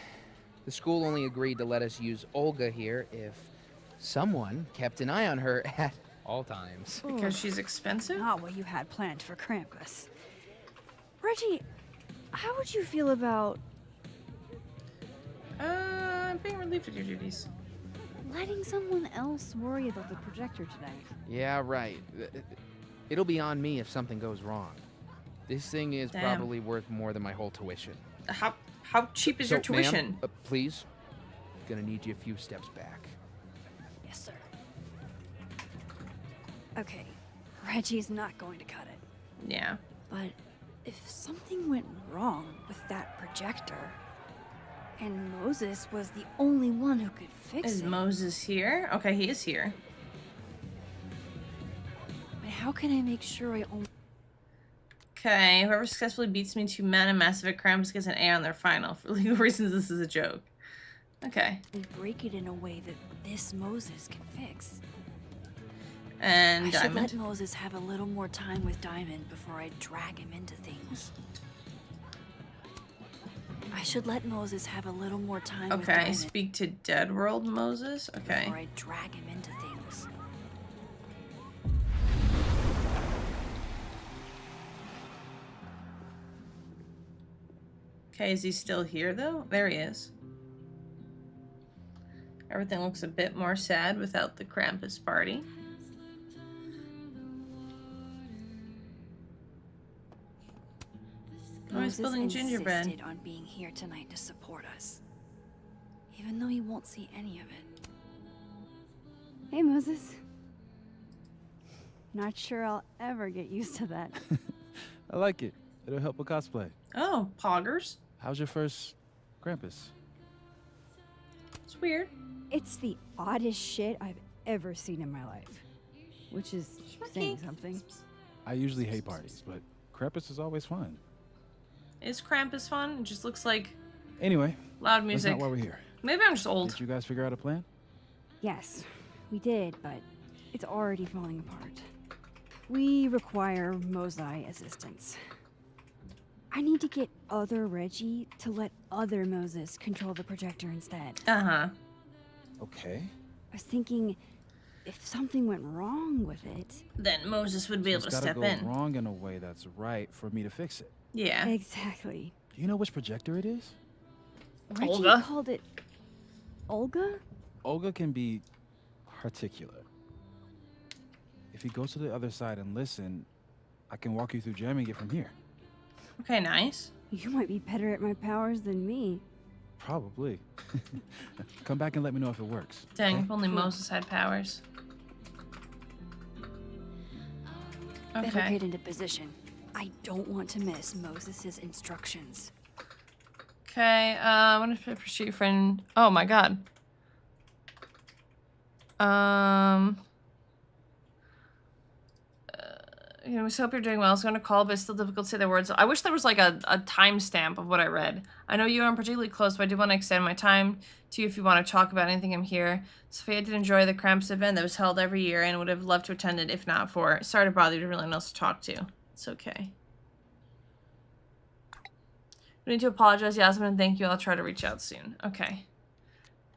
The school only agreed to let us use Olga here if someone kept an eye on her at all times. Because she's expensive? Not what you had planned for Krampus. Reggie, how would you feel about Being relieved of your duties. letting someone else worry about the projector tonight? Yeah, right. It'll be on me if something goes wrong. This thing is Damn. probably worth more than my whole tuition. How cheap is your So, ma'am, tuition? Please, gonna need you a few steps back. Yes, sir. Okay, Reggie's not going to cut it. Yeah. But if something went wrong with that projector, and Moses was the only one who could fix Is it, Moses here? Okay, he is here. but how can I make sure I only... Okay, whoever successfully beats me to men and Massive at Krampus gets an A on their final. For legal reasons, this is a joke. Okay. break it in a way that this Moses can fix? And I should Diamond. let Moses have a little more time with Diamond before I drag him into things. I should let Moses have a little more time with Okay, Diamond speak to Dead World Moses. Okay. before I drag him into things. Okay, is he still here though? There he is. Everything looks a bit more sad without the Krampus party. Oh, he's building gingerbread. Insisted on being here tonight to support us, even though he won't see any of it. Hey, Moses. Not sure I'll ever get used to that. I like it. It'll help with cosplay. Oh, poggers. How's your first Krampus? It's weird. It's the oddest shit I've ever seen in my life, which is saying something. I usually hate parties, but Krampus is always fun. Is Krampus fun? It just looks like Anyway, loud music. that's not why we're here. Maybe I'm just old. Did you guys figure out a plan? Yes, we did, but it's already falling apart. We require Mosai assistance. I need to get other Reggie to let other Moses control the projector instead. Uh-huh. Okay. I was thinking, if something went wrong with it... Then Moses would be able to step in. It's gotta go wrong in a way that's right for me to fix it. Yeah. Exactly. Do you know which projector it is? Reggie Olga? called it... Olga? Olga can be particular. If you go to the other side and listen, I can walk you through jamming it from here. Okay, nice. You might be better at my powers than me. Probably. Come back and let me know if it works. Dang, okay? if only Moses had powers. Better Okay. get into position. I don't want to miss Moses's instructions. Okay, I want to pursue your friend. Oh my god. You know, we hope you're doing well. I was going to call, but it's still difficult to say the words. I wish there was like a timestamp of what I read. I know you aren't particularly close, but I do want to extend my time to you if you want to talk about anything. I'm here. Sophia did enjoy the Krampus event that was held every year and would have loved to attend it if not for. Sorry to bother you, to really no one else to talk to. It's okay. We need to apologize, Yasmin, and thank you. I'll try to reach out soon. Okay.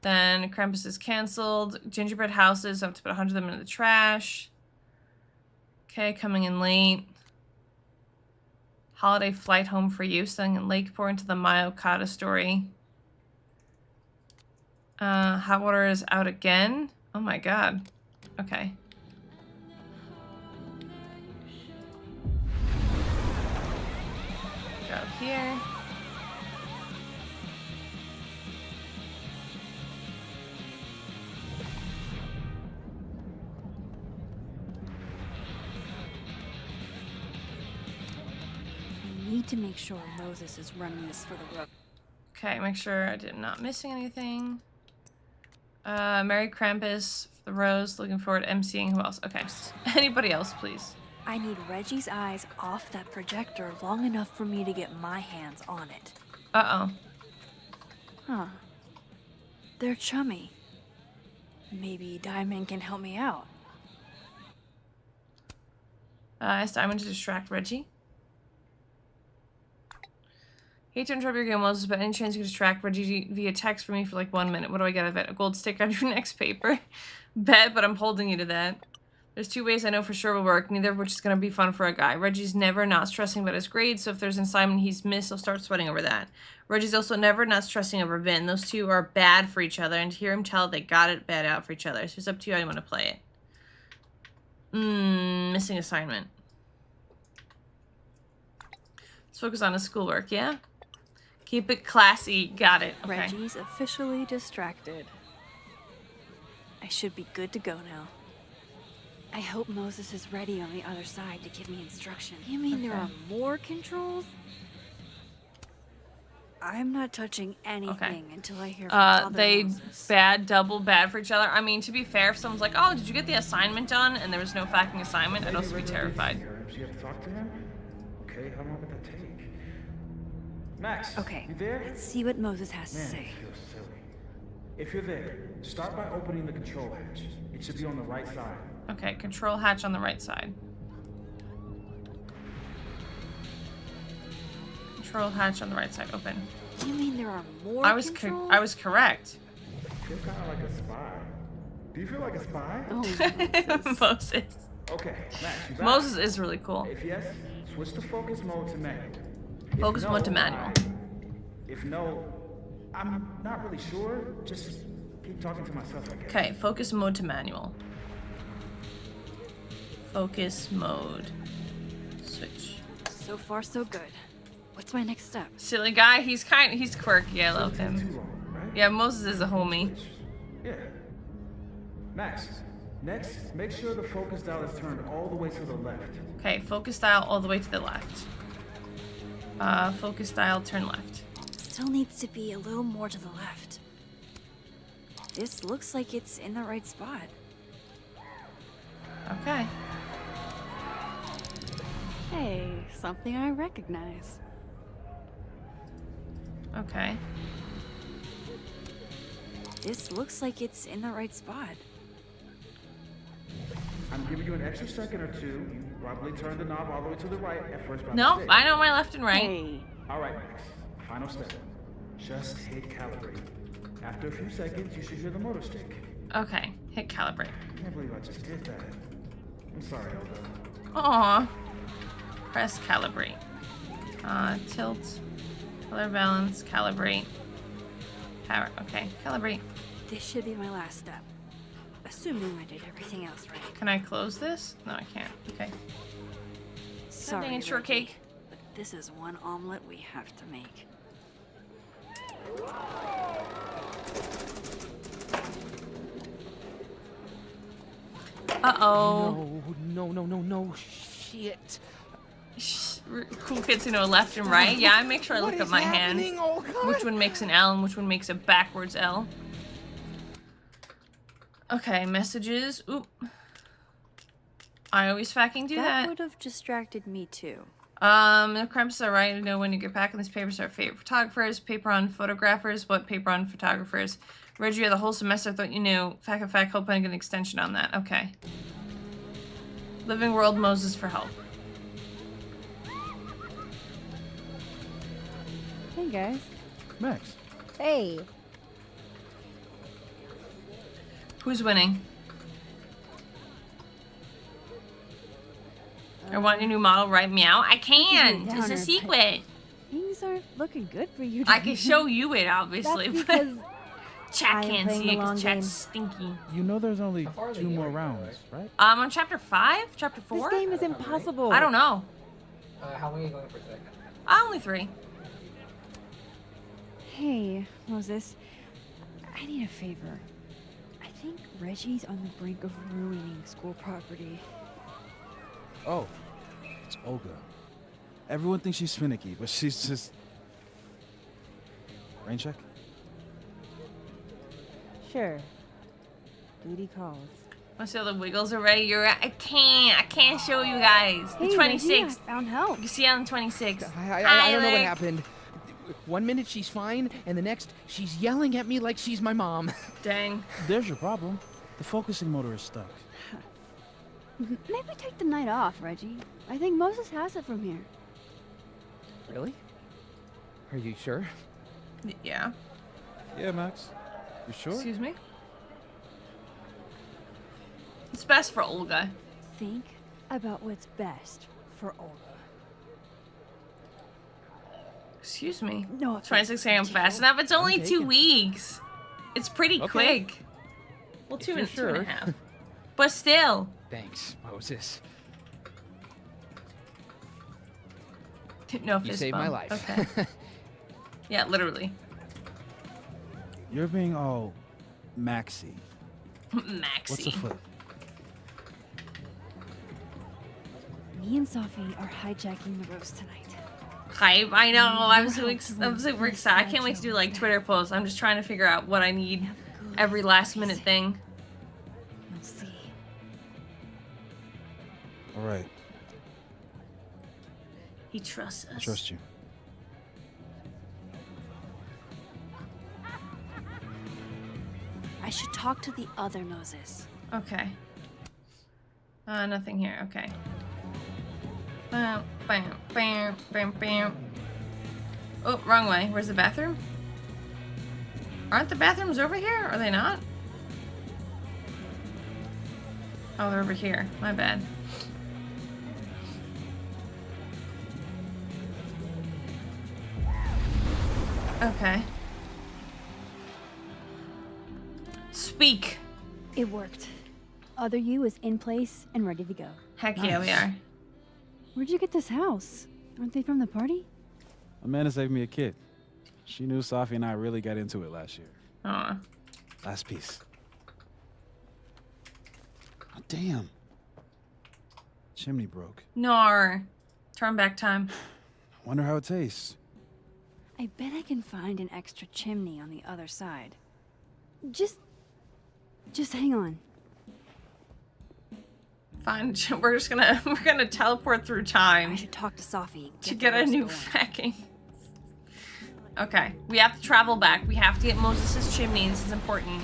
Then Krampus is canceled. Gingerbread houses, I have to put 100 of them in the trash. Okay, coming in late. Holiday flight home for you. Staying in Lakeport into the Maya Okada story. Hot water is out again. Oh my god. Okay. Go here. Need to make sure Moses is running this for the road. Okay, make sure I did not missing anything. Merry Krampus, the Rose, looking forward to emceeing. Who else? Okay. Anybody else, please? I need Reggie's eyes off that projector long enough for me to get my hands on it. Uh-oh. Huh. They're chummy. Maybe Diamond can help me out. Ask Diamond to distract Reggie. Hate to interrupt your game, Moses, but any chance you can distract Reggie via text for me for like 1 minute? What do I get out of it? A gold sticker on your next paper? Bet, but I'm holding you to that. There's 2 ways I know for sure will work, neither of which is going to be fun for a guy. Reggie's never not stressing about his grades, so if there's an assignment he's missed, he'll start sweating over that. Reggie's also never not stressing over Vin. Those two are bad for each other, and to hear him tell they got it bad out for each other. So it's up to you how you want to play it. Missing assignment. Let's focus on his schoolwork, yeah? Keep it classy. Got it. Okay. Reggie's officially distracted. I should be good to go now. I hope Moses is ready on the other side to give me instructions. You mean there are more controls? I'm not touching anything until I hear from Father they Moses. bad for each other. I mean, to be fair, if someone's like, oh, did you get the assignment done? And there was no fucking assignment, I'd also be terrified. You have to talk to him? Okay, how long would that take? Max, Okay, you there? let's see what Moses has to Man, say. it feels silly. If you're there, start by opening the control hatch. It should be on the right side. Okay, control hatch on the right side. Control hatch on the right side open. You mean there are more I was controls? I was correct. You're kind of like a spy. Do you feel like a spy? Oh, Moses. Okay, Max, you back? Moses is really cool. If yes, switch the focus mode to manual. Focus mode to manual. If no, I'm not really sure. Just keep talking to myself, I guess. Okay, focus mode to manual. Focus mode. Switch. So far, so good. What's my next step? Silly guy, he's quirky, I love him. Yeah, Moses is a homie. Yeah. Max, next, make sure the focus dial is turned all the way to the left. Okay, focus dial all the way to the left. Focus dial, turn left. Still needs to be a little more to the left. This looks like it's in the right spot. Okay. Hey, something I recognize. Okay. This looks like it's in the right spot. I'm giving you an extra second or two. You probably turned the knob all the way to the right at first by No, mistake. I know my left and right. Hey. All right, Max. Final step. Just hit calibrate. After a few seconds, you should hear the motor stick. Okay, hit calibrate. I can't believe I just did that. I'm sorry, Olga. Aw. Press calibrate. Tilt. Color balance. Calibrate. Power. Okay, calibrate. This should be my last step. Assuming I did everything else right. Can I close this? No, I can't. Okay. Sorry, Dang it, Reggie, shortcake. but this is one omelet we have to make. Uh-oh. No, shit. Cool kids who know left and right. Yeah, I make sure I What look at is my happening? hand. Oh, God. Which one makes an L and which one makes a backwards L. Okay, messages. Oop. I always fucking do That that. would have distracted me too. The cramps are right. I know when you get back on these papers are favorite photographers, paper on photographers, what paper on photographers. Reggie, you're the whole semester, thought you knew. Fact, hope I get an extension on that. Okay. Living World Moses for help. Hey guys. Max. Hey. Who's winning? I want your new model, right? Meow. I can't. It's a Downer, secret. Things aren't looking good for you. I can show you it, obviously. That's but because chat I am can't playing see the it long because game. chat's stinky. You know there's only 2 more rounds, right? I'm on chapter 5? Chapter 4? This game is impossible. I don't know. How long are you going for today? Only 3. Hey, Moses. I need a favor. I think Reggie's on the brink of ruining school property. Oh, it's Olga. Everyone thinks she's finicky, but she's just... Rain check? Sure. Duty calls. Want to see all the wiggles already? I can't show you guys. The Hey, 26th. Reggie, I found help. You see on the 26th. I don't know what happened. One minute she's fine, and the next she's yelling at me like she's my mom. Dang. There's your problem. The focusing motor is stuck. Maybe take the night off, Reggie. I think Moses has it from here. Really? Are you sure? Yeah. Yeah, Max. You sure? Excuse me? It's best for Olga. Think about what's best for Olga. Excuse me. No, 26 a.m. fast enough. It's only 2 taken. weeks. It's pretty Okay. quick. Well, If 2 you're and sure. 2.5. But still. Thanks, Moses. No You fist saved my bump. life. Okay. Yeah, literally. You're being all Maxy. Maxi. What's a foot? Me and Sophie are hijacking the roast tonight. Hype. I know. I'm super excited. I can't wait to do like Twitter posts. I'm just trying to figure out what I need. Every last minute thing. You'll see. All right. He trusts us. I trust you. I should talk to the other Moses. Okay. Nothing here. Okay. Bam, bam, bam, bam, bam. Oh, wrong way. Where's the bathroom? Aren't the bathrooms over here? Are they not? Oh, they're over here. My bad. Okay. Speak. It worked. Other you is in place and ready to go. Heck yeah, we are. Where'd you get this house? Aren't they from the party? Amanda saved me a kid. She knew Safi and I really got into it last year. Aw. Last piece. Oh, damn. Chimney broke. Nar. Turn back time. Wonder how it tastes. I bet I can find an extra chimney on the other side. Just hang on. Fine. We're gonna teleport through time. I should talk to Safi To get a new fucking. Okay, we have to travel back. We have to get Moses' chimney. This is important.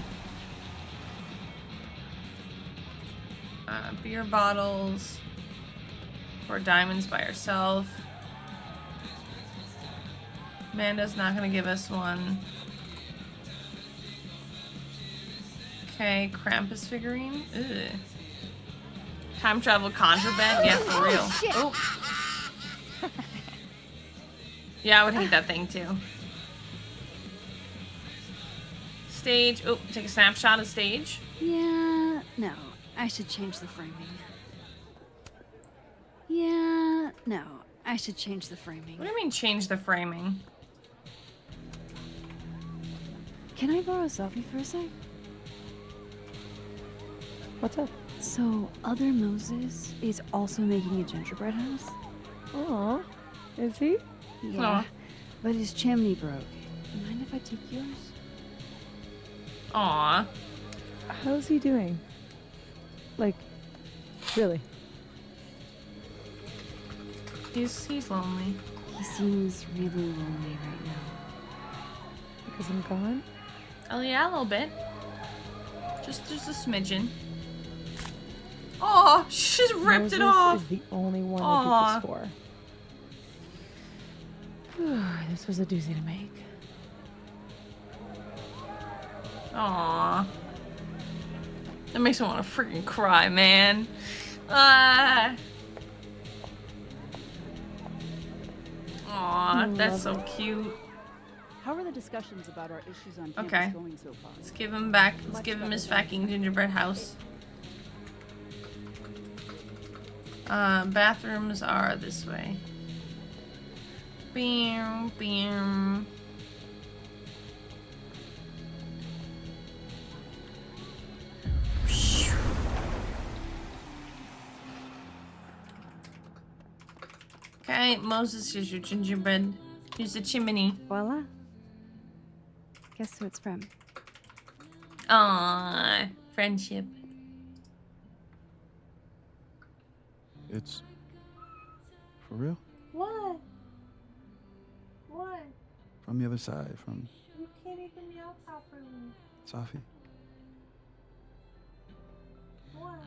Beer bottles. Or diamonds by herself. Amanda's not gonna give us one. Okay, Krampus figurine. Ugh. Time travel contraband? Yeah, for real. Oh. Yeah, I would hate that thing too. Stage. Oh, take a snapshot of stage. Yeah, no. I should change the framing. Yeah, no. I should change the framing. What do you mean change the framing? Can I borrow Safi for a sec? What's up? So, other Moses is also making a gingerbread house? Aw, is he? Yeah, Aw. but his chimney broke. Mind if I take yours? Aw. How's he doing? Like, really? He's lonely. He seems really lonely right now. Because I'm gone? Oh yeah, a little bit. Just a smidgen. Oh, she's ripped Moses it off. is the only one I Aw. did this for. This was a doozy to make. Aw. That makes me want to freaking cry, man. Aw, that's so cute. How are the discussions about our issues on campus Okay. going so far? Let's give him back. Let's give him his fucking gingerbread house. Bathrooms are this way. Bam, bam. Okay, Moses, here's your gingerbread. Here's the chimney. Voila. Guess who it's from? Aww, friendship. It's for real? What? What? From the other side, from You can't even meow properly. Safi. What?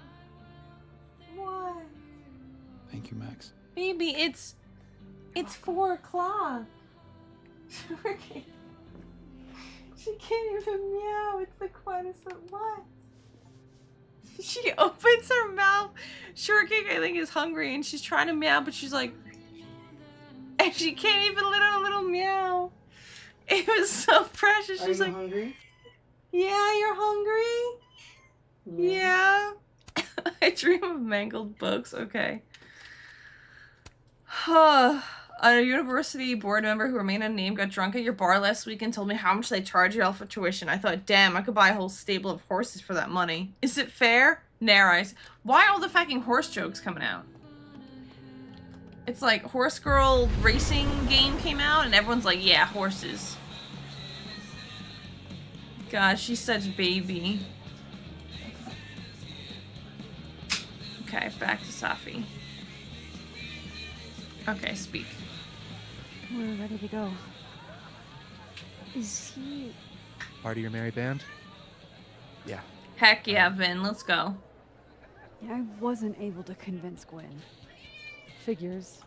What? Thank you, Max. Baby, it's 4 o'clock. She can't even meow. It's the quietest. What? She opens her mouth. Shortcake, I think, is hungry and she's trying to meow, but she's like, and she can't even let out a little meow. It was so precious. She's like, hungry? Yeah, you're hungry? Yeah. I dream of mangled books. Okay. A university board member who remained unnamed got drunk at your bar last week and told me how much they charge you all for tuition. I thought, damn, I could buy a whole stable of horses for that money. Is it fair? Narais. Why all the fucking horse jokes coming out? It's like Horse Girl racing game came out and everyone's like, yeah, horses. God, she's such baby. Okay, back to Safi. Okay, speak. We're ready to go. Is he... Part of your merry band? Yeah. Heck yeah, Vin, let's go. I wasn't able to convince Gwen. Figures.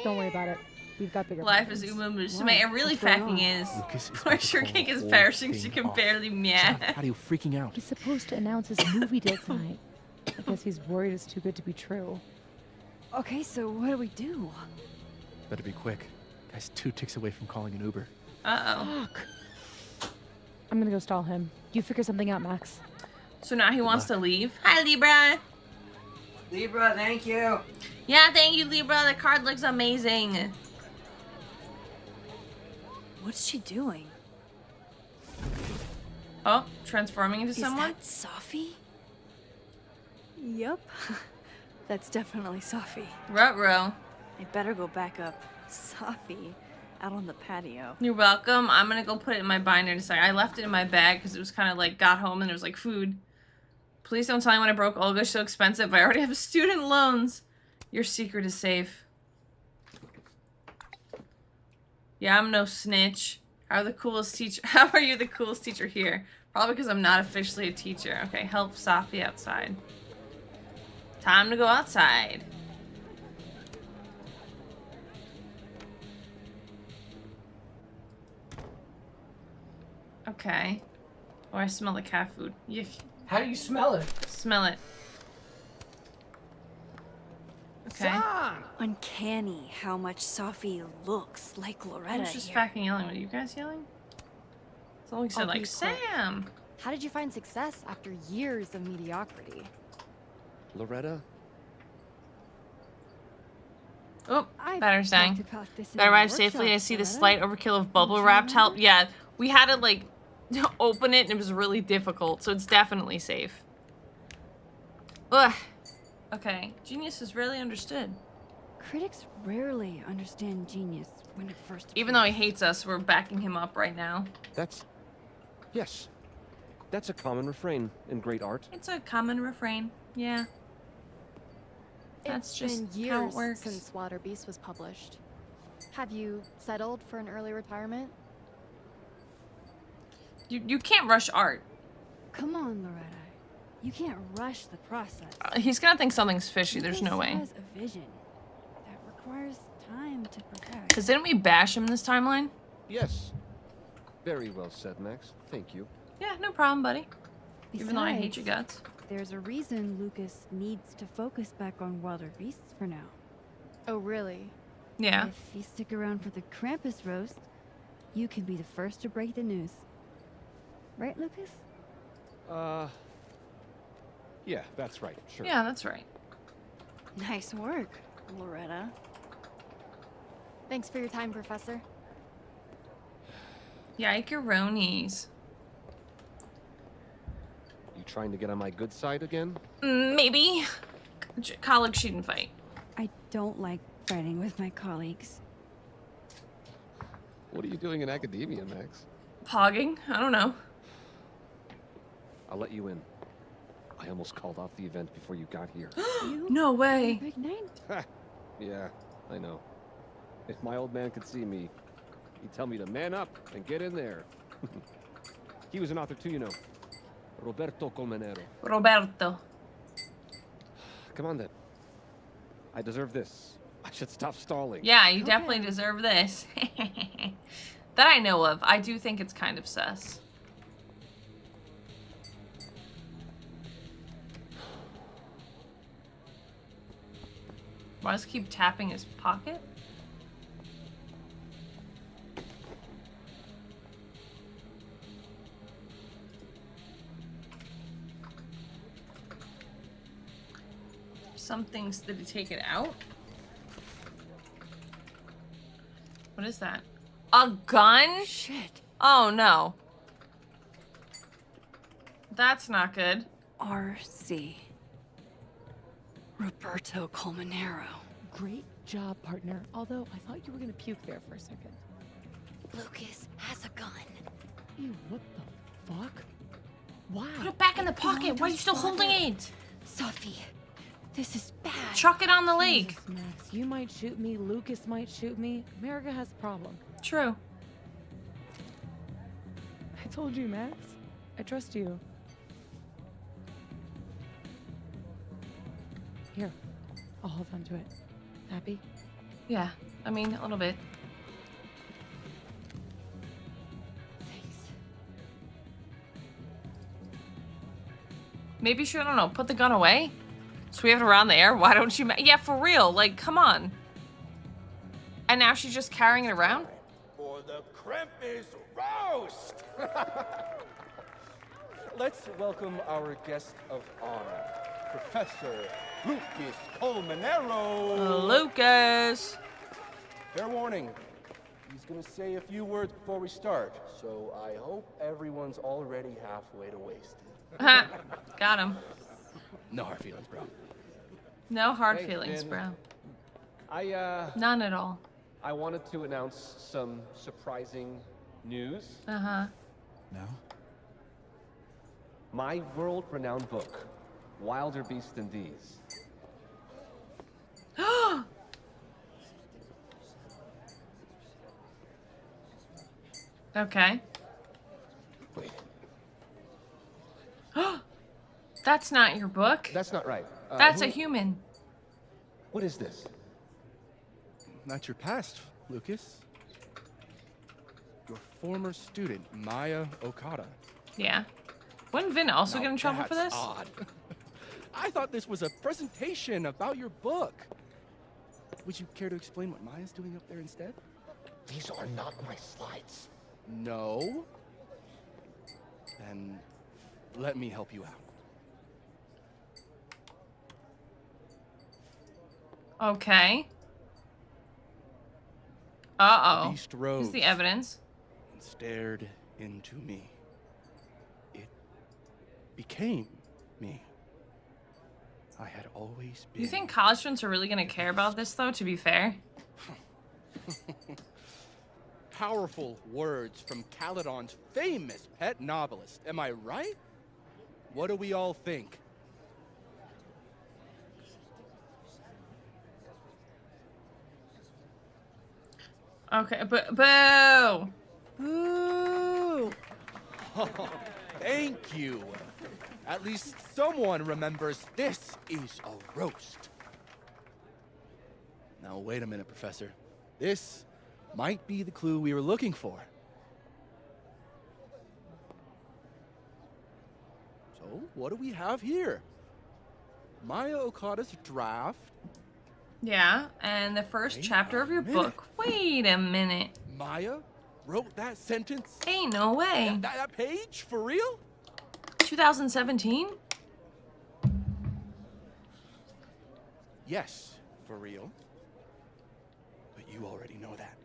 Don't worry about it. We've got bigger Life is problems. Uma Musume. It really fucking is. Poor Shortcake is perishing. She can barely meow. How are you freaking out? He's supposed to announce his movie deal tonight. I guess he's worried it's too good to be true. Okay, so what do we do? Better be quick. Guy's 2 ticks away from calling an Uber. Uh-oh. Fuck. I'm gonna go stall him. You figure something out, Max. So now he wants to leave. Hi, Libra. Libra, thank you. Yeah, thank you, Libra. The card looks amazing. What's she doing? Oh, transforming into someone? Is that Safi? Yup. That's definitely Safi. Ruh-roh. I better go back up. Safi, out on the patio. You're welcome. I'm gonna go put it in my binder in a second. I left it in my bag because it was kind of like, got home and there was like food. Please don't tell anyone I broke Olga. She's so expensive. I already have student loans. Your secret is safe. Yeah, I'm no snitch. How are you the coolest teacher here? Probably because I'm not officially a teacher. Okay, help Safi outside. Time to go outside. Okay. Oh, I smell the cat food. Yuck. How do you smell it? Smell it. Okay. Uncanny how much Safi looks like Loretta. I was just here. fucking yelling. Were you guys yelling? Someone said I'll like, be quick. Sam! How did you find success after years of mediocrity? Loretta? Oh, I've battery's dying. talked about this in That our arrived safely. I workshops, see the Loretta. slight overkill of bubble Don't you wrapped help. remember? Yeah, we had to like open it and it was really difficult, so it's definitely safe. Ugh. Okay, genius is rarely understood. Critics rarely understand genius when it first Even though he hates us, we're backing him up right now. Yes. That's a common refrain in great art. It's a common refrain. Yeah. That's It's just been how it years works. since Water Beast was published. Have you settled for an early retirement? You can't rush art. Come on, Loretta. You can't rush the process. He's gonna think something's fishy. There's no way. Lucas has a vision that requires time to perfect. Cause didn't we bash him this timeline? Yes. Very well said, Max. Thank you. Yeah, no problem, buddy. Even though I hate Besides, your guts. There's a reason Lucas needs to focus back on Wilder Beasts for now. Oh, really? Yeah. If you stick around for the Krampus roast, you can be the first to break the news. Right, Lucas? Yeah, that's right. Sure. Yeah, that's right. Nice work, Loretta. Thanks for your time, Professor. Yikeroonies. You trying to get on my good side again? Maybe. Colleague shouldn't fight. I don't like fighting with my colleagues. What are you doing in academia, Max? Pogging? I don't know. I'll let you in. I almost called off the event before you got here. No way. Big night? Yeah, I know. If my old man could see me, he'd tell me to man up and get in there. He was an author too, you know. Roberto Colmenero. Roberto. Come on then. I deserve this. I should stop stalling. Yeah, you definitely deserve this. That I know of. I do think it's kind of sus. Why does he keep tapping his pocket? Some things, did he take it out? What is that? A gun? Shit. Oh no. That's not good. RC. Roberto Colmenero. Great job, partner. Although I thought you were gonna puke there for a second. Lucas has a gun. Ew, what the fuck? Why? Put it back in the pocket. Why are you still holding it? Sophie, this is bad. Chuck it on the lake. Jesus, Max, you might shoot me. Lucas might shoot me. America has a problem. True. I told you, Max. I trust you. Here, I'll hold on to it. Happy? Yeah. I mean, a little bit. Maybe she, I don't know, put the gun away? So we have it around there? Why don't you... Yeah, for real. Like, come on. And now she's just carrying it around? For the Krampus roast! Let's welcome our guest of honor, Professor Lucas Colmenero. Lucas! Fair warning, he's gonna say a few words before we start, so I hope everyone's already halfway to wasted. Got him. No hard feelings, bro. No hard Hey, feelings, Finn. bro. None at all. I wanted to announce some surprising news. Uh-huh. No? My world-renowned book, Wilder Beasts Than These. Okay. Wait. That's not your book. That's not right. That's a human. What is this? Not your past, Lucas. Your former student, Maya Okada. Yeah. Wouldn't Vin also Now get in trouble for that's this? Odd. I thought this was a presentation about your book. Would you care to explain what Maya's doing up there instead? These are not my slides. No? Then let me help you out. Okay. Uh-oh. The beast rose Here's the evidence. and stared into me. It became me. I had always been. You think college students are really gonna care about this, though, to be fair? Powerful words from Caledon's famous pet novelist. Am I right? What do we all think? Okay, but boo! Boo! Thank you. At least someone remembers this is a roast. Now, wait a minute, Professor. This might be the clue we were looking for. So, what do we have here? Maya Okada's draft. Yeah, and the first chapter of your book. Wait a minute. Maya wrote that sentence? Ain't no way. That page? For real? 2017? Yes, for real. But you already know that.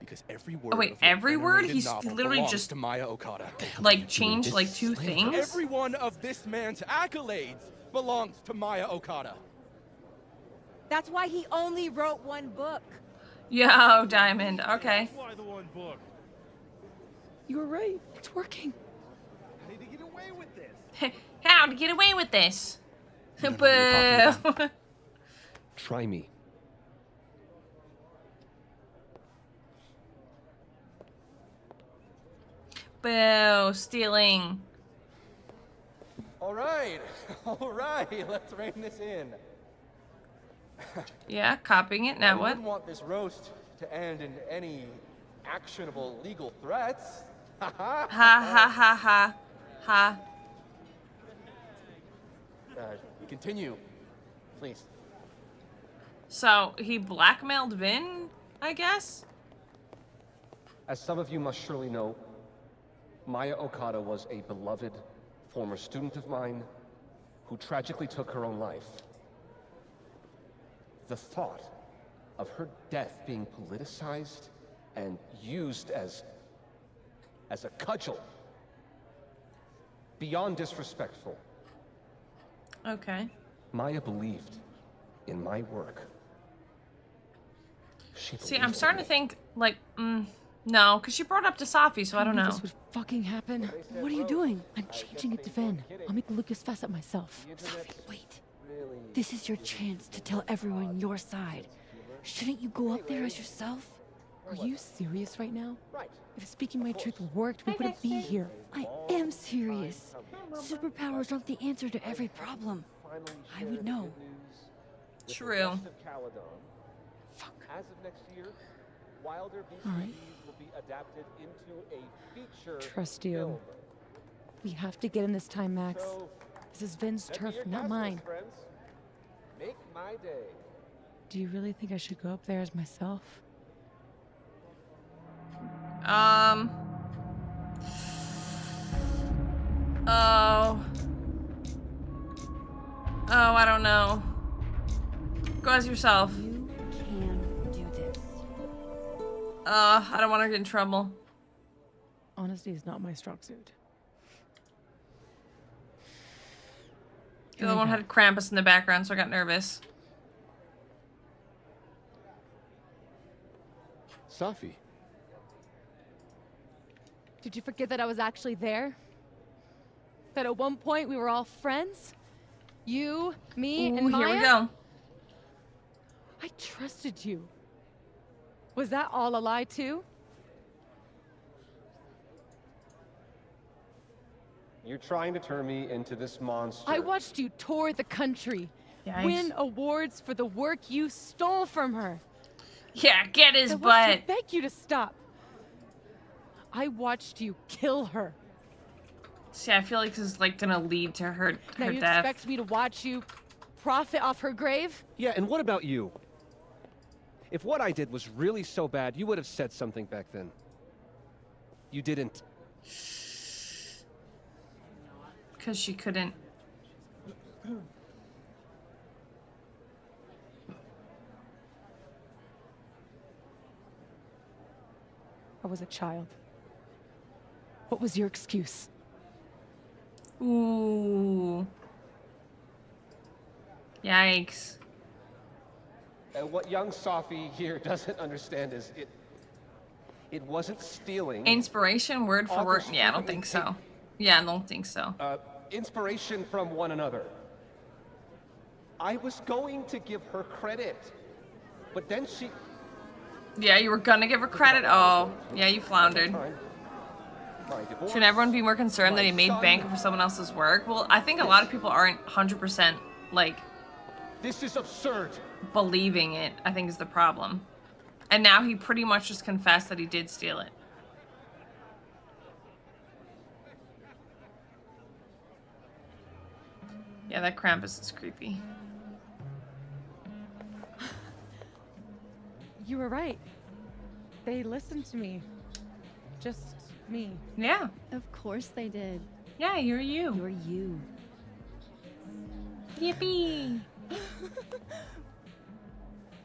Because every word. Oh wait, of your every word? venerated He's novel literally belongs just to Maya Okada. like changed like two things? Every one of this man's accolades belongs to Maya Okada. That's why he only wrote one book. Yo, Diamond. Okay. Why the one book? You were right. It's working. I need to get away with this. How to get away with this? Boo. Try me. Boo. Stealing. All right, let's rein this in. Yeah, copying it. Now I what? wouldn't want this roast to end in any actionable legal threats. Ha ha ha ha. Ha. Continue, please. So, he blackmailed Vin, I guess? As some of you must surely know, Maya Okada was a beloved former student of mine who tragically took her own life. The thought of her death being politicized and used as a cudgel, beyond disrespectful. Okay. Maya believed in my work. See, I'm starting to think, like, no, because she brought up to Safi, so I don't know. This would fucking happen. What are you doing? I'm changing it to Vin. I'll make Lucas fess up myself. Safi, wait. This is your chance to tell everyone your side. Shouldn't you go up there as yourself? Are you serious right now? If speaking my truth worked, we wouldn't be here. I am serious. Superpowers aren't the answer to every problem. I would know. True. As of next year, Wilder All right. VCDs will be adapted into a feature Trust you. film. We have to get in this time, Max. So, This is Vin's send me turf, your not cast mine. list, friends. Make my day. Do you really think I should go up there as myself? Oh, I don't know. Go as yourself. You can do this. I don't want to get in trouble. Honesty is not my strong suit. The other one had Krampus in the background, so I got nervous. Safi. Did you forget that I was actually there? That at one point we were all friends? You, me, and Maya? Here we go. I trusted you. Was that all a lie too? You're trying to turn me into this monster. I watched you tour the country, win awards for the work you stole from her. Yeah, get his I watched her butt. beg you to stop. I watched you kill her. See, I feel like this is like gonna lead to her Now you death. expect me to watch you profit off her grave? Yeah, and what about you? If what I did was really so bad, you would have said something back then. You didn't. Because she couldn't. I was a child. What was your excuse? Ooh. Yikes. And what young Safi here doesn't understand is it wasn't stealing. Inspiration, word for word. Authors Yeah, I don't think so. Yeah, I don't think so. Inspiration from one another. I was going to give her credit, but then she... Yeah, you were gonna give her credit? Oh, yeah, you floundered. Should everyone be more concerned that he made bank for someone else's work? Well, I think a lot of people aren't 100% like... This is absurd. Believing it, I think, is the problem. And now he pretty much just confessed that he did steal it. Yeah, that Krampus is creepy. You were right. They listened to me. Just me. Yeah. Of course they did. Yeah, you're you. You're you. Yippee!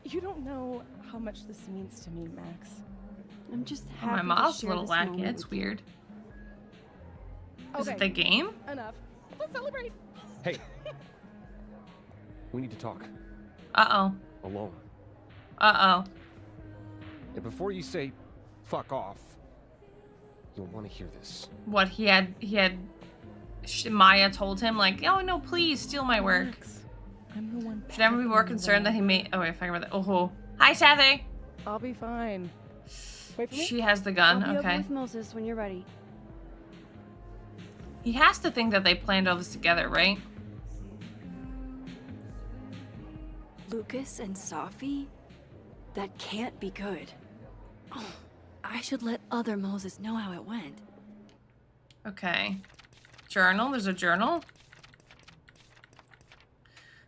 You don't know how much this means to me, Max. I'm just Oh, happy my to mouth's a share little this wacky. moment It's with you. weird. Is Okay. it the game? Enough. Let's celebrate. Hey. We need to talk. Uh-oh. Alone. Uh-oh. And before you say, fuck off, you'll want to hear this. What, he had Maya told him, like, oh, no, please, steal my work. I'm the one. Should ever be more concerned that he made... Oh, wait, I forgot about that. Oh, hi, Sathy. I'll be fine. Wait for me. She has the gun, I'll be okay. over with Moses when you're ready. He has to think that they planned all this together, right? Lucas and Safi? That can't be good. Oh, I should let other Moses know how it went. Okay. Journal? There's a journal?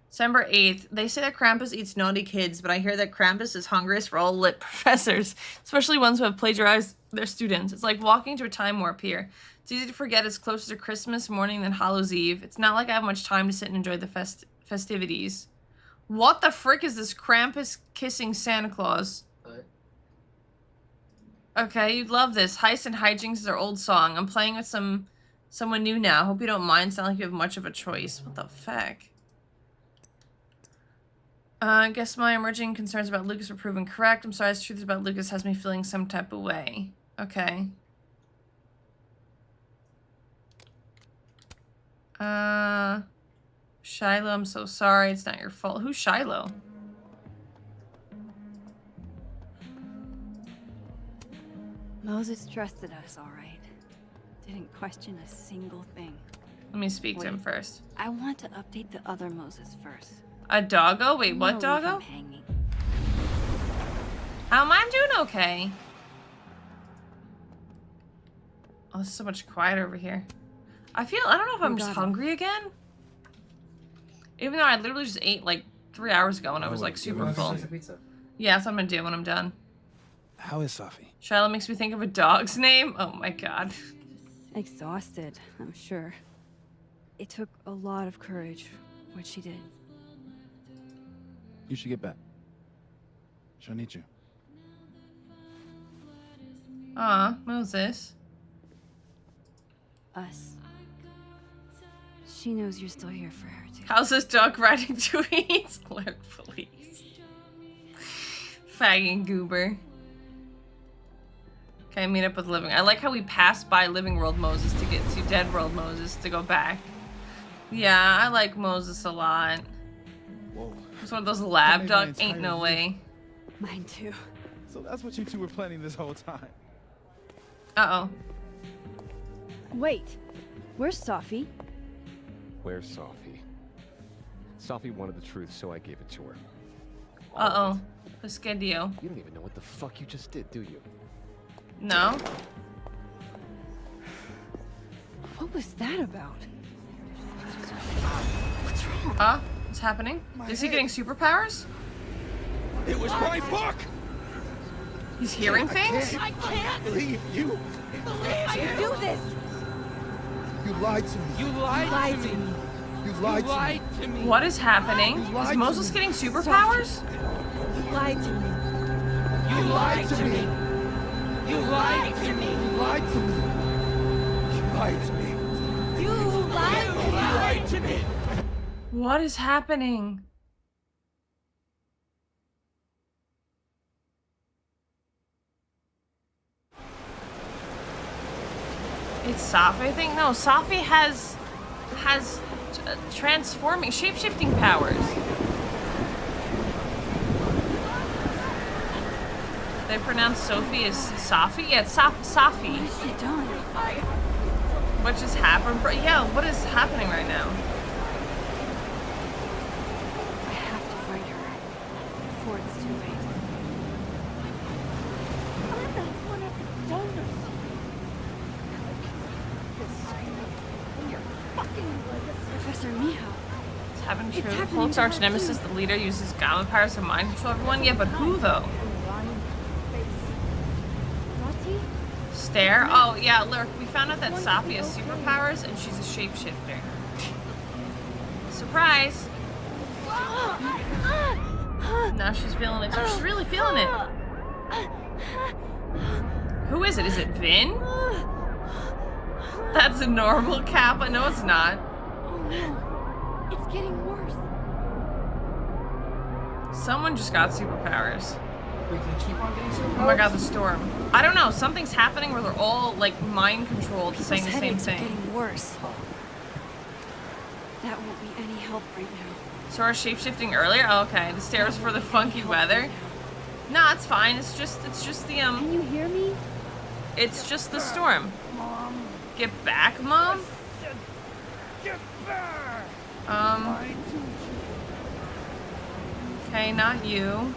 December 8th. They say that Krampus eats naughty kids, but I hear that Krampus is hungriest for all lit professors, especially ones who have plagiarized their students. It's like walking to a time warp here. It's easy to forget it's closer to Christmas morning than Hallows Eve. It's not like I have much time to sit and enjoy the festivities. What the frick is this Krampus kissing Santa Claus? Okay, you'd love this. Heist and Hijinks is our old song. I'm playing with someone new now. Hope you don't mind. It's not like you have much of a choice. What the feck? I guess my emerging concerns about Lucas were proven correct. I'm sorry, the truth about Lucas has me feeling some type of way. Okay. Shiloh, I'm so sorry. It's not your fault. Who's Shiloh? Moses trusted us, all right. Didn't question a single thing. Let me speak to him first. I want to update the other Moses first. A doggo? Wait, what I'm gonna leave doggo? him hanging. I'm doing okay. Oh, it's so much quieter over here. I don't know if I'm just hungry again. Even though I literally just ate like 3 hours ago and I was like super full. Yeah, that's what I'm gonna do when I'm done. How is Safi? Shiloh makes me think of a dog's name. Oh my god. Exhausted, I'm sure. It took a lot of courage, what she did. You should get back. She'll need you. Moses. Us. She knows you're still here for her, too. How's this dog writing tweets? Alert police. Fagging goober. Okay, meet up with Living. I like how we passed by Living World Moses to get to Dead World Moses to go back. Yeah, I like Moses a lot. Whoa. It's one of those lab dogs. Ain't no way. Mine too. So that's what you two were planning this whole time. Uh-oh. Wait. Where's Safi? Where's Safi? Safi wanted the truth, so I gave it to her. Uh-oh. Pescadio. You don't even know what the fuck you just did, do you? No. What was that about? What's wrong? What's happening? Is he getting superpowers? It was my book! He's hearing things? I can't believe you! You do this! You lied to me. You lied to me. You lied to me. What is happening? Is Moses getting superpowers? You lied to me. You lied to me. You lied to me. You lied to me. You lied to me. You lied to me. What is happening? It's Safi, I think? No, Safi has transforming, shape-shifting powers. They pronounce Sophie as Safi? Yeah, it's Safi. What has she done? What just happened? Yeah, what is happening right now? I have to find her before it's too late. I'm not one of the donors. Professor Miho. It's happening true. Hulk's arch nemesis, the leader, uses gamma powers to mind control everyone. Yeah, but who though? Stare? Oh yeah, look, we found out that Safi has superpowers and she's a shapeshifter. Surprise! Now she's feeling it. She's really feeling it. Who is it? Is it Vin? That's a normal Kappa. No, it's not. Oh no, it's getting worse. Someone just got superpowers. We can keep on getting superpowers? Oh my god, the storm. I don't know. Something's happening where they're all like mind controlled, saying the same thing. Getting worse. That won't be any help right now. So our shape-shifting earlier? Oh, okay. The stairs for the funky weather. Nah, it's fine. It's just the Can you hear me? It's just the storm. Mom. Get back, Mom? Get back! Okay, not you.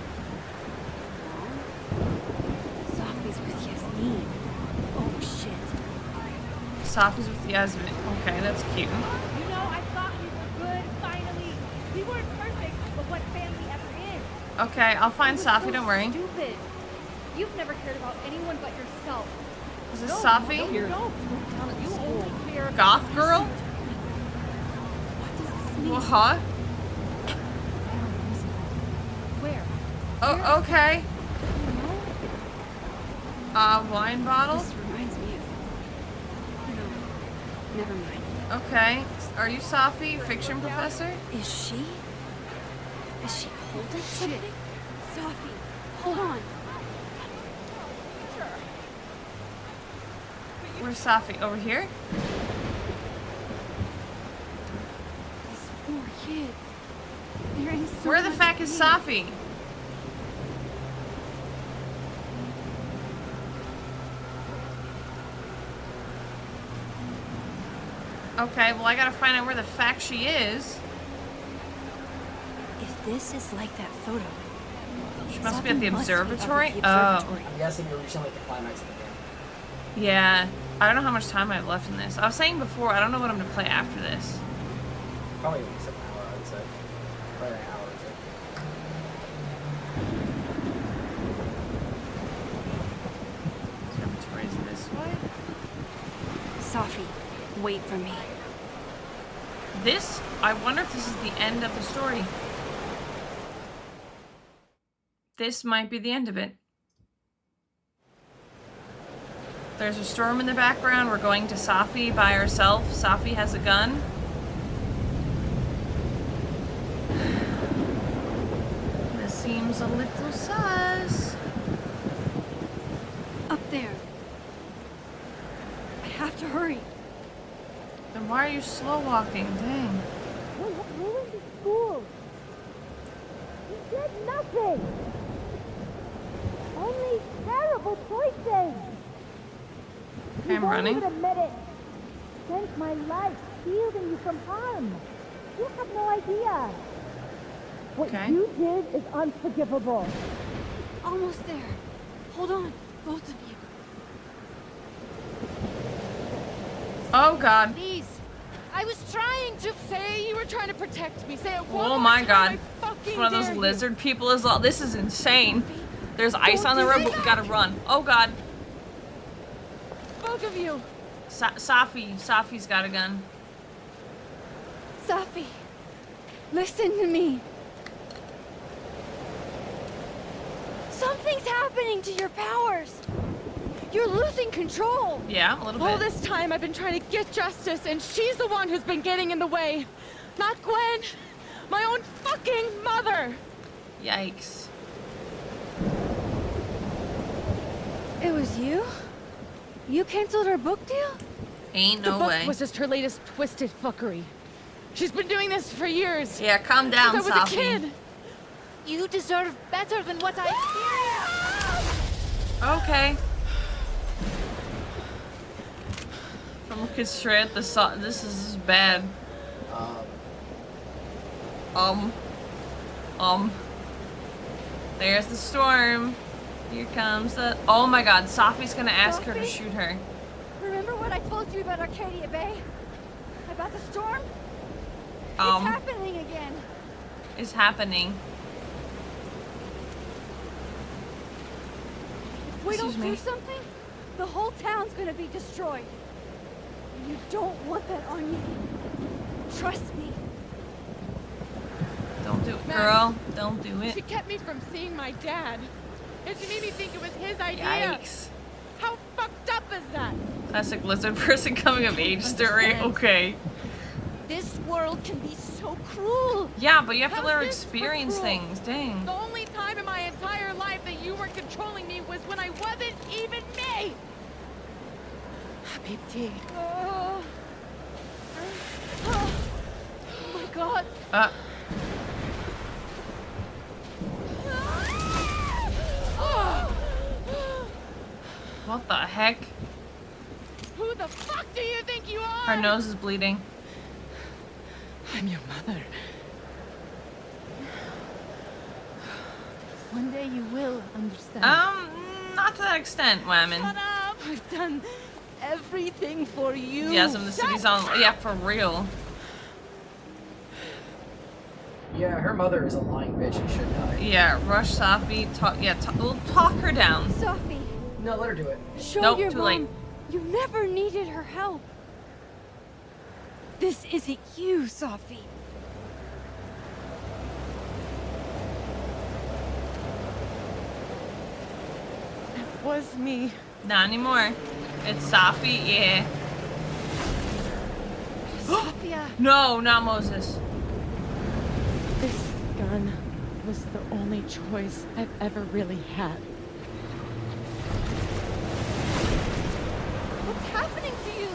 Safi's with Yasmin. Oh shit. Safi's with Yasmin. Okay, that's cute. You know, I thought we were good, finally. We weren't perfect, but what family ever is? Okay, I'll find Safi, So don't worry. Stupid. You've never cared about anyone but yourself. Is this No, Safi? No, you don't. You only care Goth about girl? What? Where? Oh, okay. Wine bottle? This reminds me of... No, never mind. Okay. Are you Safi, fiction professor? Is she holding something? Safi, hold on. Where's Safi? Over here? These poor kids. They're in so Where the much fuck is pain. Safi? Okay, well I gotta find out where the fuck she is. If this is like that photo, She must be at the observatory? I'm guessing you're reaching like the climax of the game. Yeah. I don't know how much time I have left in this. I was saying before, I don't know what I'm gonna play after this. Probably at least an hour, I would say. Probably an hour or two. Observatory's this way? Safi, wait for me. This? I wonder if this is the end of the story. This might be the end of it. There's a storm in the background. We're going to Safi by ourselves. Safi has a gun. This seems a little sus. Up there. I have to hurry. Then why are you slow walking? Dang. You have ruined the school. You did nothing. Only terrible choices. Okay, I'm running. You won't even admit it. Spent my life shielding you from harm. You have no idea. What you did is unforgivable. Almost there. Hold on, both of you. Oh God. Please. I was trying to say you were trying to protect me. Say it one Oh more my time. God. I fucking It's one of those dare you. lizard people as well. This is insane. There's ice on the road, but we gotta run. Oh God. Both of you. Safi's got a gun. Safi, listen to me. Something's happening to your powers. You're losing control. Yeah, a little bit. All this time I've been trying to get justice, and she's the one who's been getting in the way. Not Gwen. My own fucking mother. Yikes. It was you? You canceled her book deal? Ain't The no book way. was just her latest twisted fuckery. She's been doing this for years. Yeah, calm down, Since I was Safi. a kid. You deserve better than what I experienced. Okay. I'm looking straight at the sun. This is bad. There's the storm. Here comes the. Oh my God, Safi's gonna ask her to shoot her. Remember what I told you about Arcadia Bay? About the storm? It's happening again. It's happening. If we Excuse don't me. do something, the whole town's gonna be destroyed. And you don't want that on you. Trust me. Don't do it, girl. Don't do it. She kept me from seeing my dad. And she made me think it was his idea. Yikes. How fucked up is that? Classic lizard person coming of age story. Okay. This world can be so cruel. Yeah, but you have to How's let her this for experience cruel? things. Dang. The only time in my entire life that you weren't controlling me was when I wasn't even me. Habibti. Oh my God. What the heck? Who the fuck do you think you are? Her nose is bleeding. I'm your mother. One day you will understand. Not to that extent, Whammon. Shut up! I've done everything for you. Yeah, some of the city's on. Yeah, for real. Yeah, her mother is a lying bitch and should die. Yeah, rush Safi. We'll talk her down. Safi, No, let her do it. show Nope, your too mom late. you never needed her help. This isn't you, Safi. It was me. Not anymore. It's Safi, yeah. Sophia. No, not Moses. This gun was the only choice I've ever really had. What's happening to you?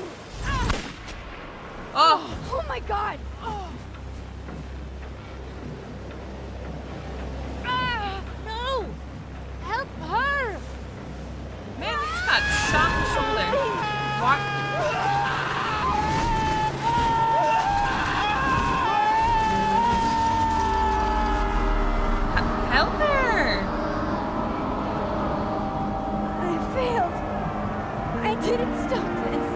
Oh! Oh my God! No! Help her! Man, he just got shot in the shoulder. Walk. Help her! Stop this.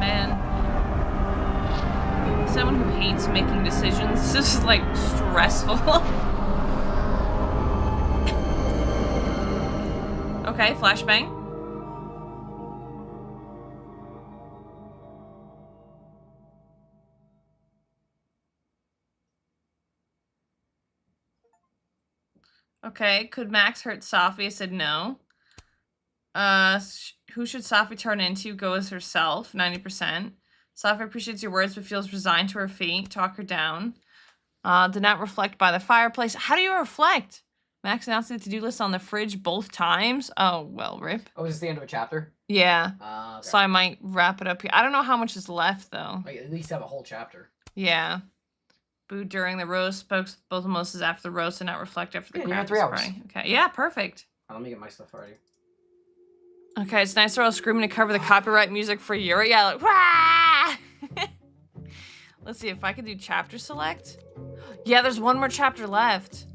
Man. Someone who hates making decisions. This is like stressful. Okay, flashbang. Okay, could Max hurt Safi? I said no. Who should Safi turn into? Go as herself, 90%. Safi appreciates your words but feels resigned to her fate. Talk her down. Did not reflect by the fireplace. How do you reflect? Max announced the to-do list on the fridge both times. Oh, well, rip. Oh, is this the end of a chapter? Yeah. Okay. So I might wrap it up here. I don't know how much is left, though. Like, at least have a whole chapter. Yeah. Booed during the roast. Spoke both mimosas after the roast and not reflect after the Good, you got crap 3 hours. party. Okay. Yeah, perfect. Let me get my stuff ready. Okay, it's nice they're all screaming to cover the copyright music for Yuri. Yeah, like, wah! Let's see if I can do chapter select. Yeah, there's one more chapter left.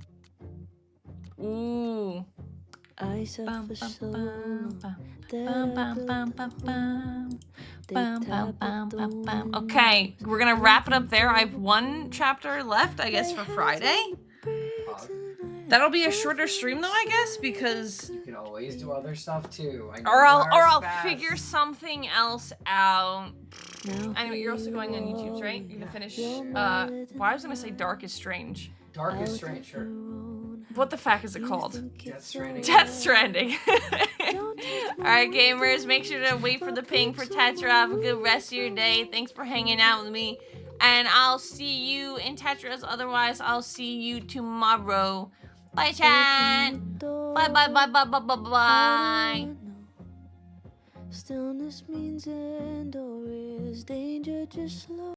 Ooh. Okay, we're gonna wrap it up there. I have one chapter left, I guess, for Friday. That'll be a shorter stream though, I guess, because You can always do other stuff too. I know or you I'll are fast. figure something else out. Anyway, you're also going on YouTube, right? You're gonna finish well, I was gonna say Dark is Strange. Dark is Strange, sure. What the fuck is it called? Death Stranding. Death Stranding. Alright, gamers, make sure to wait for the ping for Tetra. Have a good rest of your day. Thanks for hanging out with me. And I'll see you in Tetris. Otherwise, I'll see you tomorrow. Bye, chat. Bye, bye, bye, bye, bye, bye, bye. Stillness means end or is danger just slow?